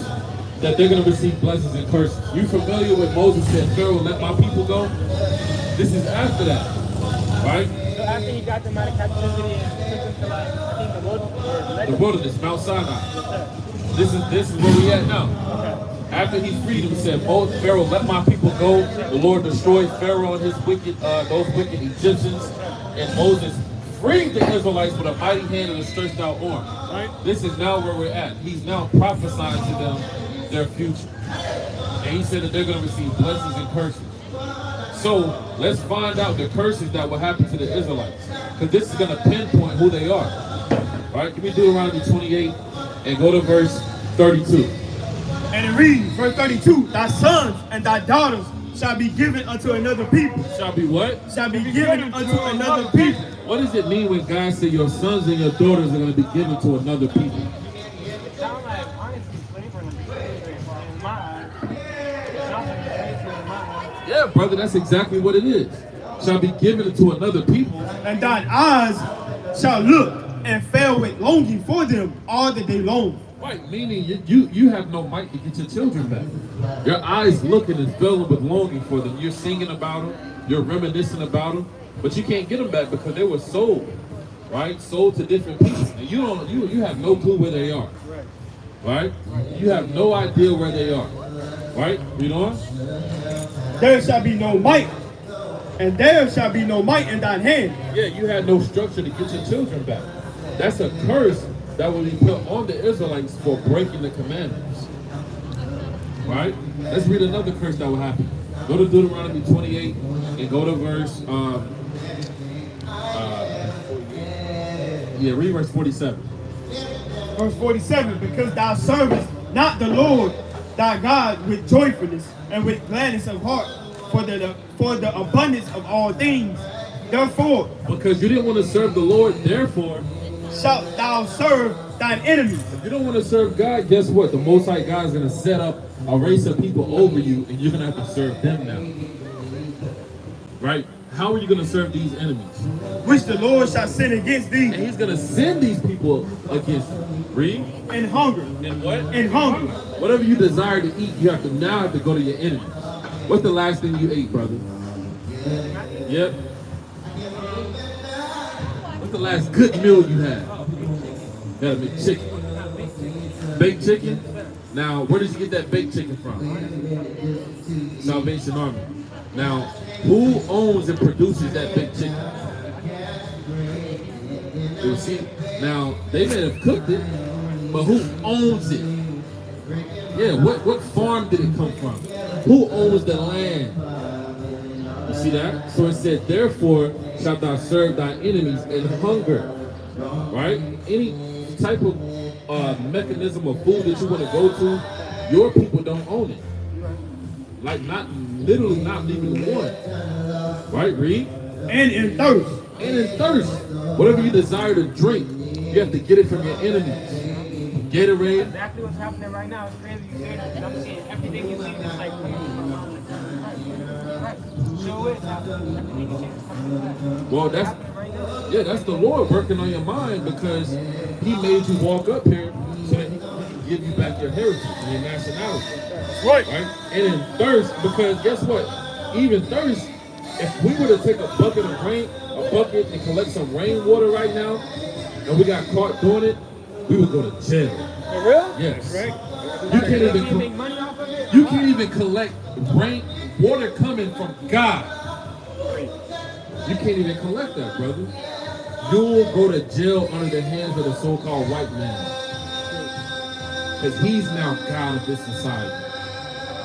that they're going to receive blessings and curses. You familiar with Moses said, Pharaoh, let my people go? This is after that, right? So after he got them out of captivity and took them to like, I think The wilderness, Mount Sinai. This is where we at now. After he freed him, he said, Pharaoh, let my people go. The Lord destroyed Pharaoh and his those wicked Egyptians. And Moses freed the Israelites with a mighty hand and a stretched out arm. Right? This is now where we're at. He's now prophesying to them their future. And he said that they're going to receive blessings and curses. So let's find out the curses that will happen to the Israelites. Because this is going to pinpoint who they are. All right, give me Deuteronomy 28 and go to verse 32. And it reads, verse 32, thy sons and thy daughters shall be given unto another people. Shall be what? Shall be given unto another people. What does it mean when God said your sons and your daughters are going to be given to another people? It sounds like honestly slavery in my eyes. It sounds like slavery in my eyes. Yeah, brother, that's exactly what it is. Shall be given to another people. And thine eyes shall look and fail with longing for them all the day long. Right, meaning you have no might to get your children back. Your eyes looking and filling with longing for them. You're singing about them. You're reminiscing about them. But you can't get them back because they were sold. Right? Sold to different people. And you have no clue where they are. Right? You have no idea where they are. Right? Read on. There shall be no might. And there shall be no might in thine hand. Yeah, you had no structure to get your children back. That's a curse that will be put on the Israelites for breaking the commandments. Right? Let's read another curse that will happen. Go to Deuteronomy 28 and go to verse, read verse 47. Verse 47, because thou servest not the Lord thy God with joyfulness and with gladness of heart for the abundance of all things. Therefore, because you didn't want to serve the Lord, therefore, shalt thou serve thine enemies. If you don't want to serve God, guess what? The Most High God is going to set up a race of people over you, and you're going to have to serve them now. Right? How are you going to serve these enemies? which the Lord shall send against thee. And he's going to send these people against you. Read. And hunger. And what? And hunger. Whatever you desire to eat, you have to now have to go to your enemies. What's the last thing you ate, brother? Yep. What's the last good meal you had? You had a McChicken. Baked chicken? Now, where did you get that baked chicken from? Salvation Army. Now, who owns and produces that baked chicken? You see? Now, they may have cooked it, but who owns it? Yeah, what farm did it come from? Who owns the land? You see that? So it said, therefore shalt thou serve thy enemies in hunger. Right? Any type of mechanism of food that you want to go to, your people don't own it. Like not literally not even one. Right, read? And in thirst. And in thirst. Whatever you desire to drink, you have to get it from your enemies. Gatorade. Exactly what's happening right now. It's crazy you say that, because I'm seeing everything you see is like coming from right. Show it happening. Everything you see is coming from that. Well, that's the Lord working on your mind, because He made you walk up here so that He can give you back your heritage and your nationality. Right. And in thirst, because guess what? Even thirst, if we were to take a bucket and collect some rainwater right now, and we got caught doing it, we would go to jail. For real? Yes. Right. You can't even make money off of it? You can't even collect water coming from God. You can't even collect that, brother. You'll go to jail under the hands of the so-called white man. Because he's now God of this society.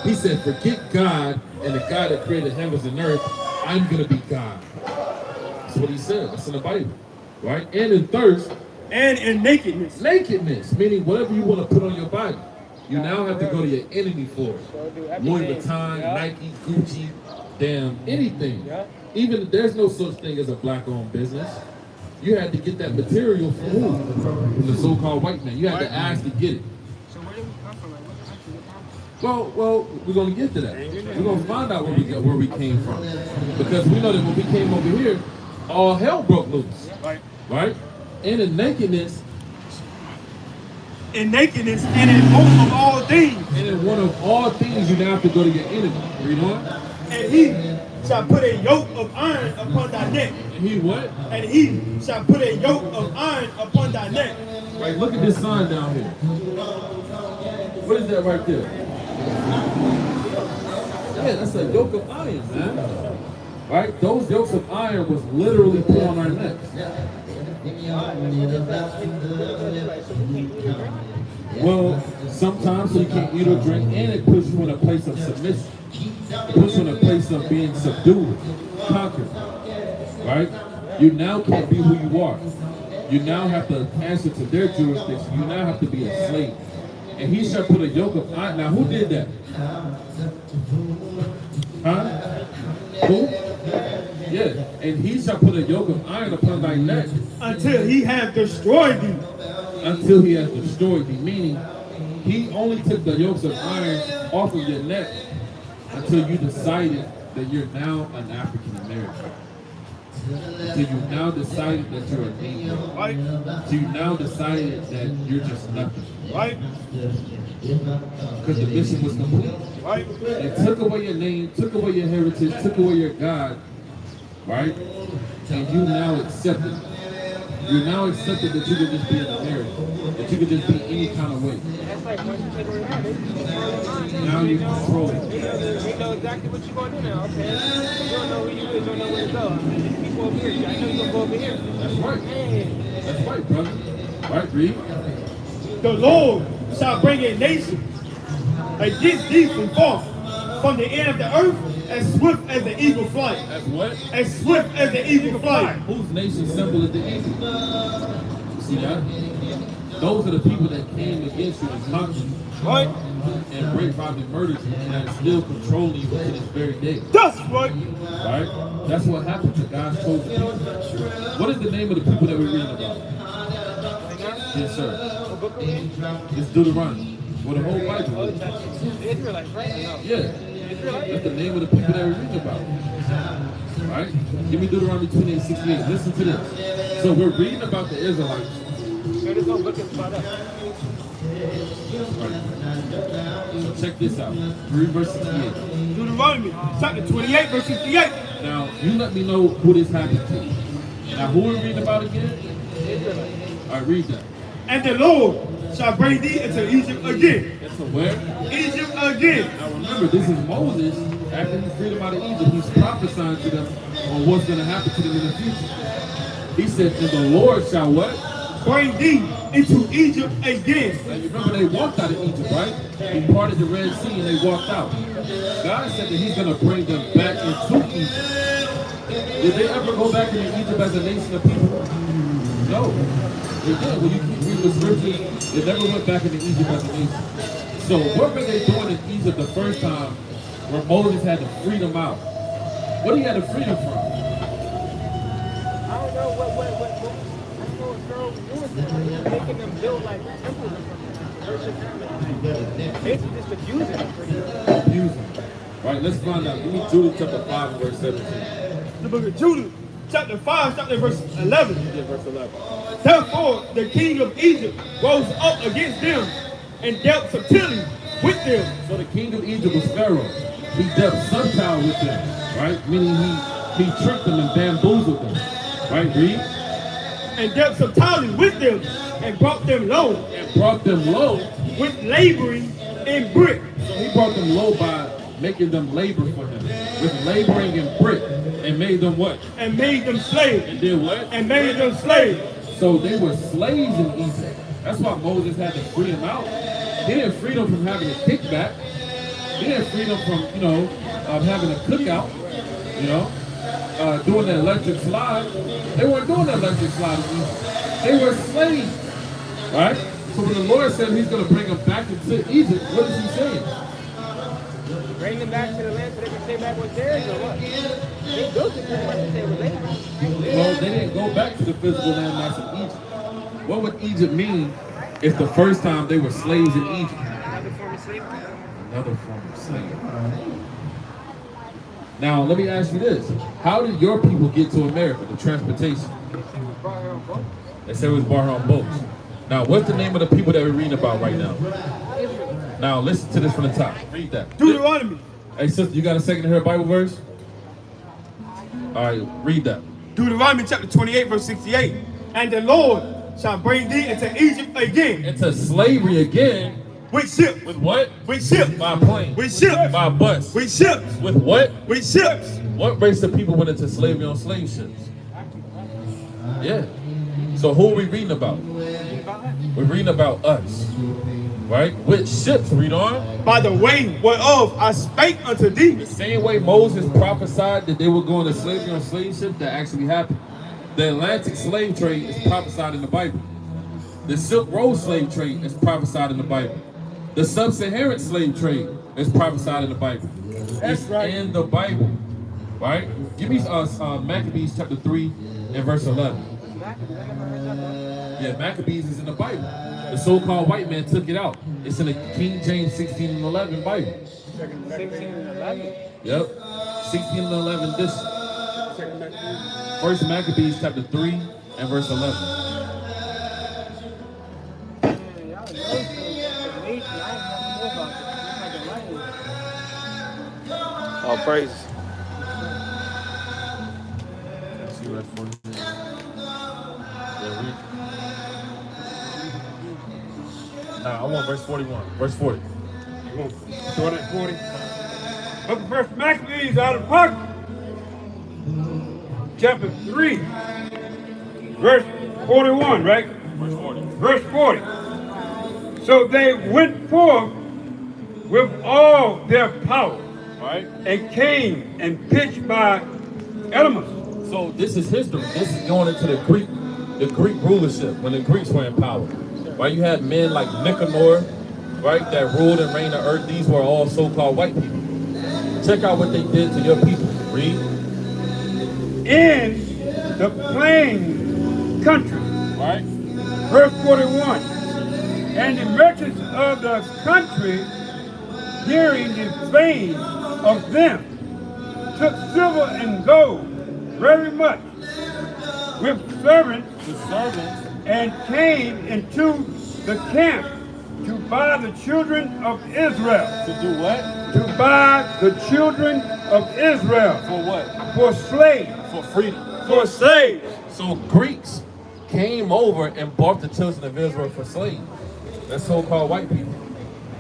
He said, forget God and the God that created heavens and earth, I'm going to be God. That's what he said. That's in the Bible. Right? And in thirst. And in nakedness. Nakedness, meaning whatever you want to put on your body. You now have to go to your enemy for it. Louis Vuitton, Nike, Gucci, damn, anything. Even there's no such thing as a black-owned business. You had to get that material from who? From the so-called white man. You had to ask to get it. So where did we come from? Like, what country? Well, we're gonna get to that. We're gonna find out where we came from, because we know that when we came over here, all hell broke loose. Right? And in nakedness. In nakedness and in most of all things. And in one of all things, you now have to go to your enemy. Read on. And he shall put a yoke of iron upon thy neck. And he what? And he shall put a yoke of iron upon thy neck. Right, look at this sign down here. What is that right there? Yeah, that's a yoke of iron, man. Right? Those yokes of iron was literally put on our necks. Well, sometimes so you can't eat or drink, and it puts you in a place of submission. It puts you in a place of being subdued, conquered. Right? You now can't be who you are. You now have to answer to their jurisdiction. You now have to be a slave. And he shall put a yoke of iron. Now, who did that? Huh? Who? Yeah. And he shall put a yoke of iron upon thy neck. Until he hath destroyed thee. Until he has destroyed thee. Meaning, he only took the yokes of iron off of your neck until you decided that you're now an African American. So you now decided that you're a Negro. Right. So you now decided that you're just nothing. Right. Because the mission was complete. Right. They took away your name, took away your heritage, took away your God. Right? And you now accepted. You now accepted that you could just be an American. That you could just be any kind of way. That's like once you take away that, they control your mind. Now you control it. They know exactly what you're going to do now, okay? You don't know who you is, you don't know where to go. I mean, these people over here, I know you're going to go over here. That's right. Man. That's right, brother. Right, read. The Lord shall bring a nation against thee from far, from the end of the earth, as swift as the eagle flight. As what? As swift as the eagle flight. Whose nation symbol is the eagle? See that? Those are the people that came against you and conquered you. Right. And raped, robbed, and murdered you, and are still controlling you to this very day. That's right. Right? That's what happened to God's chosen people. What is the name of the people that we're reading about? Yes, sir. It's Deuteronomy. Well, the whole Bible. The Israelites, right? No. Yeah. That's the name of the people that we're reading about. Right? Give me Deuteronomy 28:68. Listen to this. So we're reading about the Israelites. So there's no looking about us. Right. So check this out. Read verse 68. Deuteronomy chapter 28, verse 68. Now, you let me know who this happened to. Now, who are we reading about again? All right, read that. And the Lord shall bring thee into Egypt again. Into where? Egypt again. Now, remember, this is Moses. After he freed them out of Egypt, he's prophesying to them on what's going to happen to them in the future. He said, and the Lord shall what? Bring thee into Egypt again. Now, you remember they walked out of Egypt, right? He parted the Red Sea and they walked out. God said that he's going to bring them back into Egypt. Did they ever go back into Egypt as a nation of people? No. They did. When you keep reading the scriptures, they never went back into Egypt as a nation. So what were they doing in Egypt the first time where Moses had to free them out? What he had to free them from? I don't know what I don't know what Pharaoh was doing. Making them build like temples or something. Worship him. Basically just abusing them pretty much. Abusing. Right, let's find out. Give me Judah chapter 5 and verse 17. The book of Judah, chapter 5, chapter verse 11. Yeah, verse 11. Therefore, the king of Egypt rose up against them and dealt subtilly with them. So the king of Egypt was Pharaoh. He dealt subtile with them, right? Meaning he tricked them and bamboozled them. Right, read? And dealt subtilely with them and brought them low And brought them low. with laboring in brick. So he brought them low by making them labor for him. With laboring in brick. And made them what? And made them slaves. And did what? And made them slaves. So they were slaves in Egypt. That's why Moses had to free them out. He didn't free them from having a kickback. He didn't free them from, having a cookout, doing the electric slide. They weren't doing the electric slide in Egypt. They were slaves, right? So when the Lord said he's going to bring them back into Egypt, what is he saying? Bring them back to the land so they can stay back with theirs or what? They built it pretty much to stay with theirs. Well, they didn't go back to the physical landmass of Egypt. What would Egypt mean if the first time they were slaves in Egypt? Another form of slavery. Another form of slavery. Now, let me ask you this. How did your people get to America, the transportation? They said it was brought here on boats. Now, what's the name of the people that we're reading about right now? Now, listen to this from the top. Read that. Deuteronomy. Hey, sister, you got a second to hear a Bible verse? All right, read that. Deuteronomy chapter 28, verse 68. And the Lord shall bring thee into Egypt again. Into slavery again. With ships. With what? With ships. By plane. With ships. By bus. With ships. With what? With ships. What race of people went into slavery on slave ships? Yeah. So who are we reading about? We're reading about us. Right? Which ships? Read on. By the way whereof I spake unto thee. The same way Moses prophesied that they were going to slavery on slave ships, that actually happened. The Atlantic slave trade is prophesied in the Bible. The Silk Road slave trade is prophesied in the Bible. The Sub-Saharan slave trade is prophesied in the Bible. That's it's right. in the Bible. Right? Give me Maccabees chapter 3 and verse 11. Yeah, Maccabees is in the Bible. The so-called white man took it out. It's in the King James 16 and 11 Bible. 16 and 11? Yep. 16 and 11 this. First Maccabees chapter 3 and verse 11. All praises. Let's see what that's for. Nah, I want verse 41. Verse 40. You want to start at 40? Look at First Maccabees out of pocket. Chapter 3, verse 41, right? Verse 40. Verse 40. So they went forth with all their power, Right? and came and pitched by Elymas. So this is history. This is going into the Greek rulership when the Greeks were in power. Right? You had men like Nicanor, right, that ruled and reigned the earth. These were all so-called white people. Check out what they did to your people. Read. In the plain country. Right? Verse 41. And the merchants of the country, hearing the fame of them, took silver and gold very much with servants and came into the camp to buy the children of Israel. To do what? To buy the children of Israel. For what? For slaves. For freedom. For slaves. So Greeks came over and bought the children of Israel for slaves. That's so-called white people.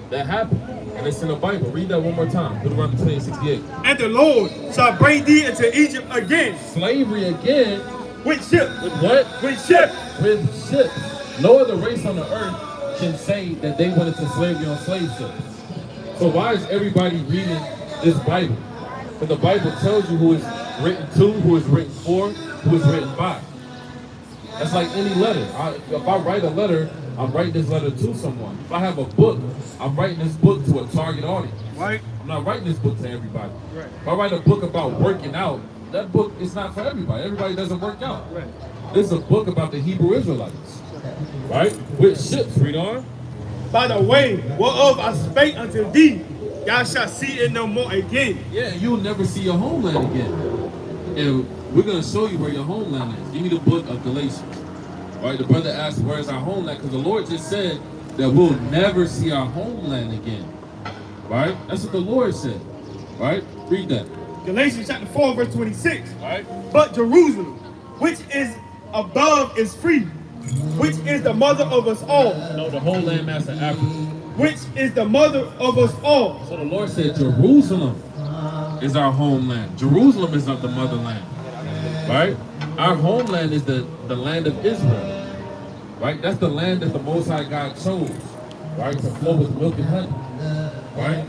That happened. And it's in the Bible. Read that one more time. Deuteronomy 28:68. And the Lord shall bring thee into Egypt again. Slavery again. With ships. With what? With ships. With ships. No other race on the earth can say that they went into slavery on slave ships. So why is everybody reading this Bible? Because the Bible tells you who is written to, who is written for, who is written by. That's like any letter. If I write a letter, I'm writing this letter to someone. If I have a book, I'm writing this book to a target audience. Right. I'm not writing this book to everybody. Right. If I write a book about working out, that book is not for everybody. Everybody doesn't work out. Right. This is a book about the Hebrew Israelites. Right? With ships, read on. By the way, whereof I spake unto thee, y'all shall see it no more again. Yeah, you'll never see your homeland again. And we're going to show you where your homeland is. Give me the book of Galatians. Right? The brother asked, where is our homeland? Because the Lord just said that we'll never see our homeland again. Right? That's what the Lord said. Right? Read that. Galatians chapter 4, verse 26. Right? But Jerusalem, which is above, is free, which is the mother of us all. No, the whole landmass of Africa. Which is the mother of us all. So the Lord said Jerusalem is our homeland. Jerusalem is not the motherland. Right? Our homeland is the land of Israel. Right? That's the land that the Most High God chose. Right? To flow with milk and honey. Right?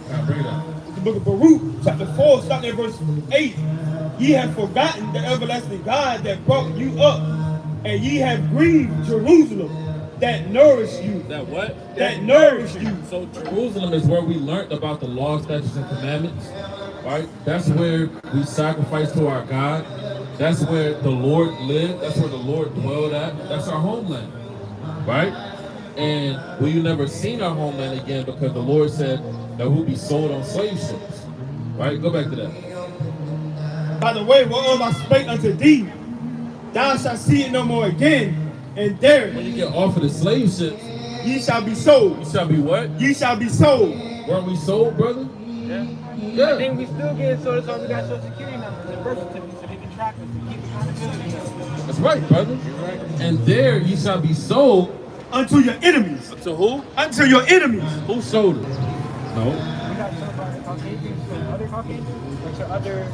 Now bring it up. The book of Baruch, chapter 4, starting at verse 8. Ye have forgotten the everlasting God that brought you up, and ye have grieved Jerusalem that nourished you. That what? That nourished you. So Jerusalem is where we learned about the law, statutes, and commandments. Right? That's where we sacrifice to our God. That's where the Lord lived. That's where the Lord dwelled at. That's our homeland. Right? And we never seen our homeland again because the Lord said that we'll be sold on slave ships. Right? Go back to that. By the way, whereof I spake unto thee, thou shalt see it no more again, and there When you get off of the slave ships, ye shall be sold. you shall be what? Ye shall be sold. Weren't we sold, brother? I Yeah. think we still get sold, so we got social security numbers and birth certificates so they can track us and keep accountability. That's right, brother. And there you shall be sold. Unto your enemies. To who? Unto your enemies. Who sold it? No. We got sold by the Caucasians and other Caucasians, like your other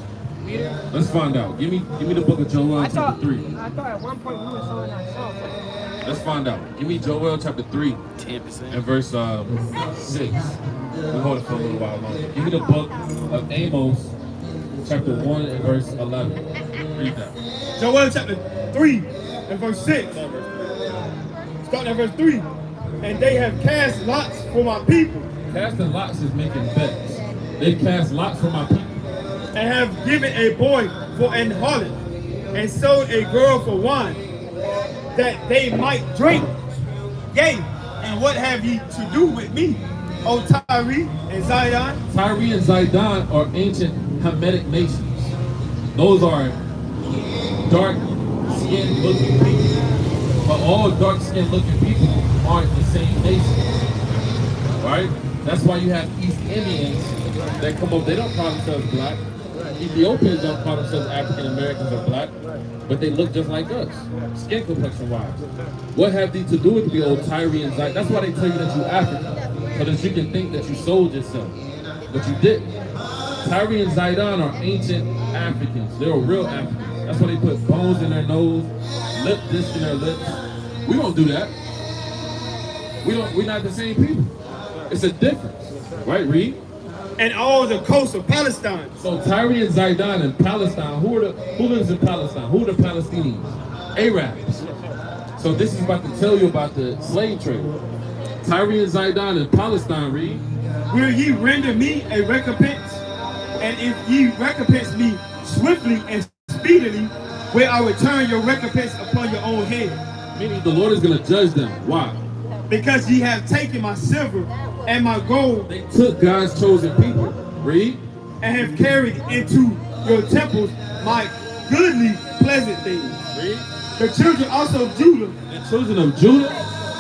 leaders. Let's find out. Give me the book of Joel chapter 3. I thought at one point we were selling ourselves. Let's find out. Give me Joel chapter 3 10%. and verse 6. We'll hold it for a little while longer. Give me the book of Amos chapter 1 and verse 11. Read that. Joel chapter 3 and verse 6. Starting at verse 3. And they have cast lots for my people. Casting lots is making bets. They cast lots for my people. And have given a boy for an harlot, and sold a girl for wine, that they might drink. Yea, and what have ye to do with me, O Tyre and Zidon? Tyre and Zidon are ancient Hamitic nations. Those are dark-skinned looking people. But all dark-skinned looking people aren't the same nation. Right? That's why you have East Indians that come up, they don't call themselves black. Ethiopians don't call themselves African Americans or black, but they look just like us, skin complexion wise. What have these to do with the old Tyre and Zidon? That's why they tell you that you're African, so that you can think that you sold yourself, but you didn't. Tyre and Zidon are ancient Africans. They were real Africans. That's why they put bones in their nose, lip disc in their lips. We don't do that. We're not the same people. It's a difference, right? Read. And all the coast of Palestine. So Tyre and Zidon in Palestine, who lives in Palestine? Who are the Palestinians? Arabs. So this is about to tell you about the slave trade. Tyre and Zidon in Palestine, read. Will ye render me a recompense? And if ye recompense me swiftly and speedily, will I return your recompense upon your own head? Meaning the Lord is going to judge them. Why? Because ye have taken my silver and my gold. They took God's chosen people. Read. And have carried into your temples my goodly, pleasant things. Read. The children also of Judah The children of Judah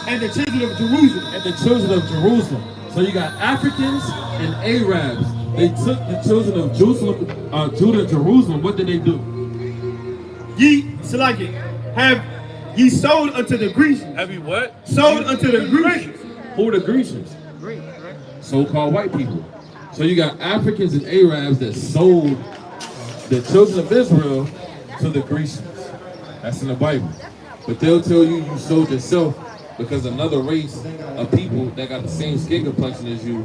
and the children of Jerusalem. and the children of Jerusalem. So you got Africans and Arabs. They took the children of Jerusalem, Judah and Jerusalem. What did they do? Ye, Salaki, have ye sold unto the Grecians. Have you what? Sold unto the Grecians. Who are the Grecians? So-called white people. So you got Africans and Arabs that sold the children of Israel to the Grecians. That's in the Bible. But they'll tell you you sold yourself because another race of people that got the same skin complexion as you,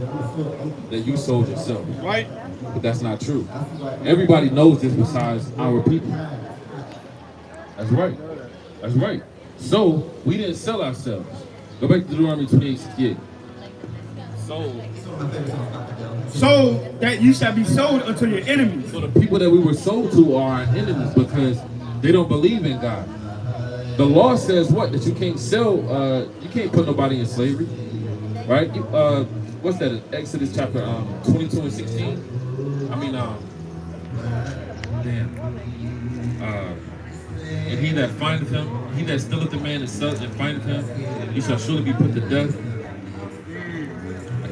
that you sold yourself. Right? But that's not true. Everybody knows this besides our people. That's right. That's right. So we didn't sell ourselves. Go back to Deuteronomy 28:68. So that you shall be sold unto your enemies. So the people that we were sold to are our enemies because they don't believe in God. The law says what? That you can't sell, you can't put nobody in slavery, right? What's that? Exodus chapter 22 and 16. I mean, and he that findeth him, he that stealeth the man and selleth and findeth him, he shall surely be put to death.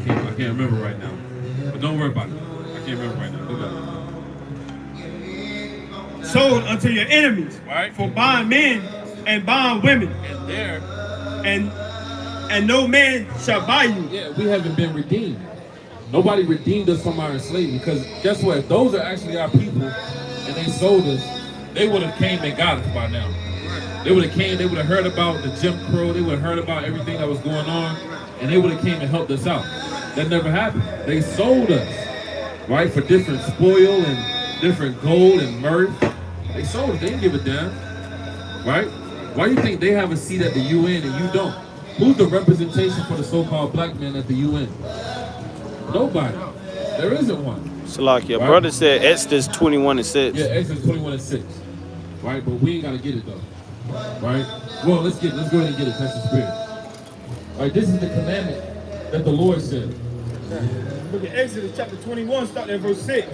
I can't remember right now, but don't worry about it. I can't remember right now. Go back. Sold unto your enemies, Right. for bond men and bond women, And there, and no man shall buy you. Yeah, we haven't been redeemed. Nobody redeemed us from our enslavement because guess what? If those are actually our people and they sold us, they would have came and got us by now. They would have came, they would have heard about the Jim Crow, they would have heard about everything that was going on, and they would have came and helped us out. That never happened. They sold us, right, for different spoil and different gold and mirth. They sold us, they didn't give a damn, right? Why do you think they have a seat at the UN and you don't? Who's the representation for the so-called black man at the UN? Nobody. There isn't one. Salak, your Right. brother said Exodus 21:6. Yeah, Exodus 21:6. Right, but we ain't gotta get it though. Right? Well, let's go ahead and get it. That's the spirit. Right, this is the commandment that the Lord said. Look at Exodus chapter 21, starting at verse 6.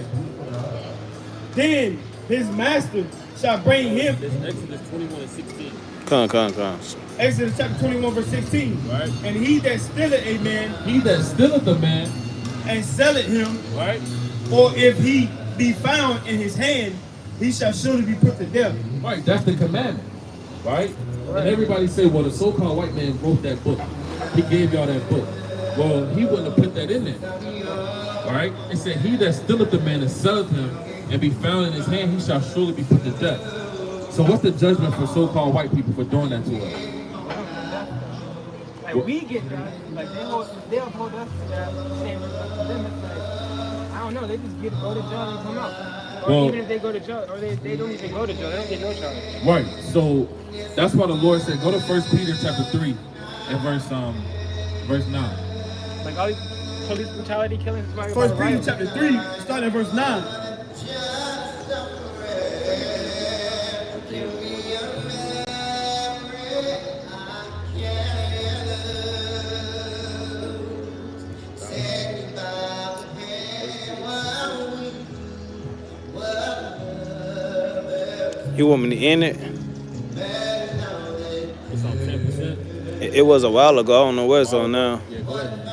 Then his master shall bring him. it's Exodus 21 and 16. Come. Exodus chapter 21, verse 16. Right. And he that stealeth a man He that stealeth a man, and selleth him, Right? or if he be found in his hand, he shall surely be put to death. right, that's the commandment. Right? And everybody say, well, the so-called white man wrote that book. He gave y'all that book. Well, he wouldn't have put that in there. Right? It said, he that stealeth the man and selleth him and be found in his hand, he shall surely be put to death. So what's the judgment for so-called white people for doing that to us? Like we get that, like they'll hold us to that same respect to them. It's like, I don't know, they just go to jail and come out. Or Well- even if they go to jail, or they don't even go to jail, they don't get no charge. Right. So that's why the Lord said, go to 1 Peter chapter 3 and verse 9. Like all these police brutality killings, is why we First gotta Peter riot. chapter 3, starting at verse 9. You want me to end it? It's on 10%. It was a while ago. I don't know where it's on now. Yeah, go ahead.